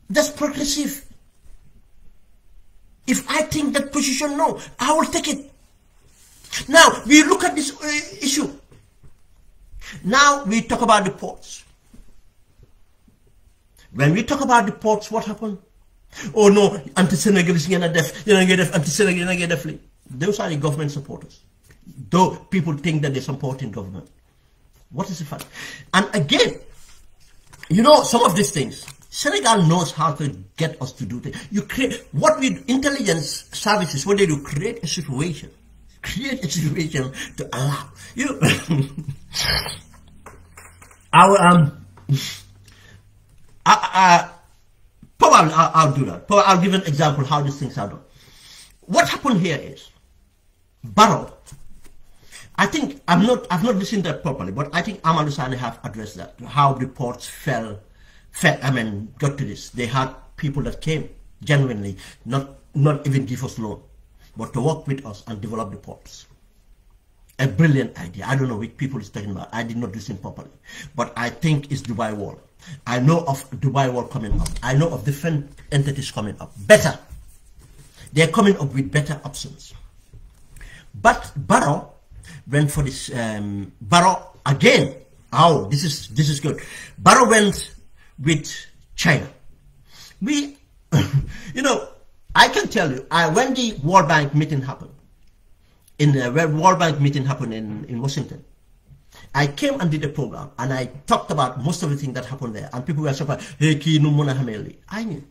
that's progressive. If I think that position, no, I will take it. Now we look at this issue. Now we talk about the ports. When we talk about the ports, what happened? Oh no, anti-Senegalese, anti-Senegalese. Those are the government supporters. Though people think that they're supporting government. What is the fact? And again, you know, some of these things, Senegal knows how to get us to do things. You create, what we, intelligence services, what they do, create a situation to allow, you know, probably I'll do that. Probably I'll give an example how these things are done. What happened here is, Barrow, I think, I've not listened to that properly, but I think Amadou Sane have addressed that, how reports got to this. They had people that came genuinely, not even give us loan, but to work with us and develop reports. A brilliant idea. I don't know which people is talking about. I did not listen properly, but I think it's Dubai Wall. I know of Dubai Wall coming up. I know of different entities coming up. Better. They're coming up with better options. But Barrow went for this. Barrow again. Oh, this is good. Barrow went with China. We, you know, I can tell you, when the World Bank meeting happened, in Washington, I came and did a program and I talked about most of the things that happened there, and people were surprised. Hey, I knew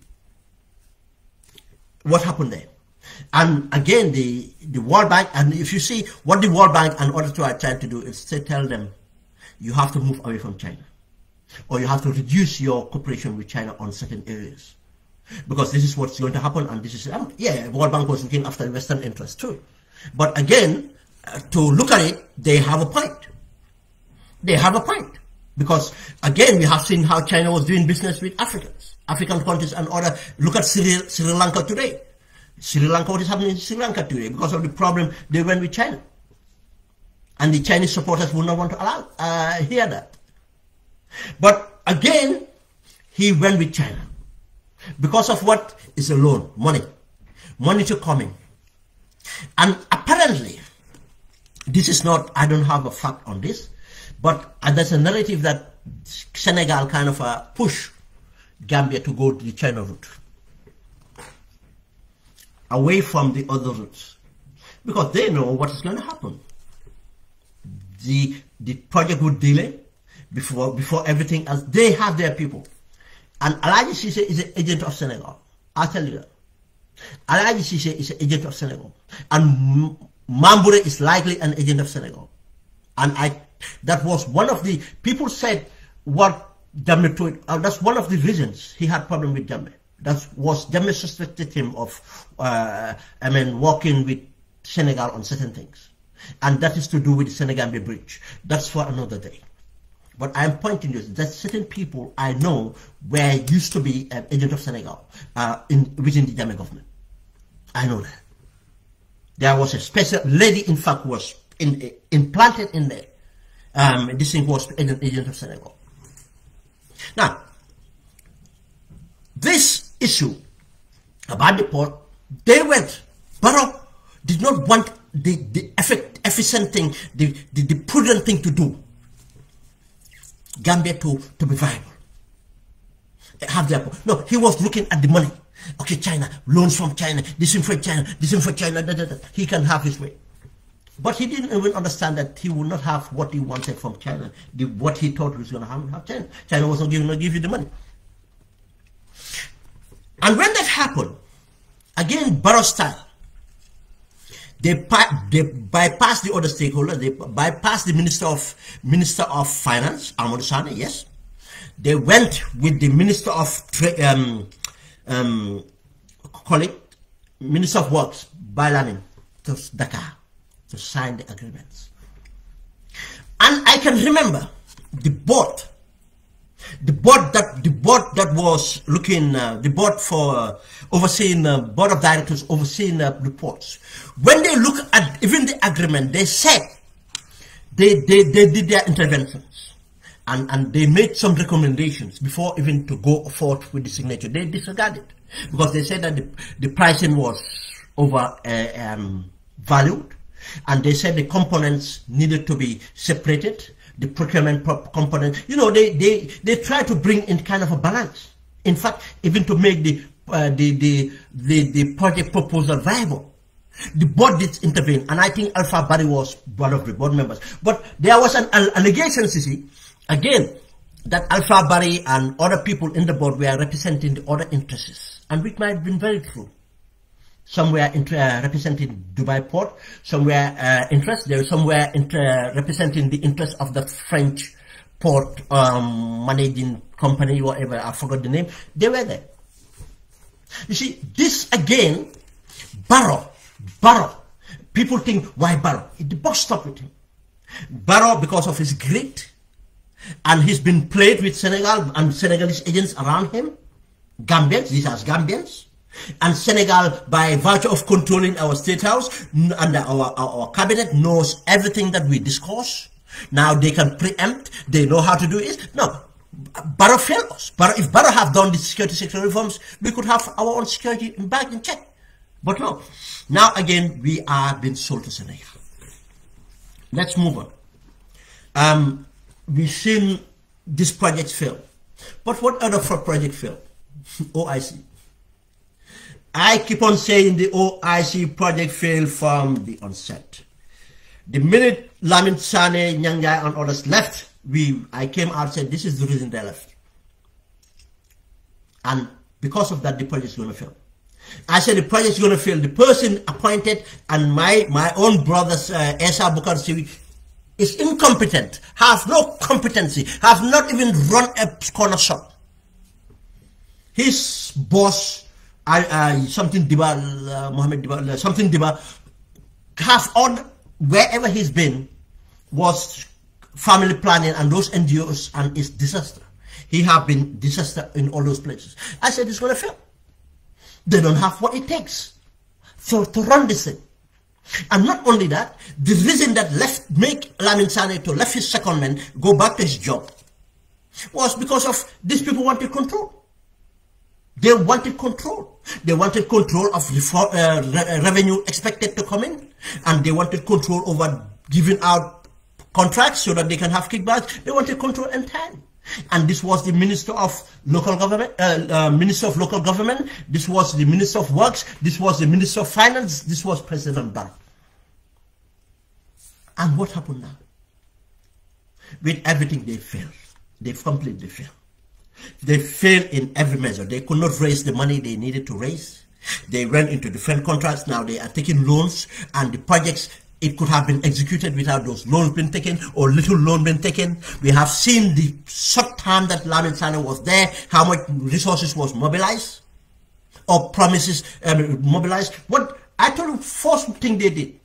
what happened there. And again, the World Bank, and if you see what the World Bank and others are trying to do, is to tell them you have to move away from China, or you have to reduce your cooperation with China on certain areas, because this is what's going to happen. And this is yeah, World Bank was looking after Western interests too, but again, to look at it, they have a point. They have a point, because again, we have seen how China was doing business with African countries and other. Look at Sri Lanka today. Sri Lanka, what is happening in Sri Lanka today? Because of the problem, they went with China. And the Chinese supporters would not want to hear that. But again, he went with China. Because of what is a loan, money. Money to come in. And apparently, this is not, I don't have a fact on this, but there's a narrative that Senegal kind of push Gambia to go to the China route, away from the other routes, because they know what is going to happen. The project would delay before everything else. They have their people, and Alhaji Cissé is an agent of Senegal. I'll tell you that. Alhaji Cissé is an agent of Senegal, and Mamboure is likely an agent of Senegal. And that was one of the people said what Jammeh told. That's one of the reasons he had problem with Jammeh. That was Jammeh suspected him of, working with Senegal on certain things, and that is to do with the Senegambia bridge. That's for another day. But I'm pointing this, that certain people I know used to be an agent of Senegal within the Jammeh government. I know that. There was a special lady, in fact, was implanted in there. This thing was an agent of Senegal. Now, this issue about the port, they went. Barrow did not want the efficient thing, the prudent thing to do. Gambia to be viable. Have their port. No, he was looking at the money. Okay, China, loans from China, this in for China, this in for China, He can have his way. But he didn't even understand that he would not have what he wanted from China, what he thought he was going to have China. China was not going to give you the money. And when that happened, again, Barrow style, they bypassed the other stakeholders. They bypassed the Minister of Finance, Amadou Sane, yes. They went with the Minister of Minister of Works, Bailanin, to Dakar to sign the agreements. And I can remember the the board that was looking, the board for overseeing, board of directors overseeing reports, when they look at even the agreement, they said they did their interventions and they made some recommendations before even to go forth with the signature. They disregarded because they said that the pricing was over valued, and they said the components needed to be separated. The procurement component, you know, they try to bring in kind of a balance. In fact, even to make the project proposal viable. The board did intervene, and I think Alpha Barry was one of the board members. But there was an allegation, Sisi, again, that Alpha Barry and other people in the board were representing the other interests, and which might have been very true. Some were representing Dubai port, some were representing the interest of the French port managing company, whatever, I forgot the name. They were there. You see, this again, Barrow. People think, why Barrow? The boss stopped with him. Barrow, because of his grit, and he's been played with Senegal and Senegalese agents around him. Gambians, these are Gambians. And Senegal, by virtue of controlling our state house and our cabinet, knows everything that we discuss. Now they can preempt. They know how to do it. No, Barrow failed us. If Barrow have done the security sector reforms, we could have our own security back in check. But no. Now again, we are being sold to Senegal. Let's move on. We've seen this project fail. But what other project failed? OIC. I keep on saying the OIC project failed from the onset. The minute Lamin Sane, Nyang'Jai and others left, I came out and said this is the reason they left. And because of that, the project is going to fail. I said the project is going to fail. The person appointed and my own brother's Esa Bukarsiwi is incompetent, have no competency, have not even run a corner shop. His boss, something Diba, Mohammed Diba, something Diba, have on wherever he's been was family planning and those NGOs, and it's disaster. He have been disaster in all those places. I said it's going to fail. They don't have what it takes to run this thing. And not only that, the reason that make Lamin Sane to left his secondment go back to his job was because of these people wanted control. They wanted control. They wanted control of revenue expected to come in, and they wanted control over giving out contracts so that they can have kickbacks. They wanted control entirely. And this was the Minister of Local Government, this was the Minister of Works, this was the Minister of Finance, this was President Barrow. And what happened now? With everything they failed. They completely failed. They failed in every measure. They could not raise the money they needed to raise. They ran into different contracts. Now they are taking loans, and the projects, it could have been executed without those loans being taken or little loan being taken. We have seen the short time that Lamin Sane was there, how much resources was mobilized or promises mobilized. What I told you, first thing they did,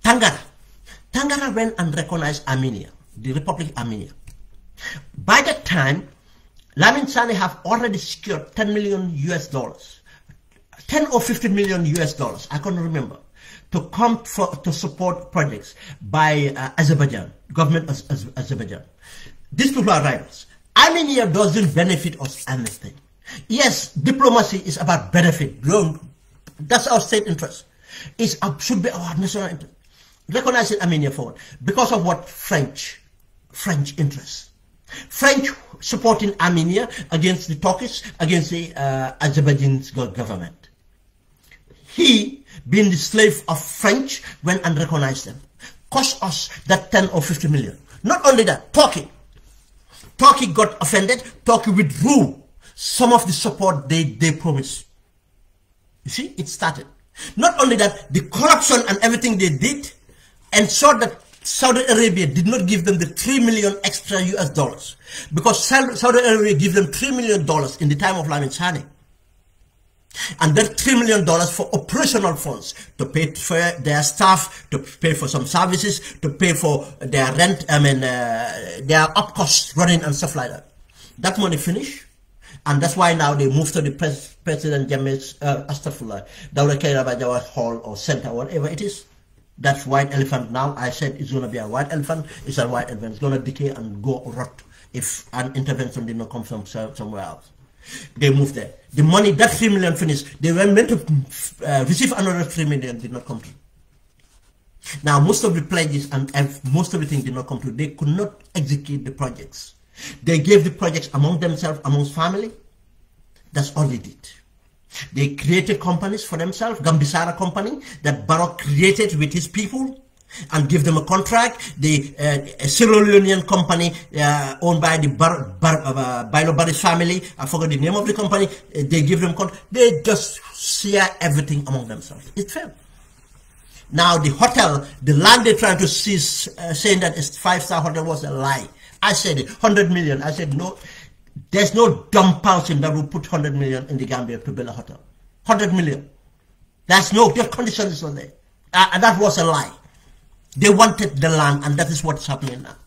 Tangara went and recognized Armenia, the Republic of Armenia. By that time, Lamin Sane have already secured $10 million US, 10 or 50 million US dollars, I can't remember, to come to support projects by Azerbaijan, government of Azerbaijan. These people are rivals. Armenia doesn't benefit us anything. Yes, diplomacy is about benefit. That's our state interest. It should be our national interest. Recognizing Armenia forward because of what? French interests. French supporting Armenia against the Turkish, against the Azerbaijan's government. He, being the slave of French, went and recognized them. Cost us that 10 or 50 million. Not only that, Turkey got offended. Turkey withdrew some of the support they promised. You see, it started. Not only that, the corruption and everything they did ensured that Saudi Arabia did not give them the 3 million extra US dollars. Because Saudi Arabia gave them $3 million in the time of Lamin Sane. And that $3 million for operational funds, to pay for their staff, to pay for some services, to pay for their rent, their up costs running and stuff like that. That money finished. And that's why now they moved to the President Jammeh's, Astagfirullah, Dawda Kairaba Jawad Hall or Center, whatever it is. That's white elephant now. I said it's going to be a white elephant. It's a white elephant. It's going to decay and go rot if an intervention did not come from somewhere else. They moved there. The money, that 3 million finished. They were meant to receive another 3 million, did not come through. Now, most of the pledges and most of the things did not come through. They could not execute the projects. They gave the projects among themselves, amongst family. That's all they did. They created companies for themselves, Gambisara company that Barrow created with his people and give them a contract. The Sierra Leonean company owned by the Bailo Barry's family, I forgot the name of the company, they give them contract. They just share everything among themselves. It failed. Now the hotel, the land they're trying to seize, saying that it's 5-star hotel was a lie. I said it, 100 million. I said no. There's no dumb person that will put 100 million in the Gambia to build a hotel. 100 million. There's no, their conditions on there. And that was a lie. They wanted the land, and that is what's happening now.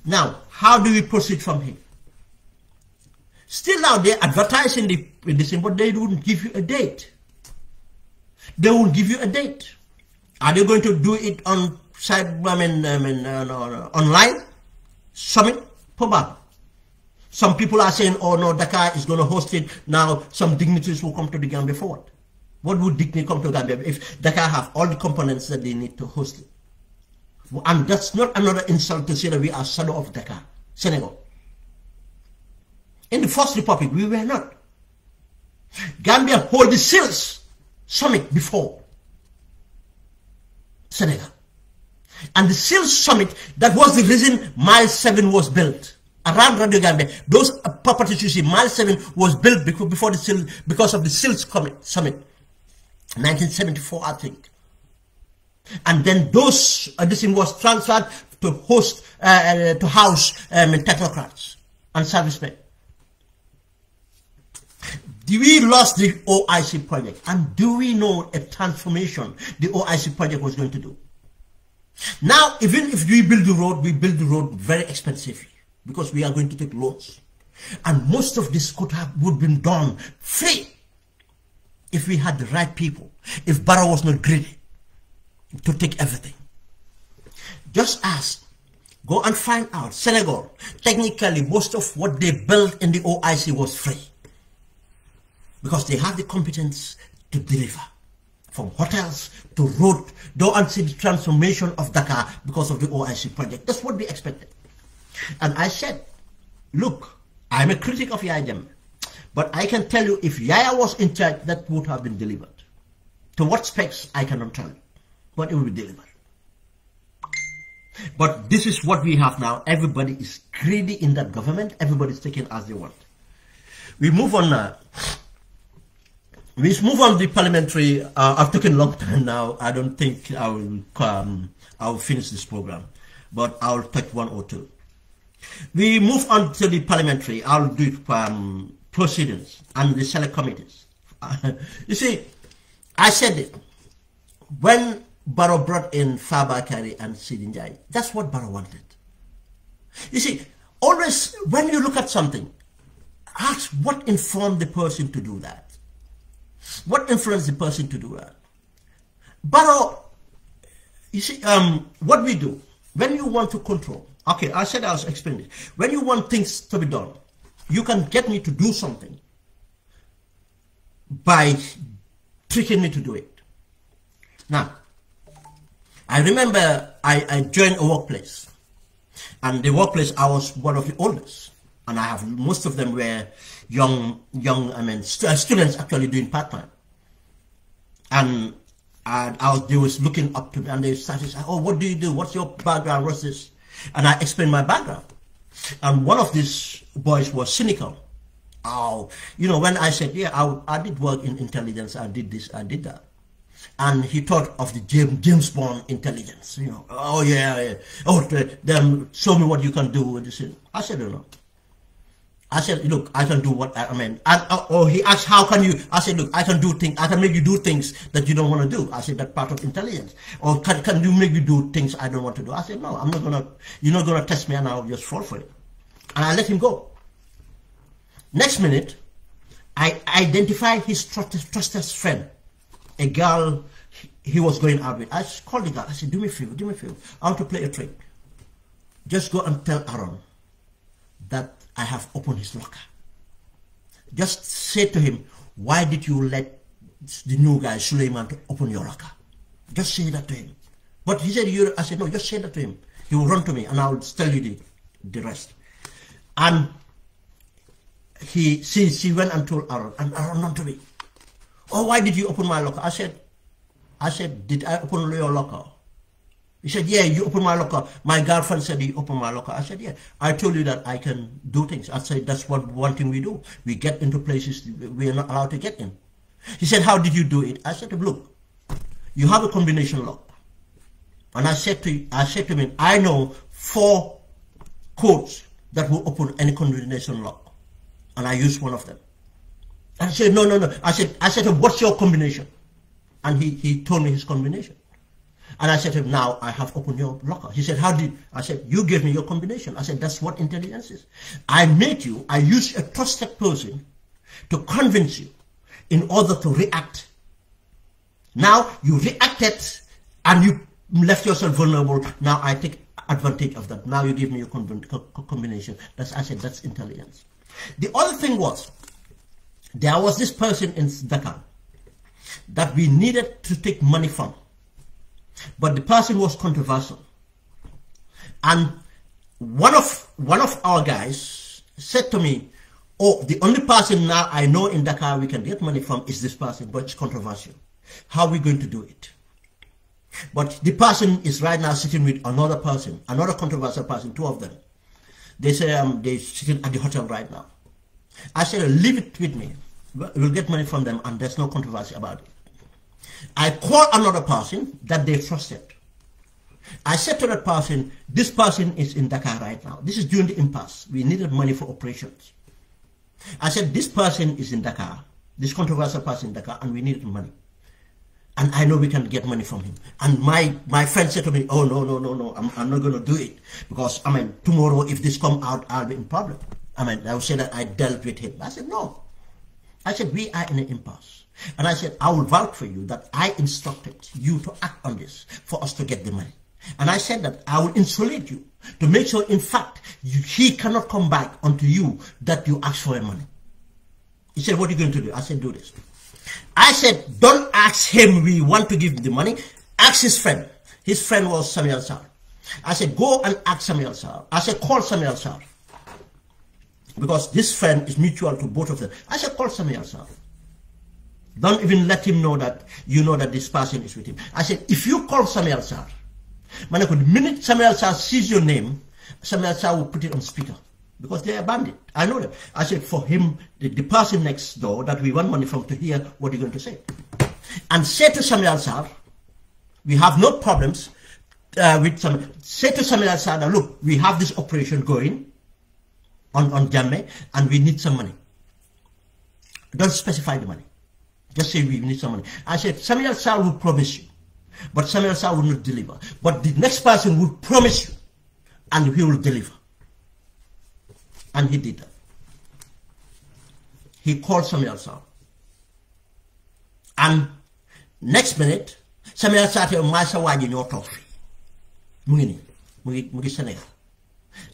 Now, how do we proceed from here? Still now, they're advertising this thing, but they wouldn't give you a date. They won't give you a date. Are they going to do it on online? Summit? Probably. Some people are saying, oh no, Dakar is going to host it. Now some dignitaries will come to the Gambia for what? What would dignity come to Gambia if Dakar have all the components that they need to host it? And that's not another insult to say that we are shadow of Dakar, Senegal. In the First Republic, we were not. Gambia hold the SEALS summit before Senegal. And the SEALS summit, that was the reason Mile 7 was built. Around Radio Gambia, those properties you see, Mile 7 was built before the SEALS, because of the SEALS summit, 1974, I think. And then those, this thing was transferred to house technocrats and servicemen. We lost the OIC project, and do we know a transformation the OIC project was going to do? Now, even if we build the road very expensively, because we are going to take loans. And most of this would have been done free if we had the right people, if Barrow was not greedy to take everything. Just ask, go and find out, Senegal, technically most of what they built in the OIC was free. Because they have the competence to deliver. From hotels to road, don't see the transformation of Dakar because of the OIC project. That's what we expected. And I said, look, I'm a critic of Yaya Jammeh, but I can tell you if Yaya was in charge, that would have been delivered. To what specs, I cannot tell you, but it will be delivered. But this is what we have now. Everybody is greedy in that government. Everybody's taking as they want. We move on now. We move on the parliamentary. I've taken a long time now. I don't think I will finish this program, but I'll take one or two. We move on to the parliamentary. I'll do it proceedings and the select committees. You see, I said it. When Barrow brought in Fabakary and Sidin Jai, that's what Barrow wanted. You see, always when you look at something, ask what informed the person to do that. What influenced the person to do that? Barrow, you see, what we do, when you want to control, okay, I said I was explaining it. When you want things to be done, you can get me to do something by tricking me to do it. Now, I remember I joined a workplace, and the workplace, I was one of the oldest, and I have, most of them were young, students actually doing part-time. And they was looking up to me, and they started saying, oh, what do you do? What's your background? What's this? And I explained my background. And one of these boys was cynical. Oh, you know, when I said, yeah, I did work in intelligence, I did this, I did that. And he thought of the James Bond intelligence, you know. Oh, yeah. Oh, then show me what you can do with this. I said, no. I said, look, I can do what I mean. Or he asked, how can you? I said, look, I can do things. I can make you do things that you don't want to do. I said, that's part of intelligence. Or can you make me do things I don't want to do? I said, no, I'm not gonna. You're not gonna test me, and I'll just fall for it. And I let him go. Next minute, I identified his trusted friend, a girl he was going out with. I called the girl. I said, do me a favor, I want to play a trick. Just go and tell Aaron that I have opened his locker. Just say to him, why did you let the new guy, Suleiman, to open your locker? Just say that to him. But he said, I said, no, just say that to him. He will run to me and I will tell you the rest. And she went and told Aaron, and Aaron ran to me. Oh, why did you open my locker? I said, did I open your locker? He said, yeah, you opened my locker. My girlfriend said you opened my locker. I said, yeah. I told you that I can do things. I said, that's one thing we do. We get into places we are not allowed to get in. He said, how did you do it? I said to him, look, you have a combination lock. And I said to him, I know 4 codes that will open any combination lock. And I used one of them. And he said, no. I said to him, what's your combination? And he told me his combination. And I said to him, now I have opened your locker. He said, how did? I said, you gave me your combination. I said, that's what intelligence is. I used a trusted person to convince you in order to react. Now you reacted and you left yourself vulnerable. Now I take advantage of that. Now you give me your combination. I said, that's intelligence. The other thing was, there was this person in Dakar that we needed to take money from. But the person was controversial. And one of our guys said to me, oh, the only person now I know in Dakar we can get money from is this person, but it's controversial. How are we going to do it? But the person is right now sitting with another person, another controversial person, 2 of them. They say they're sitting at the hotel right now. I said, leave it with me. We'll get money from them and there's no controversy about it. I called another person that they trusted. I said to that person, this person is in Dakar right now. This is during the impasse. We needed money for operations. I said, this person is in Dakar, this controversial person in Dakar, and we needed money. And I know we can get money from him. And my friend said to me, oh, no, I'm not going to do it. Because, tomorrow if this come out, I'll be in problem. I will say that I dealt with him. I said, no. I said, we are in an impasse. And I said, I will vouch for you that I instructed you to act on this for us to get the money. And I said that I will insulate you to make sure, in fact, he cannot come back onto you that you asked for money. He said, what are you going to do? I said, do this. I said, don't ask him we want to give him the money. Ask his friend. His friend was Samuel Sarr. I said, go and ask Samuel Sarr. I said, call Samuel Sarr. Because this friend is mutual to both of them. I said, call Samuel Sarr. Don't even let him know that you know that this person is with him. I said, if you call Samuel Sarr, the minute Samuel Sarr sees your name, Samuel Sarr will put it on speaker. Because they are bandit. I know them. I said, for him, the person next door that we want money from to hear what you're going to say. And say to Samuel Sarr, we have no problems with Samuel. Say to Samuel Sarr, that, look, we have this operation going on Jammeh and we need some money. Don't specify the money. Just say we need some money. I said, Samuel Sarr will promise you, but Samuel Sarr will not deliver. But the next person will promise you, and he will deliver. And he did that. He called Samuel Sarr. And next minute, Samuel Sarr said, Masa waji ñoo toog fi. Mu ngi Senegal.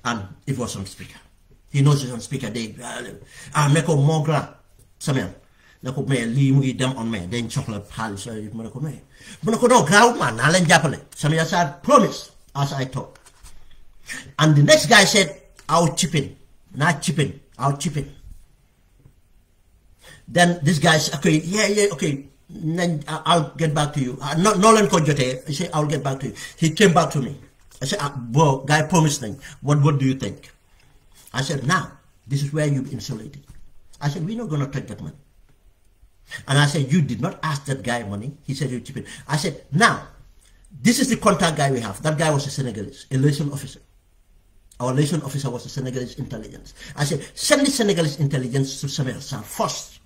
And it was on speaker. He knows it's on speaker. They meko mo grand Samuel. Nako me li mu ngi dem on me dañ soxla xaalis mu ne ko me mu ne ko no graw man na leen jàppale. Samuel Sarr promised as I talked. And the next guy said, I'll chip in. Not chipping, I'll chip in. Then this guy said, okay, yeah, okay, then I'll get back to you. No one could jote. He said, I'll get back to you. He came back to me. I said, bro, guy promised thing. What do you think? I said, now, this is where you've insulated. I said, we're not going to take that money. And I said, you did not ask that guy money. He said, you chip in. I said, now, this is the contact guy we have. That guy was a Senegalese, a liaison officer. Our liaison officer was the Senegalese intelligence. I said, send the Senegalese intelligence to Samuel Sarr first.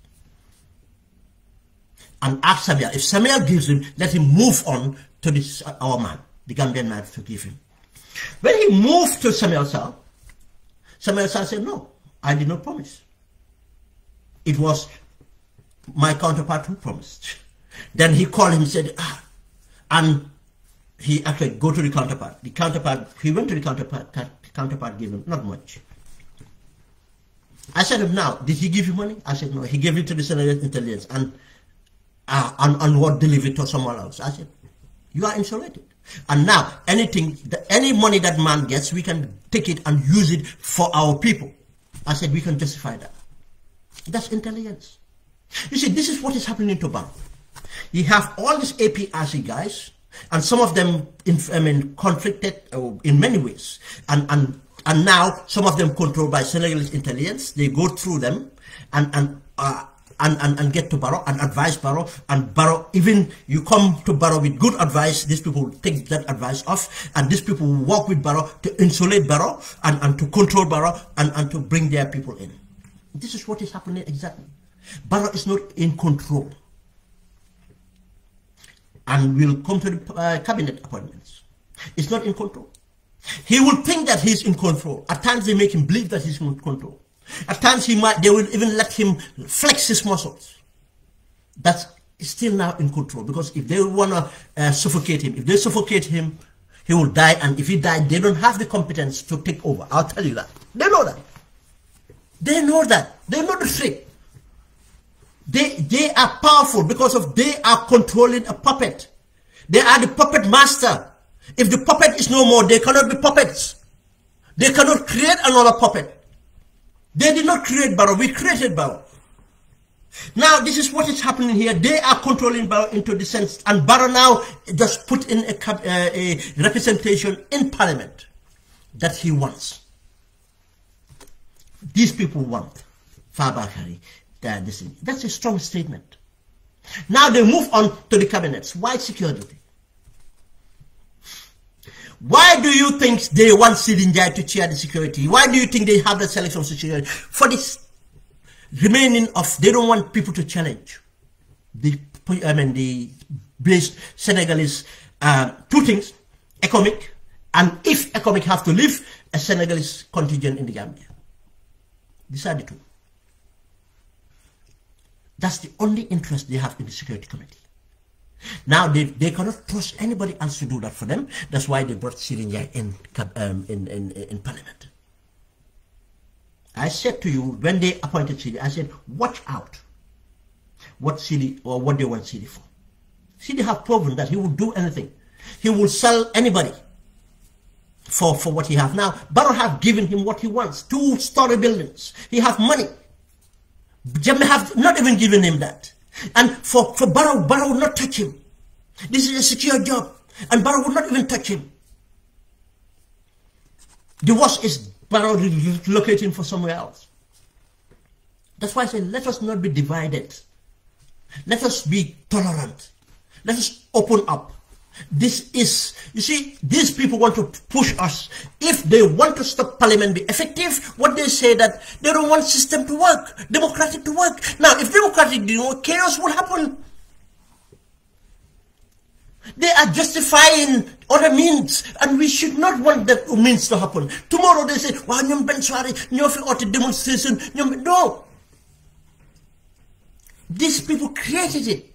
And ask Samuel, if Samuel gives him, let him move on to this, our man, the Gambian man, to give him. When he moved to Samuel Sarr said, no, I did not promise. It was my counterpart who promised. Then he called him and said, and he actually go to the counterpart. He went to the counterpart gave him not much. I said, now, did he give you money? I said, no, he gave it to the Senegalese intelligence and what delivered to someone else. I said, you are insulated. And now, any money that man gets, we can take it and use it for our people. I said, we can justify that. That's intelligence. You see, this is what is happening to Barrow. You have all these APRC guys, and some of them, conflicted in many ways. And now, some of them controlled by Senegalese intelligence. They go through them and get to Barrow and advise Barrow, and Barrow, even you come to Barrow with good advice, these people take that advice off, and these people work with Barrow to insulate Barrow and to control Barrow and to bring their people in. This is what is happening exactly. Barrow is not in control. And we'll come to the cabinet appointments. It's not in control. He will think that he's in control. At times they make him believe that he's in control. At times they will even let him flex his muscles. That's still now in control, because if they want to suffocate him, if they suffocate him, he will die, and if he dies, they don't have the competence to take over. I'll tell you that. They know that. They know that. They know the trick. They are powerful because they are controlling a puppet. They are the puppet master. If the puppet is no more, they cannot be puppets. They cannot create another puppet. They did not create Barrow. We created Barrow. Now, this is what is happening here. They are controlling Barrow into the sense, and Barrow now just put in a representation in Parliament that he wants. These people want Fabakary. That's a strong statement. Now they move on to the cabinets. Why security? Why do you think they want 𝐶𝐶 to chair the security? Why do you think they have the selection of security? For this remaining of, they don't want people to challenge the Senegalese two things, economic, and if economic have to leave, a Senegalese contingent in the Gambia. These are the two. That's the only interest they have in the Security Committee. Now they cannot trust anybody else to do that for them. That's why they brought 𝐶𝐶 in Parliament. I said to you when they appointed 𝐶𝐶, I said, watch out what 𝐶𝐶 or what they want 𝐶𝐶 for. 𝐶𝐶 have proven that he will do anything. He will sell anybody for what he have. Now Barrow have given him what he wants, 2-story buildings. He have money. Jammeh have not even given him that. And for Barrow will not touch him. This is a secure job. And Barrow will not even touch him. The worst is Barrow relocating for somewhere else. That's why I say, let us not be divided. Let us be tolerant. Let us open up. This is, you see, these people want to push us. If they want to stop Parliament be effective, what they say that they don't want system to work, democratic to work. Now, if democratic didn't work, chaos will happen. They are justifying other means, and we should not want that means to happen. Tomorrow they say, "Wow, nyom ben soirée, nyom fi auto demonstration." No, these people created it.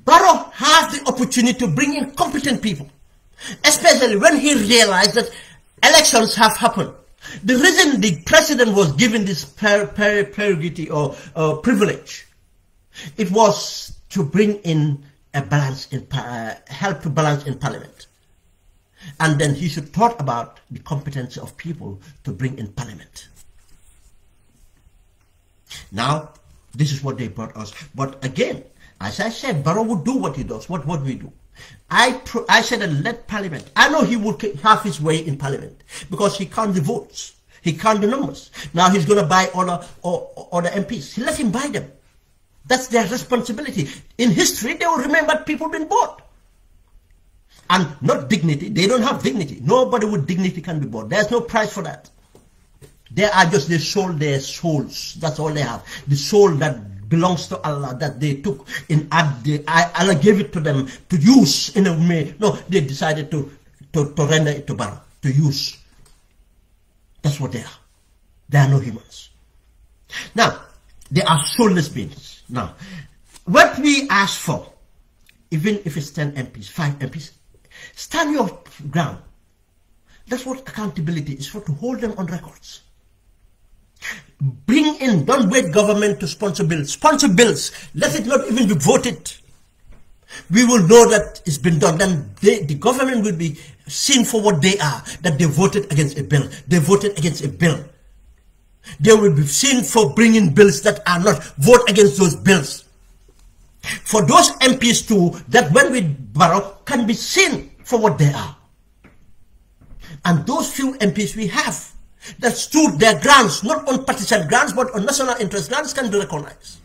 Barrow has the opportunity to bring in competent people, especially when he realized that elections have happened. The reason the president was given this prerogative or privilege, it was to bring in a balance in help to balance in Parliament, and then he should thought about the competency of people to bring in Parliament. Now, this is what they brought us, but again, as I said, Barrow would do what he does. What we do? I said that let Parliament. I know he would have his way in Parliament because he can't the votes. He can't the numbers. Now he's going to buy other MPs. He let him buy them. That's their responsibility. In history, they will remember people being bought. And not dignity. They don't have dignity. Nobody with dignity can be bought. There's no price for that. They are just, they sold their souls. That's all they have. The soul that belongs to Allah, that they took in Allah gave it to them to use in a way. No, they decided to render it to Barrow, to use. That's what they are. They are no humans. Now, they are soulless beings. Now, what we ask for, even if it's 10 MPs, 5 MPs, stand your ground. That's what accountability is for, to hold them on records. Bring in, don't wait government to sponsor bills. Sponsor bills. Let it not even be voted. We will know that it's been done. Then the government will be seen for what they are, that they voted against a bill. They voted against a bill. They will be seen for bringing bills that are not. Vote against those bills. For those MPs too, that when we borrow, can be seen for what they are. And those few MPs we have that stood their grounds, not on partisan grounds, but on national interest grounds, can be recognized.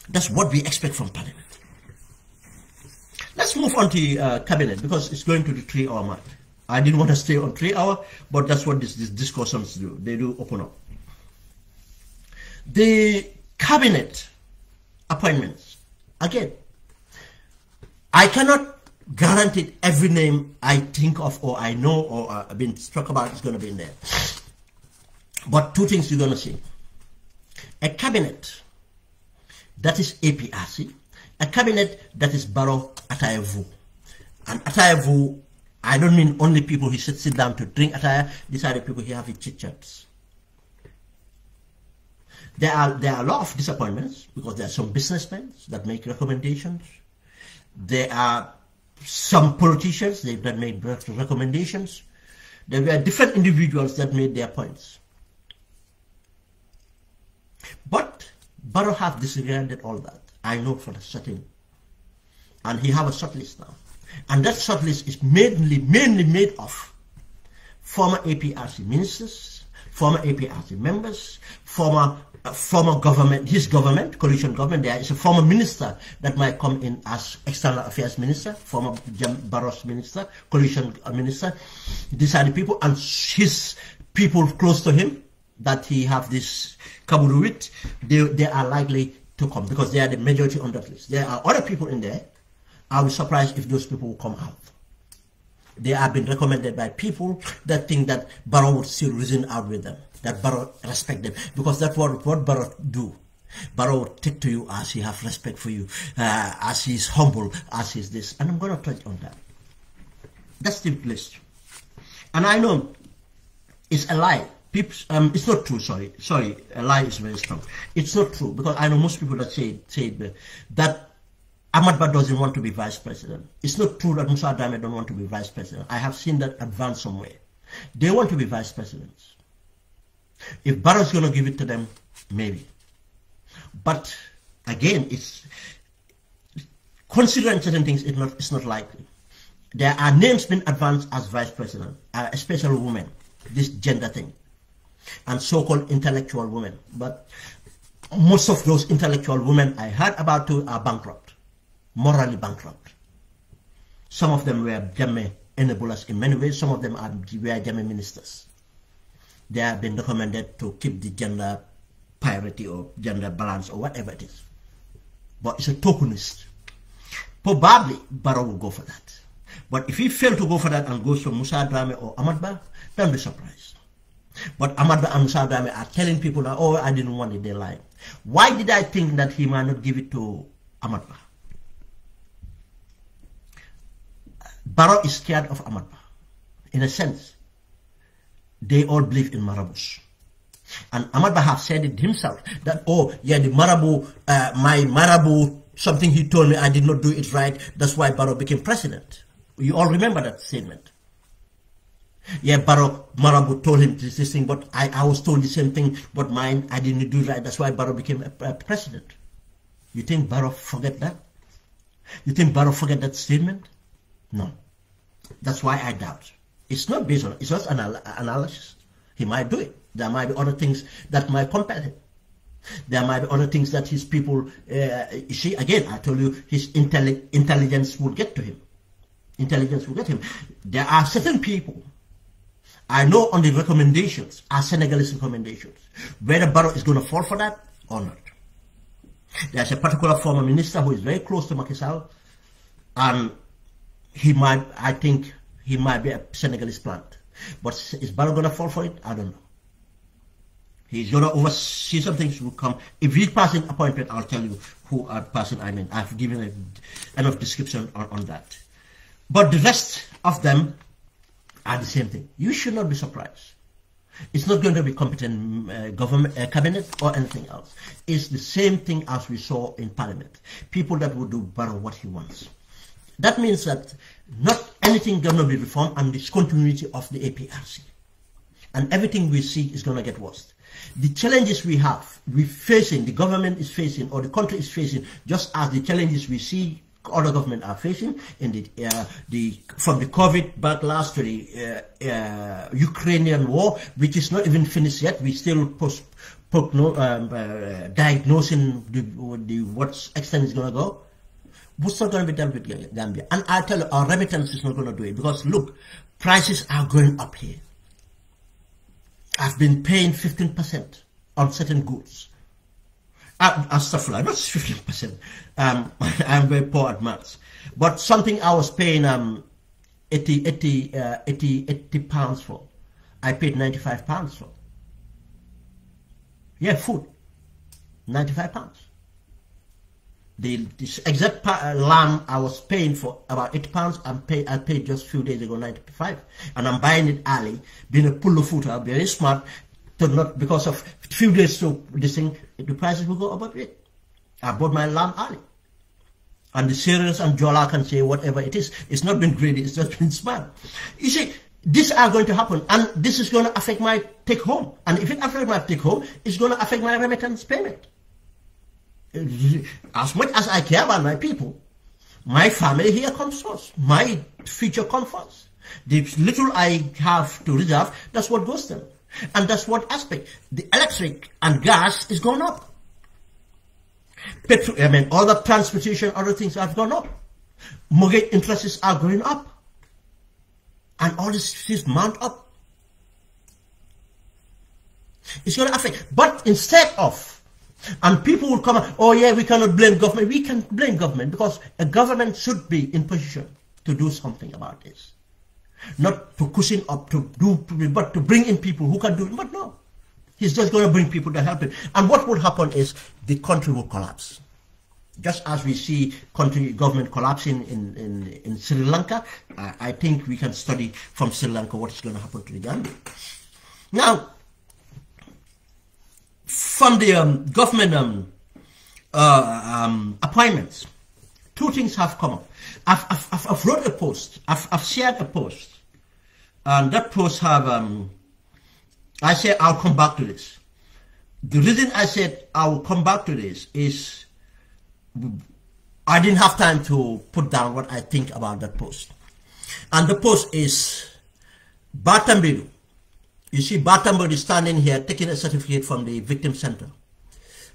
That's what we expect from Parliament. Let's move on to Cabinet, because it's going to the 3-hour mark. I didn't want to stay on 3 hours, but that's what these discussions do. They do open up. The Cabinet appointments, again, I cannot guarantee every name I think of or I know or I've been struck about is going to be in there. But two things you're going to see. A cabinet that is APRC, a cabinet that is Barrow Atayevu. And Atayevu, I don't mean only people who sit down to drink Ataya. These are the people who have the chit-chats. There are a lot of disappointments because there are some businessmen that make recommendations. There are some politicians that made recommendations. There were different individuals that made their points. But Barrow have disregarded all that. I know for certain. And he have a shortlist now. And that shortlist is mainly made of former APRC ministers, former APRC members, former government, his government, coalition government. There is a former minister that might come in as external affairs minister, former Barrow's minister, coalition minister. These are the people, and his people close to him that he have this kaburu with, they are likely to come because they are the majority on that list. There are other people in there. I'll be surprised if those people will come out. They have been recommended by people that think that Barrow would still reason out with them, that Barrow respect them, because that's what Barrow do. Barrow would take to you as he have respect for you, as he's humble, as he's this. And I'm going to touch on that. That's the list. And I know it's a lie. People, it's not true, sorry, a lie is very strong. It's not true, because I know most people that say that Ahmad Ba doesn't want to be vice president. It's not true that Musa Dame don't want to be vice president. I have seen that advance somewhere. They want to be vice presidents. If Barrow's going to give it to them, maybe. But again, it's considering certain things, it's not likely. There are names being advanced as vice president, especially women, this gender thing, and so-called intellectual women. But most of those intellectual women I heard about too are bankrupt. Morally bankrupt. Some of them were Jammeh enablers in many ways. Some of them were Jammeh ministers. They have been recommended to keep the gender parity or gender balance or whatever it is. But it's a tokenist. Probably Barrow will go for that. But if he fails to go for that and goes for Musa Dame or Ahmad Ba, don't be surprised. But Ahmad Ba and Musa Dame are telling people now, oh, I didn't want it, they lied. Why did I think that he might not give it to Ahmad Ba? Barrow is scared of Ahmad Ba. In a sense, they all believe in marabouts. And Ahmad Ba have said it himself, that, oh, yeah, the marabout, my marabout, something he told me, I did not do it right, that's why Barrow became president. You all remember that statement. Yeah, Marabout told him this thing, but I was told the same thing, but mine, I didn't do it right, that's why Barrow became a president. You think Barrow forget that? You think Barrow forget that statement? No. That's why I doubt. It's not based on, it's just an analysis. He might do it. There might be other things that might compel him. There might be other things that his people, you see, again, I told you, his intelligence will get to him. Intelligence will get him. There are certain people I know on the recommendations, are Senegalese recommendations, whether Barrow is going to fall for that or not. There's a particular former minister who is very close to Macky Sall, and I think he might be a Senegalese plant. But is Barrow going to fall for it? I don't know. He's going to oversee some things will come. If he's passing appointment, I'll tell you who are passing I mean. I've given enough description on that. But the rest of them are the same thing. You should not be surprised. It's not going to be competent government, cabinet or anything else. It's the same thing as we saw in Parliament. People that will do Barrow what he wants. That means that not anything going to be reformed and this continuity of the APRC. And everything we see is going to get worse. The challenges we're facing, the government is facing, or the country is facing, just as the challenges we see other governments are facing in from the COVID backlash to the Ukrainian war, which is not even finished yet. We still diagnosing what extent is going to go. What's not going to be done with Gambia? And I tell you, our remittance is not going to do it, because look, prices are going up here. I've been paying 15% on certain goods. Stuff like not 15%. I'm very poor at maths, but something I was paying 80 pounds for, I paid 95 pounds for. Yeah, food, 95 pounds. This exact lamb I was paying for about 80 pounds. I paid just a few days ago 95, and I'm buying it early, being a pull of food, I'm very smart. Not because of a few days to this thing, the prices will go up a bit. I bought my lamb early. And the cereals and Jola can say whatever it is. It's not been greedy, it's just been smart. You see, these are going to happen, and this is going to affect my take home. And if it affects my take home, it's going to affect my remittance payment. As much as I care about my people, my family here comes first. My future comes first. The little I have to reserve, that's what goes to them. And that's what aspect. The electric and gas is going up. Petrol, other transportation, other things have gone up. Mortgage interests are going up. And all this is mount up. It's going to affect. But instead of, and people will come out, oh yeah, we cannot blame government. We can blame government, because a government should be in position to do something about this. Not to cushion up, but to bring in people who can do it. But no, he's just going to bring people to help him. And what will happen is the country will collapse. Just as we see government collapsing in Sri Lanka, I think we can study from Sri Lanka what is going to happen to the Gambia. Now, from the government appointments, two things have come up. I've wrote a post. I've shared a post, and that post have I said I'll come back to this. The reason I said I will come back to this is I didn't have time to put down what I think about that post. And the post is Batambidu. You see Batambidu standing here taking a certificate from the victim center.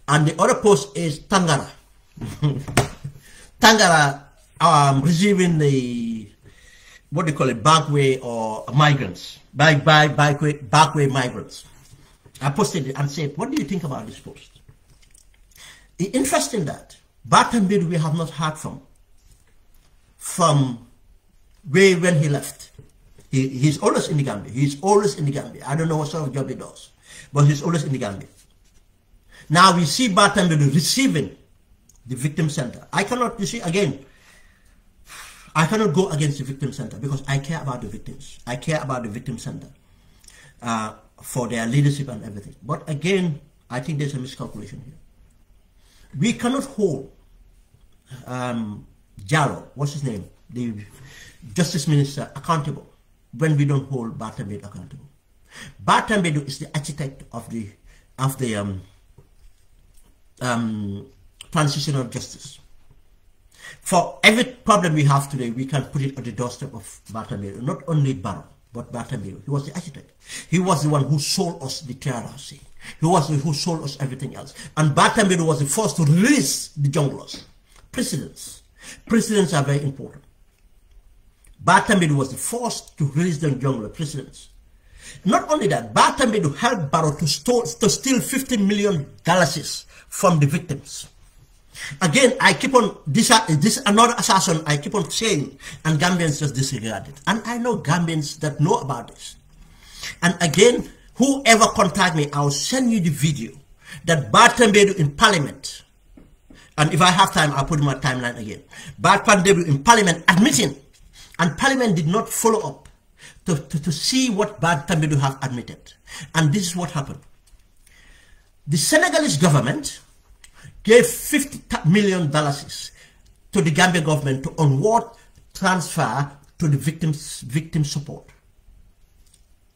And the other post is Tangara. Tangara receiving the, what do you call it, backway or migrants, backway migrants. I posted it and said, what do you think about this post? It's interesting that Batambidu we have not heard from way when he left. He's always in the Gambia. He's always in the Gambia. I don't know what sort of job he does, but he's always in the Gambia. Now we see Batambidu receiving the victim center. I cannot, you see, again, I cannot go against the victim center because I care about the victims. I care about the victim center for their leadership and everything. But again, I think there's a miscalculation here. We cannot hold Jallo, what's his name, the justice minister, accountable when we don't hold Batambidu accountable. Batambidu is the architect of the transitional justice. For every problem we have today, we can put it on the doorstep of Batambidu. Not only Barrow, but Batambidu. He was the architect. He was the one who sold us the TRRC. He was the one who sold us everything else. And Batambidu was the first to release the junglers. Presidents. Presidents are very important. Bartambiedu was the first to release the jungle presidents. Not only that, Bartambiedu helped Barrow to steal $50 million from the victims. Again, I keep on, this another assassin I keep on saying, and Gambians just disregard it. And I know Gambians that know about this. And again, whoever contact me, I'll send you the video that Bartambiedu in Parliament, and if I have time, I'll put in my timeline again. Bartambiedu in Parliament admitting, and Parliament did not follow up to see what Bartambiedu have admitted. And this is what happened. The Senegalese government gave $50 million to the Gambia government to onward transfer to the victim support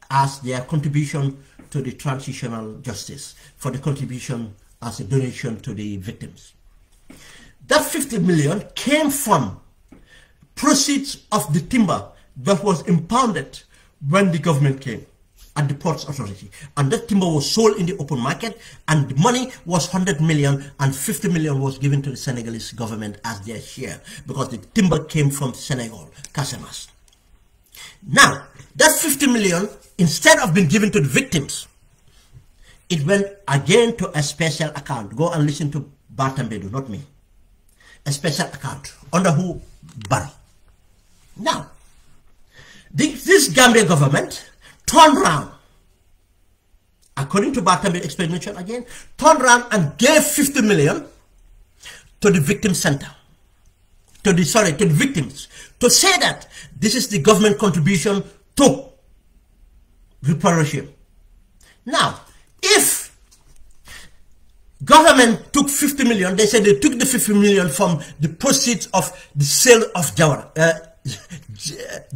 as their contribution to the transitional justice, for the contribution as a donation to the victims. That $50 million came from proceeds of the timber that was impounded when the government came at the Ports Authority. And that timber was sold in the open market, and the money was 100 million, and 50 million was given to the Senegalese government as their share, because the timber came from Senegal, Casamance. Now, that 50 million, instead of being given to the victims, it went again to a special account. Go and listen to Bartambiedu, not me. A special account. Under who? Barrow. Now, this Gambia government turned around, according to Bartambiedu's explanation again, turned around and gave 50 million to the victim center, to the victims, to say that this is the government contribution to reparation. Now, if government took 50 million, they said they took the 50 million from the proceeds of the sale of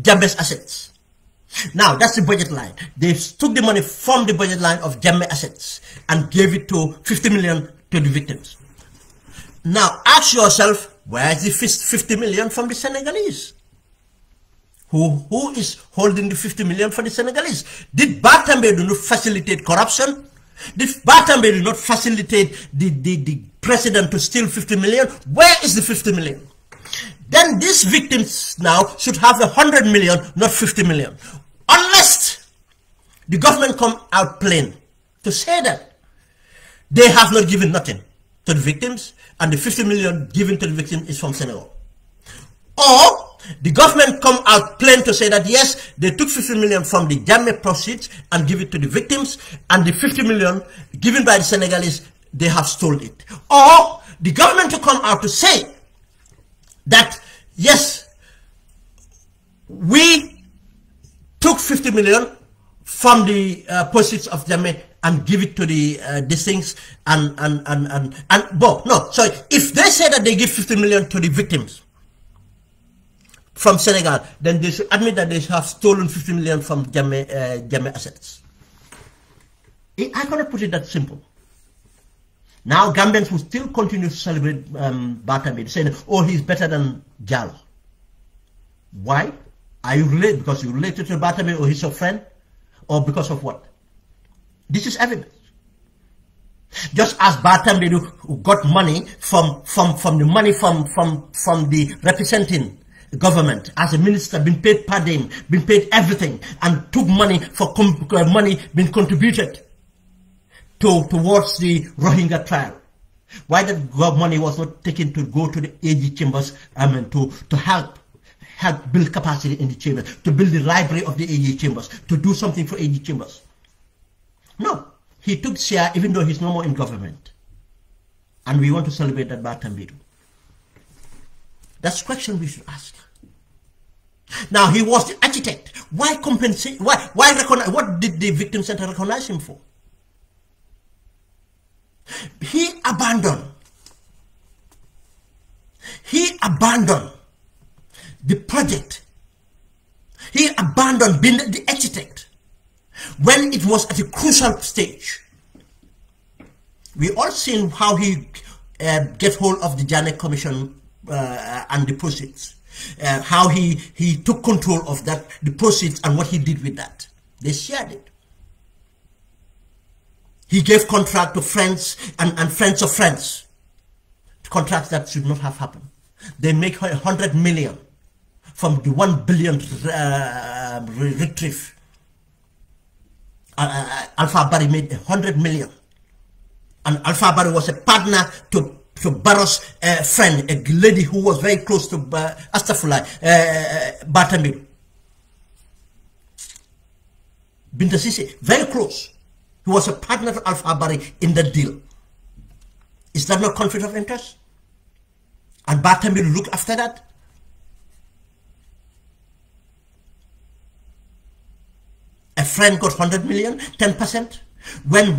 Jammeh's assets. Now, that's the budget line. They took the money from the budget line of Jammeh assets and gave it to 50 million to the victims. Now, ask yourself, where is the 50 million from the Senegalese? Who is holding the 50 million for the Senegalese? Did Bartambiedu not facilitate corruption? Did Bartambiedu not facilitate the president to steal 50 million? Where is the 50 million? Then these victims now should have 100 million, not 50 million. Unless the government come out plain to say that they have not given nothing to the victims, and the 50 million given to the victim is from Senegal. Or the government come out plain to say that yes, they took 50 million from the Jammeh proceeds and give it to the victims, and the 50 million given by the Senegalese, they have stolen it. Or the government to come out to say that yes, we took 50 million from the proceeds of Jammeh and give it to the these things if they say that they give 50 million to the victims from Senegal, then they should admit that they have stolen 50 million from Jammeh assets. I cannot put it that simple. Now Gambians will still continue to celebrate Bartambiedu, saying, oh, he's better than Jallow. Why? Are you related? Because you related to Bartambiedu, or he's your friend? Or because of what? This is evidence. Just as Bartambiedu got money from the money from the representing the government as a minister, been paid per diem, been paid everything, and took money for money being contributed towards the Rohingya trial. Why that money was not taken to go to the AG chambers, to help build capacity in the chambers, to build the library of the AG chambers, to do something for AG chambers? No, he took share even though he's no more in government. And we want to celebrate that Bartambiedu. That's the question we should ask. Now, he was the architect. Why compensate? Why recognize? What did the victim center recognize him for? He abandoned the project. He abandoned being the architect when it was at a crucial stage. We all seen how he get hold of the Janet Commission and the proceeds. How he took control of that, the proceeds, and what he did with that. They shared it. He gave contract to friends and friends of friends. Contracts that should not have happened. They make 100 million from the 1 billion retrieve. Alpha Barry made 100 million. And Alpha Barry was a partner to Barrow's friend, a lady who was very close to Bartamir. Binta Sisi, very close. He was a partner to Alpha Barry in the deal. Is that not conflict of interest? And Bartamir looked after that? A friend got 100 million, 10%. When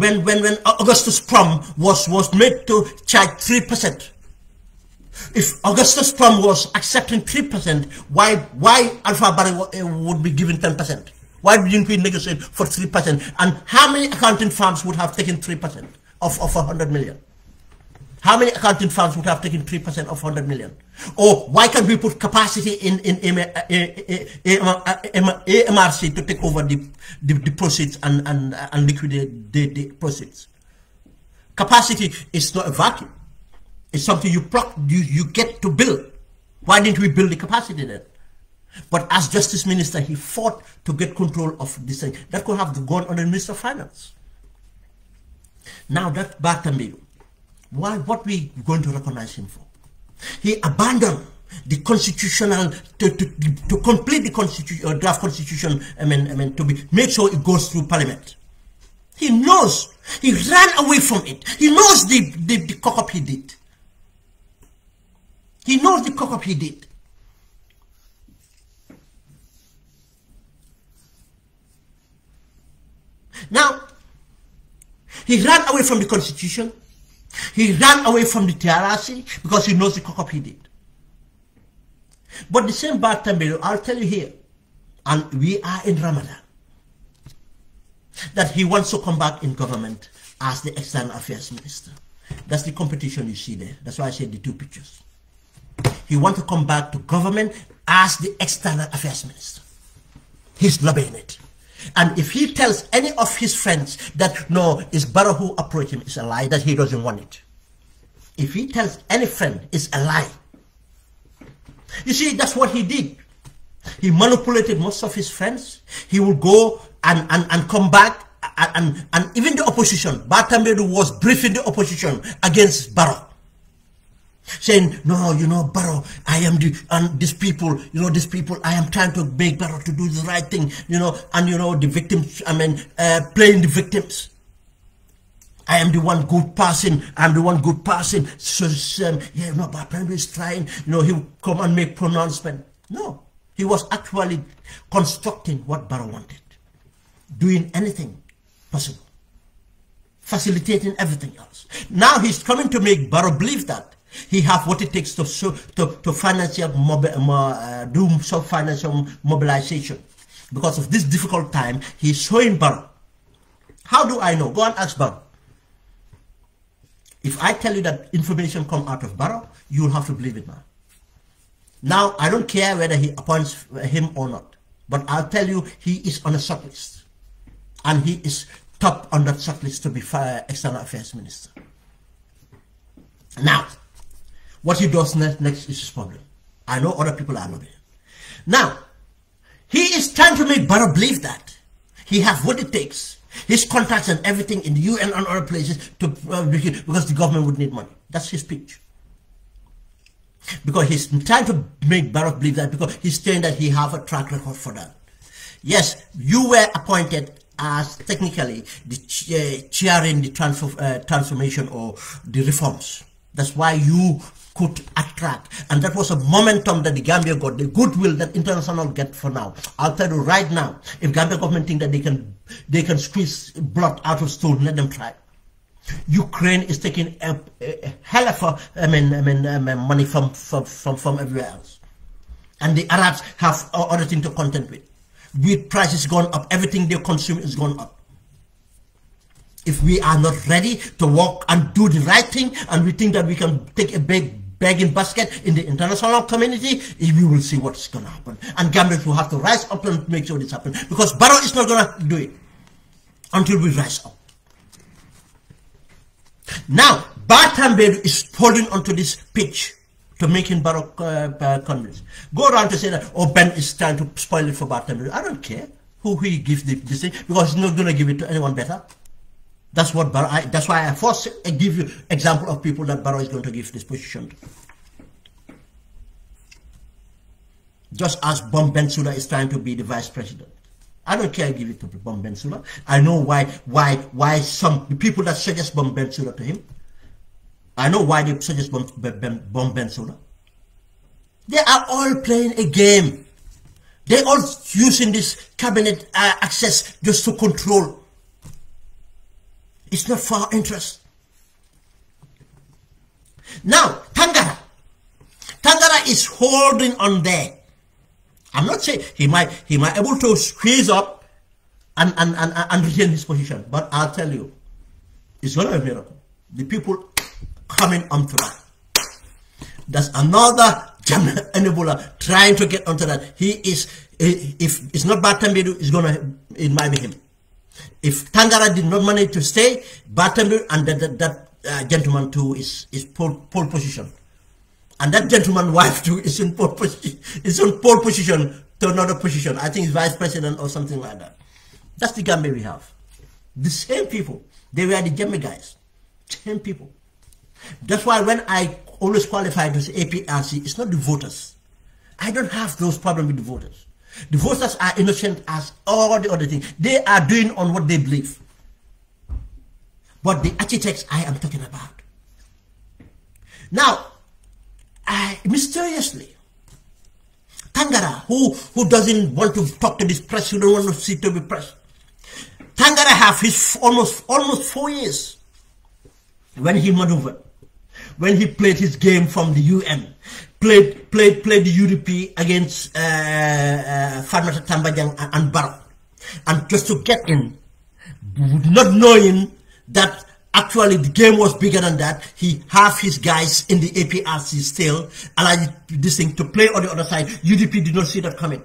Augustus Plum was made to charge 3%. If Augustus Plum was accepting 3%, why Alpha Barry would be given 10%? Why didn't we negotiate for 3%? And how many accounting firms would have taken 3% of 100 million? How many accounting firms would have taken 3% of 100 million? Or why can't we put capacity in AMRC to take over the proceeds and liquidate the proceeds? Capacity is not a vacuum. It's something you get to build. Why didn't we build the capacity then? But as Justice Minister, he fought to get control of this thing. That could have gone under the Minister of Finance. Now that Bartamir, what we going to recognize him for? He abandoned the constitutional to complete the constitution, draft constitution. To make sure it goes through Parliament. He knows. He ran away from it. He knows the cock up he did. He knows the cock up he did. Now, he ran away from the constitution. He ran away from the TRRC because he knows the cock up he did. But the same Bartamir, I'll tell you here, and we are in Ramadan, that he wants to come back in government as the External Affairs Minister. That's the competition you see there. That's why I said the two pictures. He wants to come back to government as the External Affairs Minister. He's lobbying it. And if he tells any of his friends that no, it's Barrow who approached him, it's a lie, that he doesn't want it. If he tells any friend, it's a lie. You see, that's what he did. He manipulated most of his friends. He will go and come back, and even the opposition. Bartamir was briefing the opposition against Barrow, saying, no, Barrow, I am these people, I am trying to make Barrow to do the right thing, and the victims, playing the victims. I am the one good person, I'm the one good person. So, Bartamir is trying, he will come and make pronouncement. No, he was actually constructing what Barrow wanted, doing anything possible, facilitating everything else. Now he's coming to make Barrow believe that he have what it takes to financial do some financial mobilization. Because of this difficult time, he's showing Barrow. How do I know? Go and ask Barrow. If I tell you that information come out of Barrow, you will have to believe it now. Now, I don't care whether he appoints him or not, but I'll tell you he is on a shortlist. And he is top on that shortlist to be External Affairs Minister. Now, what he does next is his problem. I know other people are lobbying. Now, he is trying to make Barrow believe that he has what it takes, his contacts and everything in the UN and other places, because the government would need money. That's his speech. Because he's trying to make Barrow believe that, because he's saying that he have a track record for that. Yes, you were appointed as technically the chairing the transformation or the reforms. That's why you could attract, and that was a momentum that the Gambia got, the goodwill that international get for now. I'll tell you right now, if Gambia government think that they can squeeze blood out of stone, let them try. Ukraine is taking a hell of money from everywhere else, and the Arabs have other thing to contend with. Wheat prices gone up, everything they consume is gone up. If we are not ready to walk and do the right thing, and we think that we can take a big begging basket in the international community, we will see what's going to happen. And Gambians will have to rise up and make sure this happens, because Barrow is not going to do it until we rise up. Now, Bartamir is holding onto this pitch to making Barrow convinced. Go around to say that, oh, Ben is trying to spoil it for Bartender. I don't care who he gives this thing, because he's not going to give it to anyone better. That's what Barrow, that's why I first give you example of people that Barrow is going to give this position to. Just as Bom Bensouda is trying to be the vice president. I don't care, I give it to Bom Bensouda. I know why some people that suggest Bom Bensouda to him, I know why they suggest Bom Bensouda. They are all playing a game. They all using this cabinet access just to control. It's not for our interest. Now, Tangara is holding on there. I'm not saying he might able to squeeze up and retain his position, but I'll tell you, it's gonna be a miracle. The people coming onto that. There's another Ebola trying to get onto that. He is, if it's not Batambidu, it might be him. If Tangara did not manage to stay, Batambidu and that gentleman too is pole position. And that gentleman's wife too is in pole position, to another position. I think it's vice president or something like that. That's the Gambia we have. The same people. They were the Gambia guys. Same people. That's why when I always qualify to say APRC, it's not the voters. I don't have those problems with the voters. The voters are innocent as all the other things. They are doing on what they believe. But the architects I am talking about. Now, mysteriously, Tangara, who doesn't want to talk to this press, who don't want to sit to be press. Tangara have his almost 4 years when he maneuvered, when he played his game from the UN, played the UDP against Fatmata Tambajang and Barrow, and just to get in, not knowing that actually the game was bigger than that. He have his guys in the APRC still, allowed this thing to play on the other side. UDP did not see that coming.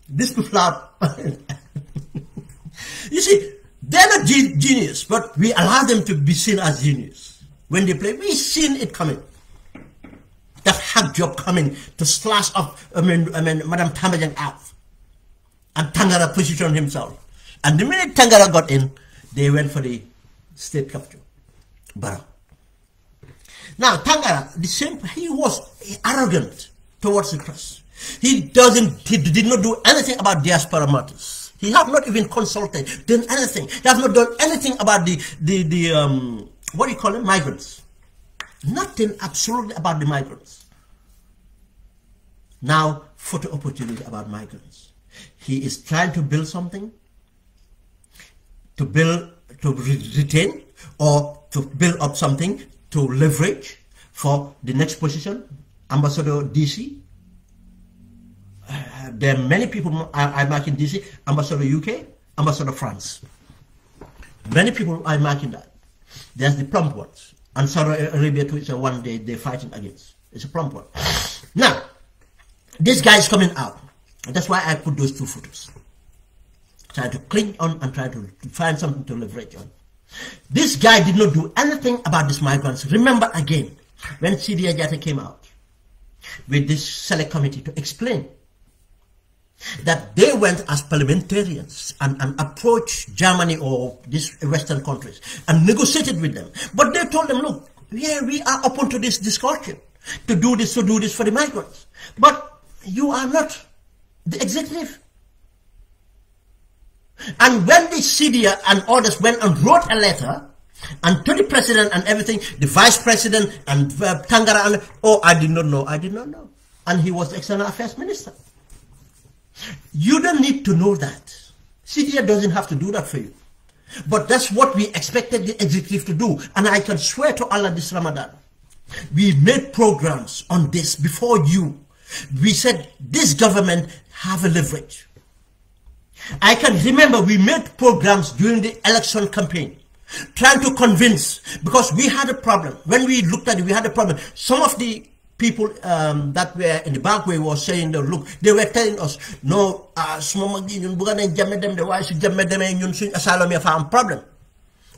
This people are you see, they're not genius, but we allow them to be seen as genius. When they play, we seen it coming. That hack job coming to slash off Madam Tambajang out. And Tangara positioned himself. And the minute Tangara got in, they went for the state capture. Barrow. Now Tangara, the same, he was arrogant towards the press. He did not do anything about diaspora matters. He have not even consulted, done anything. He have not done anything about the what do you call them, migrants. Nothing absolutely about the migrants. Now, photo opportunity about migrants. He is trying to build something, to retain, or to build up something to leverage for the next position. Ambassador DC. There are many people I mark in DC. Ambassador UK, Ambassador France. Many people I mark in that. There's the plump ones. And Saudi Arabia too is one they're fighting against. It's a plump one. Now, this guy is coming out. And that's why I put those two photos. Try to cling on and try to find something to leverage on. This guy did not do anything about these migrants. Remember again, when Sidia Jatta came out with this select committee to explain that they went as parliamentarians and approached Germany or these Western countries and negotiated with them. But they told them, look, yeah, we are open to this discussion, to do this for the migrants. But you are not the executive. And when the CDA and others went and wrote a letter, and to the president and everything, the vice president and Tangara, and oh, I did not know. And he was the external affairs minister. You don't need to know that. CDA doesn't have to do that for you. But that's what we expected the executive to do. And I can swear to Allah this Ramadan, we made programs on this before you. We said this government have a leverage. I can remember we made programs during the election campaign, trying to convince, because we had a problem. When we looked at it, we had a problem. Some of the people that were in the back way were saying, look, they were telling us, no, problem.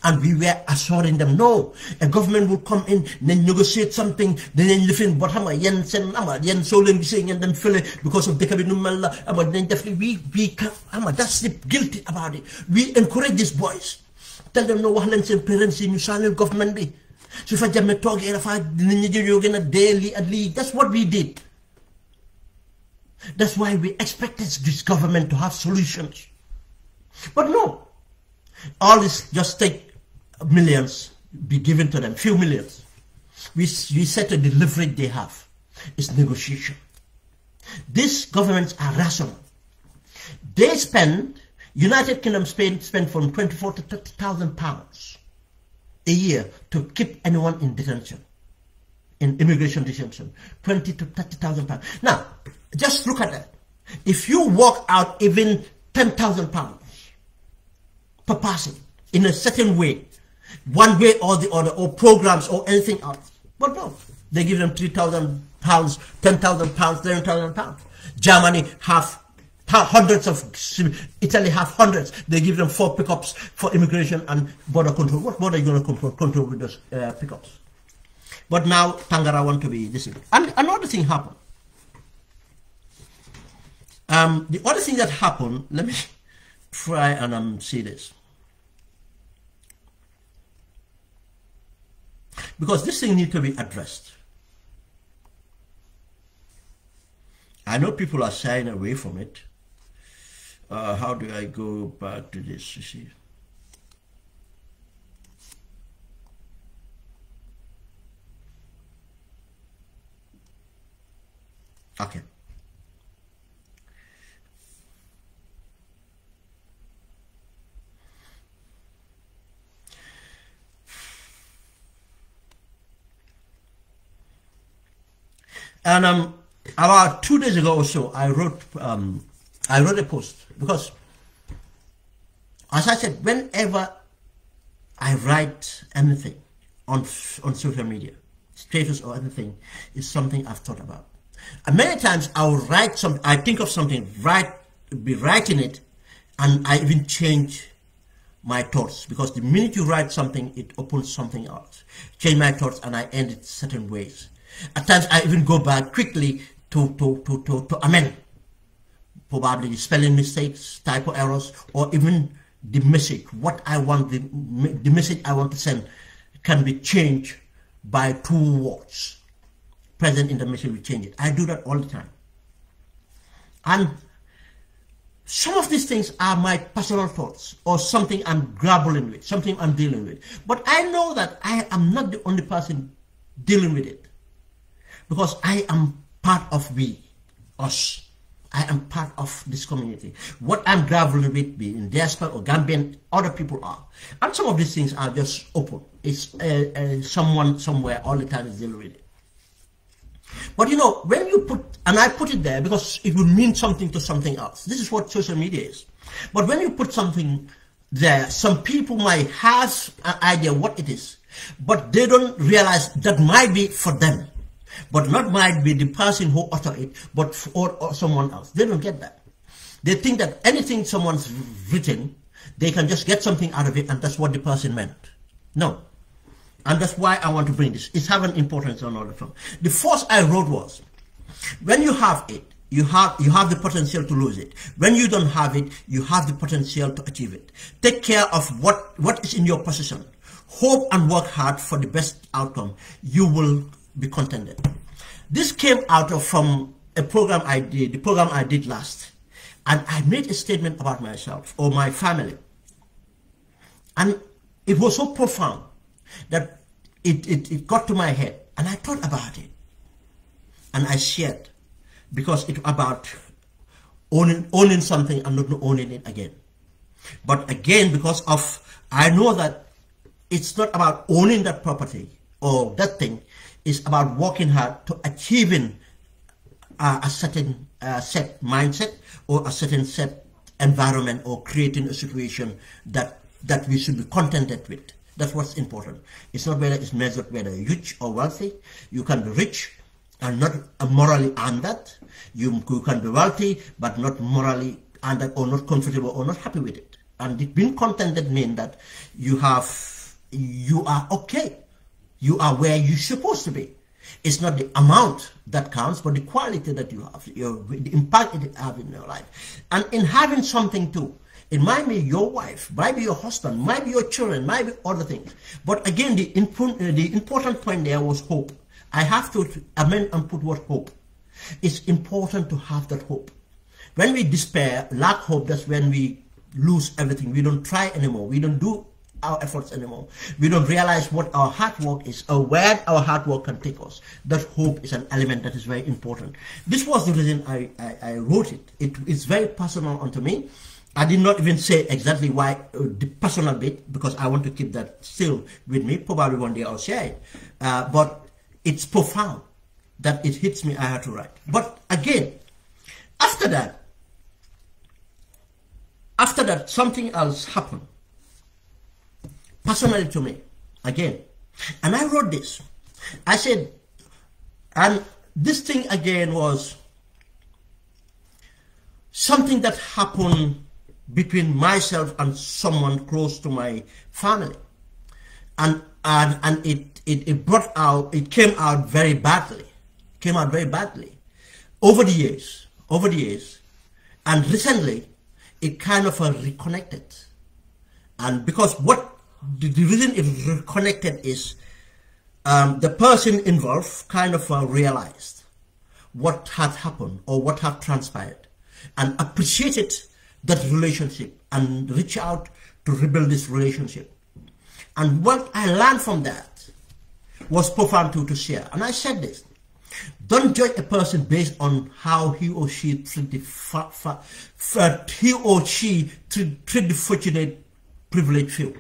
And we were assuring them, no, a government will come in, then negotiate something, then live in, but yen sen yen solen saying and then fill it because of decabinumella, then definitely we can, that's the guilty about it. We encourage these boys. Tell them no one and parents in New government. So if I jam talk if I daily at least, that's what we did. That's why we expected this government to have solutions. But no. All this just take millions, be given to them, few millions. We set the leverage they have. It's negotiation. These governments are rational. They spend, United Kingdom spend from 24 to 30,000 pounds a year to keep anyone in detention, in immigration detention. 20 to 30,000 pounds. Now, just look at that. If you walk out even 10,000 pounds per person in a certain way, one way or the other, or programs or anything else. But no, they give them 3,000 pounds, 10,000 pounds, 11,000 pounds. Germany have hundreds of, Italy have hundreds. They give them 4 pickups for immigration and border control. What border are you going to control with those pickups? But now Tangara want to be this thing. And another thing happened. The other thing that happened, let me try and see this. Because this thing needs to be addressed. I know people are shying away from it. How do I go back to this? You see. Okay. And about 2 days ago or so, I wrote a post, because, as I said, whenever I write anything on social media, status or anything, is something I've thought about. And many times I will write something, I think of something, be writing it, and I even change my thoughts, because the minute you write something, it opens something else. Change my thoughts, and I end it certain ways. At times I even go back quickly to amend, probably spelling mistakes, typo errors, or even the message. What I want, the message I want to send can be changed by 2 words. Present in the message, we change it. I do that all the time. And some of these things are my personal thoughts, or something I'm grappling with, something I'm dealing with. But I know that I am not the only person dealing with it, because I am part of us. I am part of this community. What I'm grappling with, be in diaspora or Gambian, other people are. And some of these things are just open. It's someone somewhere all the time is dealing with it. But you know, when you put, and I put it there because it would mean something to something else. This is what social media is. But when you put something there, some people might have an idea what it is, but they don't realize that might be for them, but not might be the person who uttered it, but for or someone else. They don't get that. They think that anything someone's written, they can just get something out of it, and that's what the person meant. No. And that's why I want to bring this. It's having importance on all the time. The first I wrote was, when you have it, you have the potential to lose it. When you don't have it, you have the potential to achieve it. Take care of what is in your possession. Hope and work hard for the best outcome. You will be contented. This came out of from a program I did, the program I did last. And I made a statement about myself or my family. And it was so profound that it got to my head, and I thought about it, and I shared, because it's about owning something and not owning it again. But again, because of, I know that it's not about owning that property or that thing, it's about working hard to achieving a certain set mindset or a certain set environment, or creating a situation that we should be contented with. That's what's important. It's not whether it's measured whether you're rich or wealthy. You can be rich and not morally earn that. You can be wealthy but not morally earn that, or not comfortable or not happy with it. And being contented means that you are okay. You are where you're supposed to be. It's not the amount that counts, but the quality that you have, the impact it has in your life. And in having something too, it might be your wife, might be your husband, might be your children, might be other things. But again, the important point there was hope. I have to amend and put what hope. It's important to have that hope. When we despair, lack hope, that's when we lose everything. We don't try anymore. We don't do our efforts anymore. We don't realize what our hard work is or where our hard work can take us. That hope is an element that is very important. This was the reason I wrote it. It's very personal unto me. I did not even say exactly why, the personal bit, because I want to keep that still with me. Probably one day I'll share it. But it's profound that it hits me. I had to write. But again, after that, something else happened. Personally to me, again. And I wrote this. I said, and this thing again was something that happened between myself and someone close to my family. And it brought out, it came out very badly. Over the years. And recently, it kind of reconnected. And because the reason it reconnected is the person involved kind of realized what had happened or what had transpired and appreciated that relationship and reach out to rebuild this relationship. And what I learned from that was profound to share. And I said this: don't judge a person based on how he or she treat the fortunate, privileged few.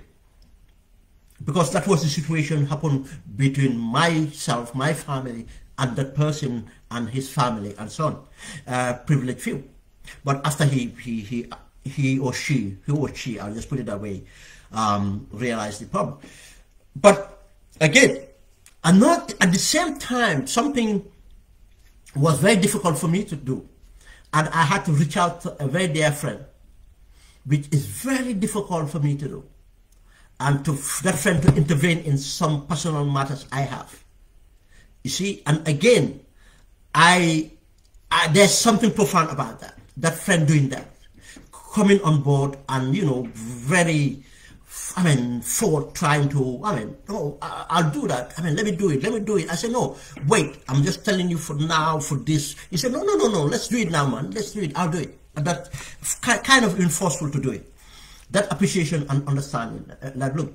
Because that was the situation happened between myself, my family, and that person and his family and so on. Privileged few. But after he or she, I'll just put it that way, realized the problem. But again, and not at the same time, something was very difficult for me to do. And I had to reach out to a very dear friend, which is very difficult for me to do. And to that friend to intervene in some personal matters I have. You see, and again, there's something profound about that. That friend doing that, coming on board and, you know, very, forward, trying to, no, I'll do that. Let me do it. I said, no, wait, I'm just telling you for now, for this. He said, no, let's do it now, man. Let's do it. I'll do it. And that kind of forceful to do it. That appreciation and understanding, like, look,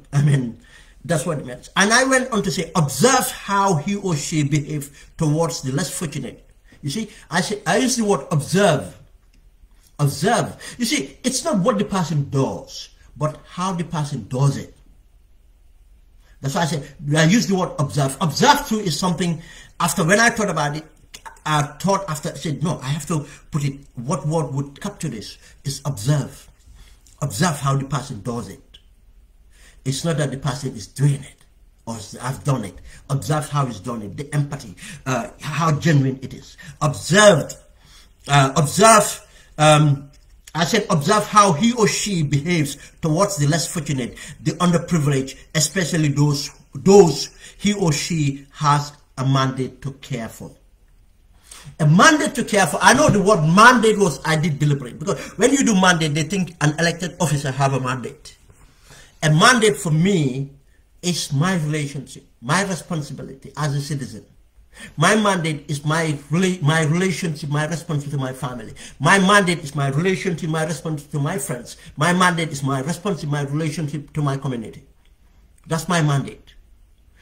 that's what it meant. And I went on to say, observe how he or she behaves towards the less fortunate. You see, I use the word observe. Observe. You see, it's not what the person does, but how the person does it. That's why I said, I use the word observe. Observe too is something, after when I thought about it, I said, no, I have to put it, what word would capture this? Is observe. Observe how the person does it. It's not that the person is doing it or has done it. Observe how he's done it, the empathy, how genuine it is. I said observe how he or she behaves towards the less fortunate, the underprivileged, especially those he or she has a mandate to care for. A mandate to care for. I know the word mandate I did deliberate, because when you do mandate, they think an elected officer have a mandate. A mandate for me is my relationship, my responsibility as a citizen. My mandate is my relationship, my responsibility to my family. My mandate is my relationship, my responsibility to my friends. My mandate is my responsibility, my relationship to my community. That's my mandate.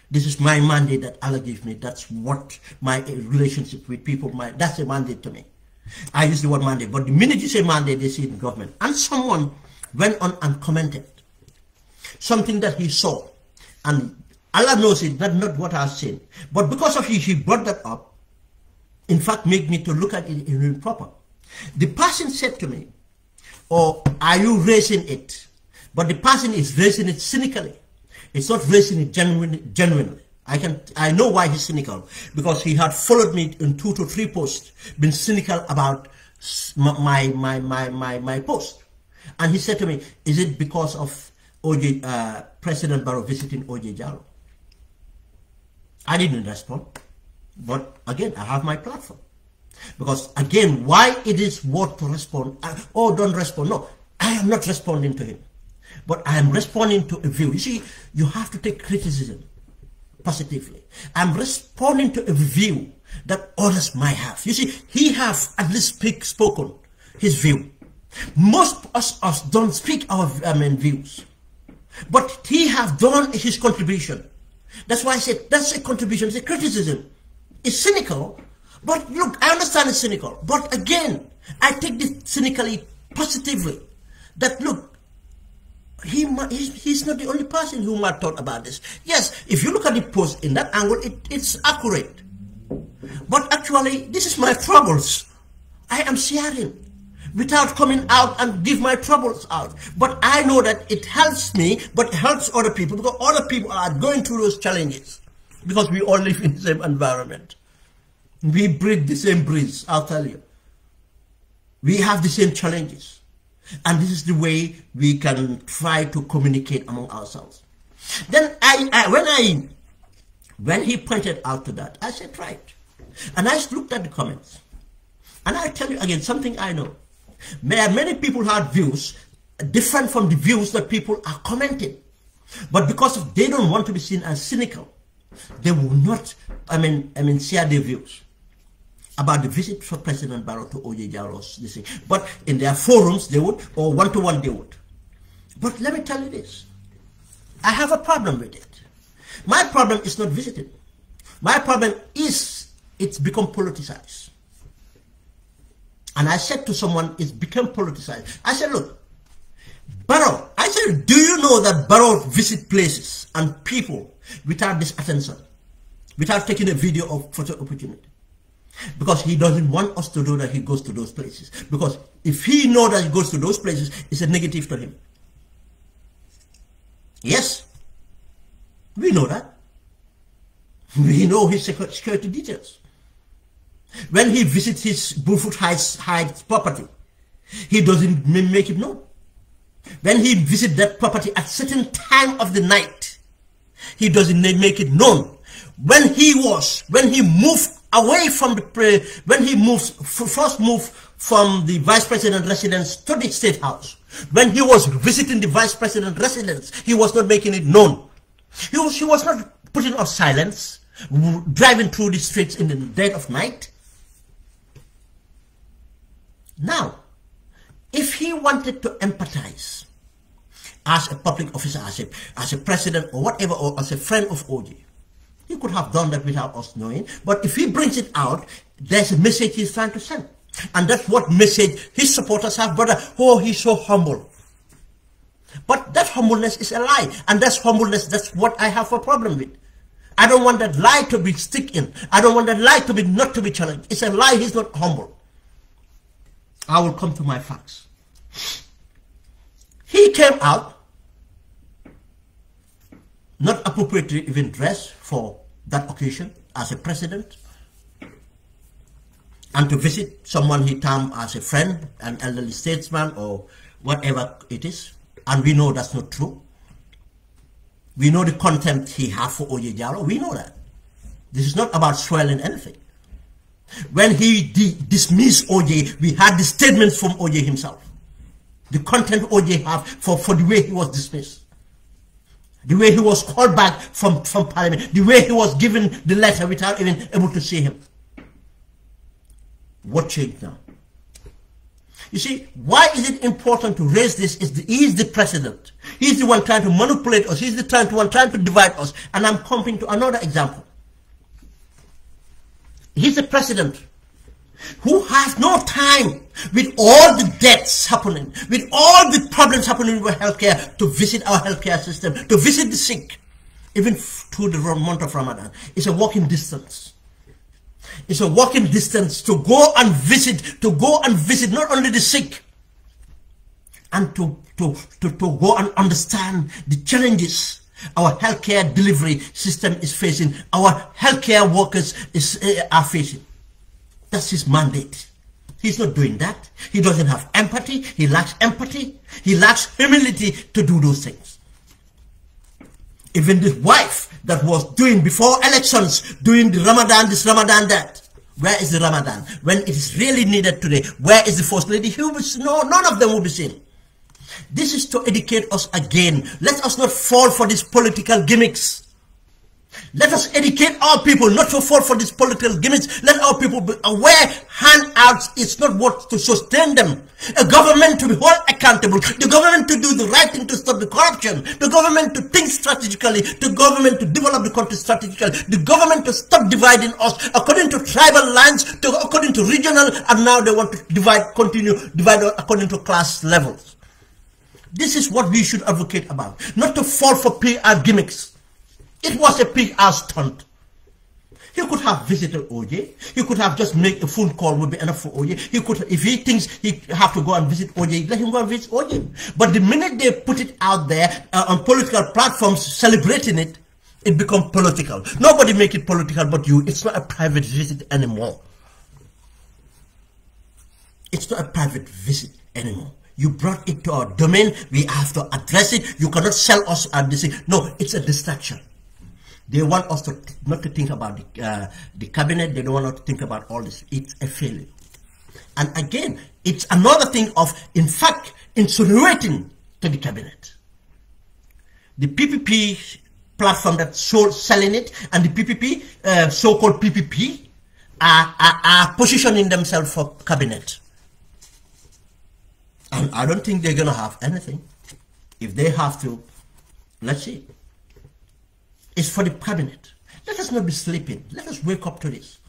This is my mandate that Allah gives me. That's what my relationship with people, that's a mandate to me. I use the word mandate, but the minute you say mandate, they see it in government. And someone went on and commented something that he saw, and Allah knows it, not what I've seen. But because of he brought that up, in fact, made me to look at it in proper. The person said to me, "Oh, are you raising it?" But the person is raising it cynically. It's not raising it genuinely. I know why he's cynical, because he had followed me in 2 to 3 posts, been cynical about my post. And he said to me, is it because of President Barrow visiting 𝐭𝐲𝐧𝐠? I didn't respond. But again, I have my platform. Because again, why it is worth to respond? Don't respond. No, I am not responding to him. But I am responding to a view. You see, you have to take criticism positively. I'm responding to a view that others might have. You see, he has at least spoken his view. Most of us don't speak our views. But he has done his contribution. That's why I said that's a contribution, it's a criticism. It's cynical, but look, I understand it's cynical. But again, I take this cynically, positively. That look, he's not the only person who might have thought about this. Yes, if you look at the post in that angle, it's accurate. But actually, this is my troubles. I am sharing without coming out and give my troubles out. But I know that it helps me, but it helps other people, because other people are going through those challenges. Because we all live in the same environment. We breathe the same breeze, I'll tell you. We have the same challenges. And this is the way we can try to communicate among ourselves. Then when he pointed out to that, I said, right. And I looked at the comments. And I tell you again, something I know. Many people had views different from the views that people are commenting. But because they don't want to be seen as cynical, they will not, share their views about the visit for President Barrow to 𝐭𝐲𝐧𝐠. But in their forums, they would, or one-to-one, they would. But let me tell you this. I have a problem with it. My problem is not visiting. My problem is it's become politicized. And I said to someone, it's become politicized. I said, look, Barrow, I said, do you know that Barrow visit places and people without this attention, without taking a video of photo opportunity? Because he doesn't want us to know that he goes to those places. Because if he knows that he goes to those places, it's a negative to him. Yes, we know that. We know his security details. When he visits his Bullfoot Heights property, he doesn't make it known. When he visits that property at certain time of the night, he doesn't make it known. When he moved away from first moved from the Vice President residence to the State House, when he was visiting the Vice President residence, he was not making it known. He was not putting up silence, driving through the streets in the dead of night. Now, if he wanted to empathize as a public officer, as a president or whatever, or as a friend of 𝐭𝐲𝐧𝐠, he could have done that without us knowing. But if he brings it out, there's a message he's trying to send. And that's what message his supporters have, brother. Oh, he's so humble. But that humbleness is a lie. And that's humbleness, that's what I have a problem with. I don't want that lie to be stick in. I don't want that lie to be not to be challenged. It's a lie, he's not humble. I will come to my facts. He came out, not appropriately even dressed for that occasion as a president, and to visit someone he termed as a friend, an elderly statesman, or whatever it is. And we know that's not true. We know the contempt he had for 𝐭𝐲𝐧𝐠. We know that. This is not about swelling anything. When he dismissed 𝐭𝐲, we had the statements from 𝐭𝐲 himself. The content 𝐭𝐲 have for the way he was dismissed. The way he was called back from Parliament. The way he was given the letter without even able to see him. What changed now? You see, why is it important to raise this? He is the president. He's the one trying to manipulate us. He's the one trying to divide us. And I'm coming to another example. He's the president who has no time with all the deaths happening, with all the problems happening with healthcare, to visit our healthcare system, to visit the sick, even through the month of Ramadan. It's a walking distance. It's a walking distance to go and visit not only the sick, and to go and understand the challenges our healthcare delivery system is facing, our healthcare workers are facing. That's his mandate. He's not doing that. He doesn't have empathy. He lacks empathy. He lacks humility to do those things. Even this wife that was doing before elections, doing the Ramadan, this Ramadan, that. Where is the Ramadan? When it is really needed today, where is the First Lady? No, none of them will be seen. This is to educate us again. Let us not fall for these political gimmicks. Let us educate our people not to fall for these political gimmicks. Let our people be aware handouts is not what to sustain them. A government to be held accountable. The government to do the right thing to stop the corruption. The government to think strategically. The government to develop the country strategically. The government to stop dividing us according to tribal lines, according to regional, and now they want to divide according to class levels. This is what we should advocate about. Not to fall for PR gimmicks. It was a PR stunt. He could have visited OJ. He could have just made a phone call would be enough for OJ. He could, if he thinks he have to go and visit OJ, let him go and visit OJ. But the minute they put it out there on political platforms celebrating it, it becomes political. Nobody make it political but you. It's not a private visit anymore. It's not a private visit anymore. You brought it to our domain. We have to address it. You cannot sell us at this thing. No, it's a distraction. They want us to not to think about the cabinet. They don't want us to think about all this. It's a failure. And again, it's another thing of, in fact, insinuating to the cabinet. The PPP platform that's selling it, and the PPP, so-called PPP, are positioning themselves for cabinet. And I don't think they're going to have anything. If they have to, let's see. It's for the cabinet. Let us not be sleeping. Let us wake up to this.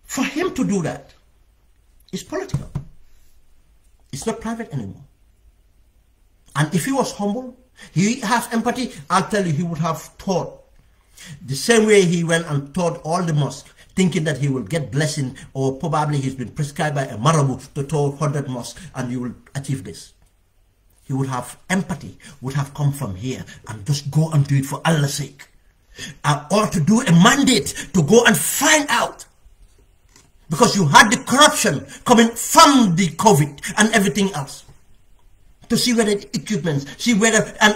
For him to do that, it's political. It's not private anymore. And if he was humble, he has empathy, I'll tell you, he would have taught. The same way he went and taught all the mosques, thinking that he will get blessing, or probably he's been prescribed by a marabout to taught 100 mosques and you will achieve this. He would have empathy, would have come from here and just go and do it for Allah's sake. Or to do a mandate to go and find out. Because you had the corruption coming from the COVID and everything else. To see whether the equipment, see whether, and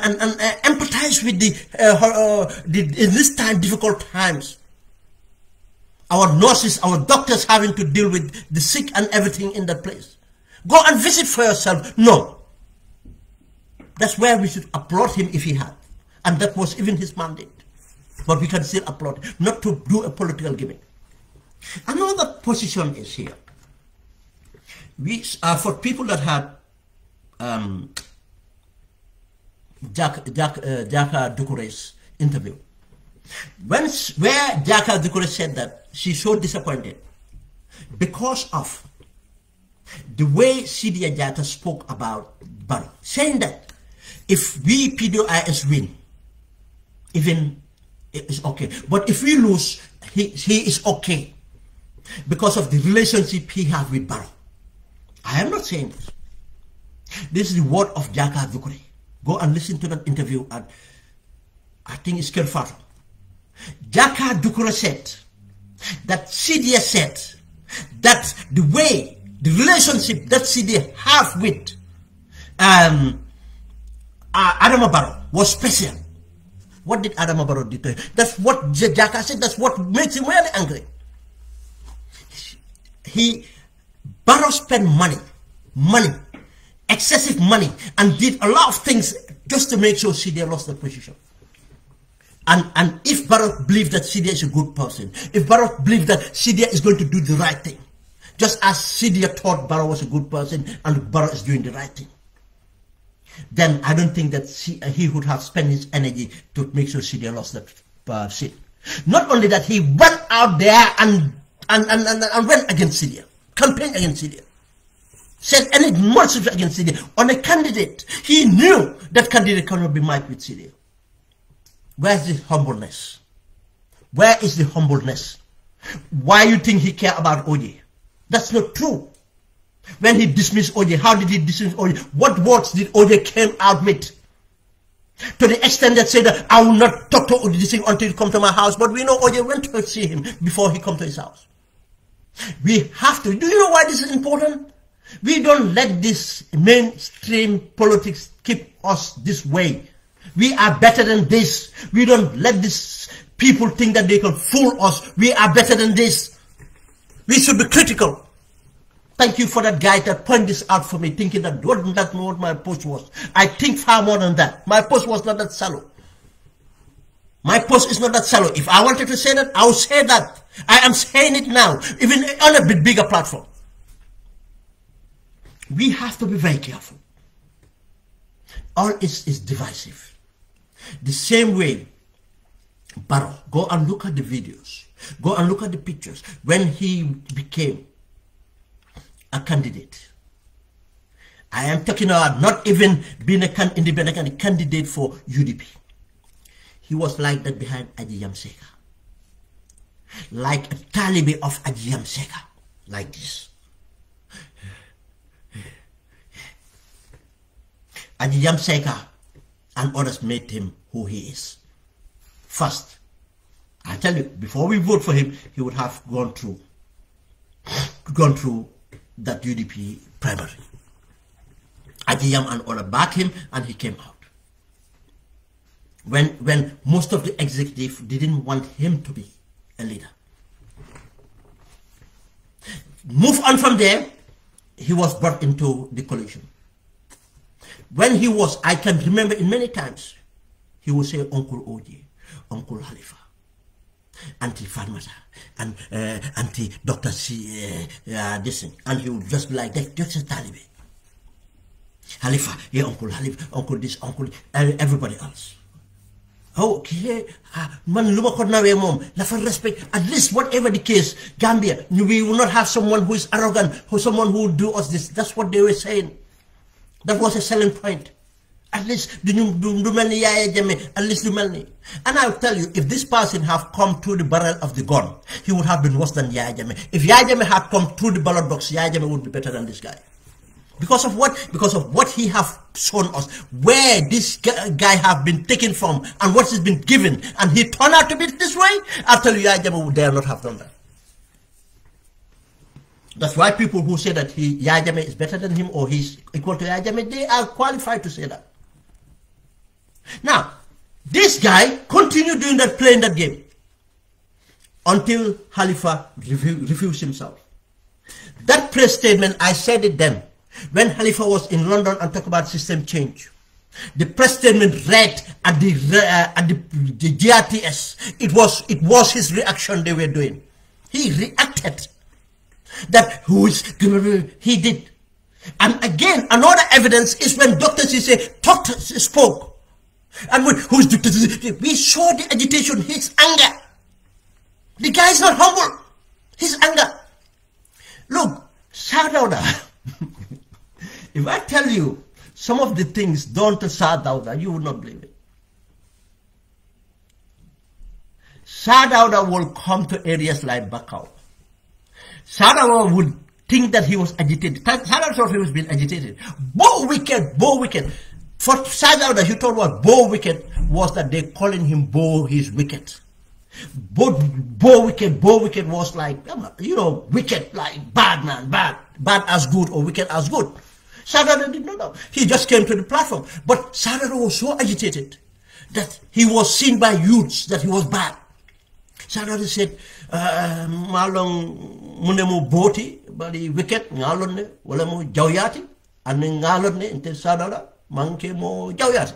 empathize with in this time, difficult times. Our nurses, our doctors having to deal with the sick and everything in that place. Go and visit for yourself. No. That's where we should applaud him if he had. And that was even his mandate. But we can still applaud him, not to do a political gimmick. Another position is here. We for people that had 𝐿𝐥𝐸𝐾𝐲𝐸 Doucouré's interview. Where 𝐿𝐥𝐸𝐾𝐲𝐸 Doucouré said that she's so disappointed because of the way Sidia Jatta spoke about Barrow, saying that if we PDOIS win, even it's okay. But if we lose, he is okay because of the relationship he has with Barrow. I am not saying this. This is the word of 𝐿𝐥𝐸𝐾𝐲𝐸 Doucouré. Go and listen to that interview at, I think it's Kelfaro. 𝐿𝐥𝐸𝐾𝐲𝐸 Doucouré said that Sidia said that the way, the relationship that Sidia have with Adama Barrow was special. What did Adama Barrow do to him? That's what 𝐿𝐥𝐸𝐾𝐲𝐸 said. That's what makes him really angry. Barrow spent money, excessive money, and did a lot of things just to make sure Sidia lost the position. And if Barrow believed that Sidia is a good person, if Barrow believed that Sidia is going to do the right thing, just as Sidia thought Barrow was a good person and Barrow is doing the right thing, then I don't think that he would have spent his energy to make sure Sidia lost that seat. Not only that, he went out there and went against Sidia, campaigned against Sidia, said any nonsense against Sidia on a candidate. He knew that candidate cannot be matched with Sidia. Where's the humbleness? Where is the humbleness? Why you think he care about OJ? That's not true. When he dismissed OJ, how did he dismiss OJ? What words did OJ came out with? To the extent that said that I will not talk to OJ until he come to my house. But we know OJ went to see him before he come to his house. We have to. Do you know why this is important? We don't let this mainstream politics keep us this way. We are better than this. We don't let these people think that they can fool us. We are better than this. We should be critical. Thank you for that guy that pointed this out for me, thinking that wasn't that what my post was. I think far more than that. My post was not that shallow. My post is not that shallow. If I wanted to say that, I would say that. I am saying it now, even on a bit bigger platform. We have to be very careful. All is divisive. The same way, Barrow, go and look at the videos. Go and look at the pictures. When he became a candidate, I am talking about not even being a independent candidate for UDP. He was like that behind 𝐿𝐭𝐲𝐻𝐿, like a Taliban of 𝐿𝐭𝐲𝐻𝐿, like this. 𝐿𝐭𝐲𝐻𝐿 and others made him who he is. First, I tell you, before we vote for him, he would have gone through that UDP primary. 𝐿𝐭𝐲𝐻𝐿 and others backed him, and he came out. When most of the executive didn't want him to be a leader. Move on from there, he was brought into the coalition. When he was, I can remember in many times, he would say Uncle OJ, Uncle Halifa, Auntie Farmata, and Auntie Dr. C, this thing. And he would just be like that, just a Taliban. Halifa, yeah, Uncle Halifa, Uncle this, Uncle, and everybody else. Oh, okay, man, luma ko nawe mom, lafa respect, at least whatever the case, Gambia, we will not have someone who is arrogant, or someone who will do us this. That's what they were saying. That was a selling point. At least, at least do melni. And I'll tell you, if this person have come through the barrel of the gun, he would have been worse than Yaya Jammeh. If Yaya Jammeh had come through the ballot box, Yaya Jammeh would be better than this guy. Because of what? Because of what he have shown us, where this guy have been taken from, and what has been given, and he turned out to be this way. I'll tell you, Yaya Jammeh would dare not have done that. That's why people who say that Yaya Jammeh is better than him or he's equal to Yaya Jammeh, they are qualified to say that. Now, this guy continued doing that, playing that game, until Halifa refused himself. That press statement, I said it then. When Halifa was in London and talked about system change, the press statement read at the GRTS. It was his reaction they were doing. He reacted. That he did. And again, another evidence is when Dr. C spoke. And when who's Dr. C? We saw the agitation, his anger. The guy is not humble. His anger. Look, Sadauda. If I tell you some of the things done to Sadauda, you will not believe it. Sadauda will come to areas like Bakau. Sadauda would think that he was agitated. Sadauda thought he was being agitated. Bo wicked. For Sadauda, he thought what Bo wicked was that they calling him Bo, he's wicked. Bo wicked was like, you know, wicked, like bad man, bad as good or wicked as good. Sadauda did not know. He just came to the platform. But Sadauda was so agitated that he was seen by youths that he was bad. Sadauda said, malong munemu boti, bali wicked, ngalon ne, wala mo jawyati, and ngalon ne, inte Sadauda, manke mo jawyati.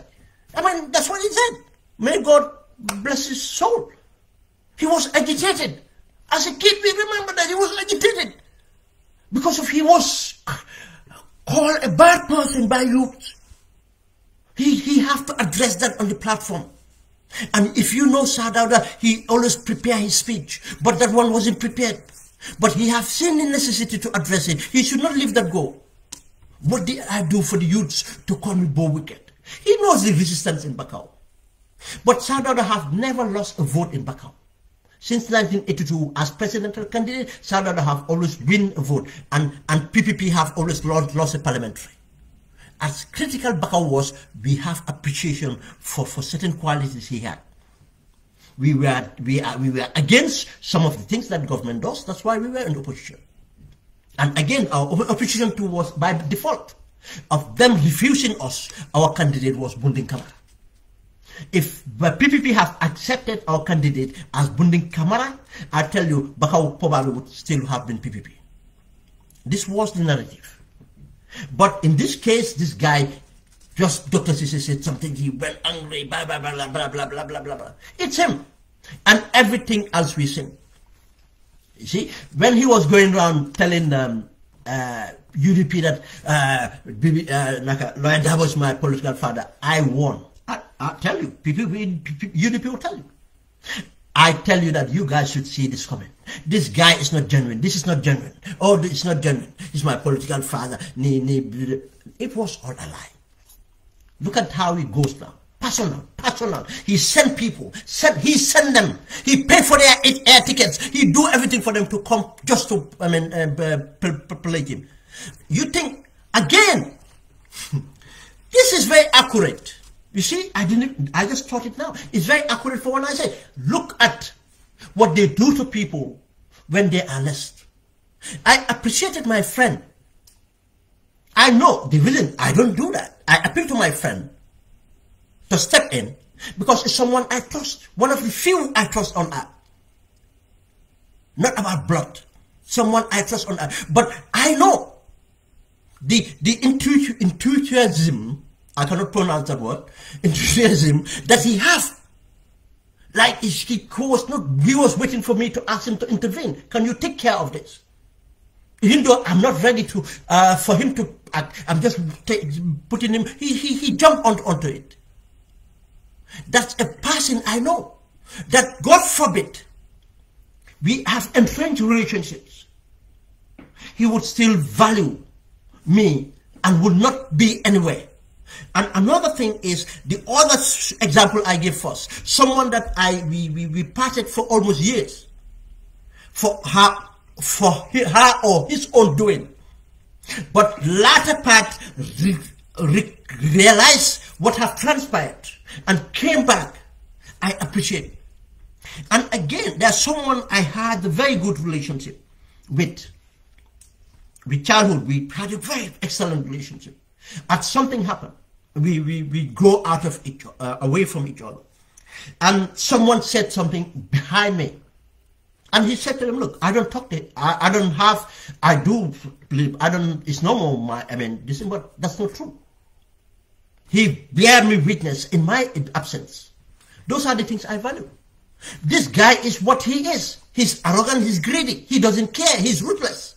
I mean, that's what he said. May God bless his soul. He was agitated. As a kid, we remember that he was agitated. Because of he was called a bad person by youth. He have to address that on the platform. And if you know Sadauda, he always prepare his speech. But that one wasn't prepared. But he have seen the necessity to address it. He should not leave that go. What did I do for the youths to call me Bo Wicked? He knows the resistance in Bakau. But Sadauda have never lost a vote in Bakau. Since 1982, as presidential candidate, Sadauda have always win a vote, and PPP have always lost a parliamentary. As critical Bakau was, we have appreciation for certain qualities he had. we were against some of the things that government does. That's why we were in opposition. And again, our opposition too was by default of them refusing us. Our candidate was Bunding Kamara. If the PPP have accepted our candidate as Bunding Kamara, I tell you, Bakau probably would still have been PPP. This was the narrative. But in this case, this guy, just Dr. Sisi said something, he went angry, blah, blah, blah, blah, blah, blah, blah, blah, blah, blah. It's him. And everything else we sing. You see, when he was going around telling UDP that Lawyer Dabo is my political father, I won. I tell you, UDP will tell you. I tell you that you guys should see this comment. This guy is not genuine. This is not genuine. Oh, it's not genuine. He's my political father. It was all a lie. Look at how it goes now. Personal. He sent people. He sent them. He paid for their air tickets. He do everything for them to come just to, play him. You think, again, this is very accurate. You see, I just thought it now. It's very accurate for when I say, look at what they do to people when they are less. I appreciated my friend. I know the villain. I don't do that. I appeal to my friend to step in because it's someone I trust. One of the few I trust on earth. Not about blood. Someone I trust on earth. But I know the enthusiasm, I cannot pronounce that word, enthusiasm that he has. Like he was waiting for me to ask him to intervene. Can you take care of this? Even though I'm not ready to, for him to, I'm just putting him, he jumped onto it. That's a person I know, that God forbid, we have entrenched relationships. He would still value me and would not be anywhere. And another thing is, the other example I give first, someone that we parted for almost years, for her or his own doing, but latter part realized what had transpired and came back. I appreciate it. And again, there's someone I had a very good relationship with childhood. We had a very excellent relationship. And something happened. We grow out of away from each other. And someone said something behind me. And he said to them, look, I don't talk to him. I do believe, it's normal, this is what, that's not true. He bear me witness in my absence. Those are the things I value. This guy is what he is. He's arrogant, he's greedy, he doesn't care, he's ruthless.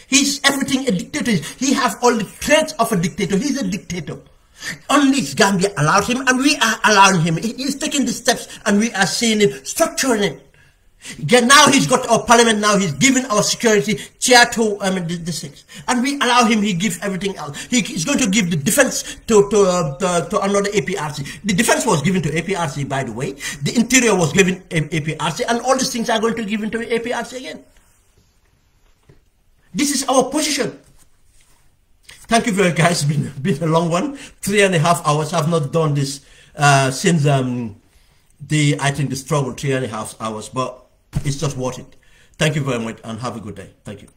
He's everything a dictator is. He has all the traits of a dictator. He's a dictator. Only Gambia allowed him, and we are allowing him. He's taking the steps, and we are seeing him, structuring it. Now he's got our parliament, now he's giving our security chair to these things. And we allow him, he gives everything else. He's going to give the defense to another APRC. The defense was given to APRC, by the way. The interior was given APRC, and all these things are going to be given to APRC again. This is our position. Thank you very much, guys. It's been a long one. 3.5 hours. I've not done this since I think the struggle, 3.5 hours, but it's just worth it. Thank you very much and have a good day. Thank you.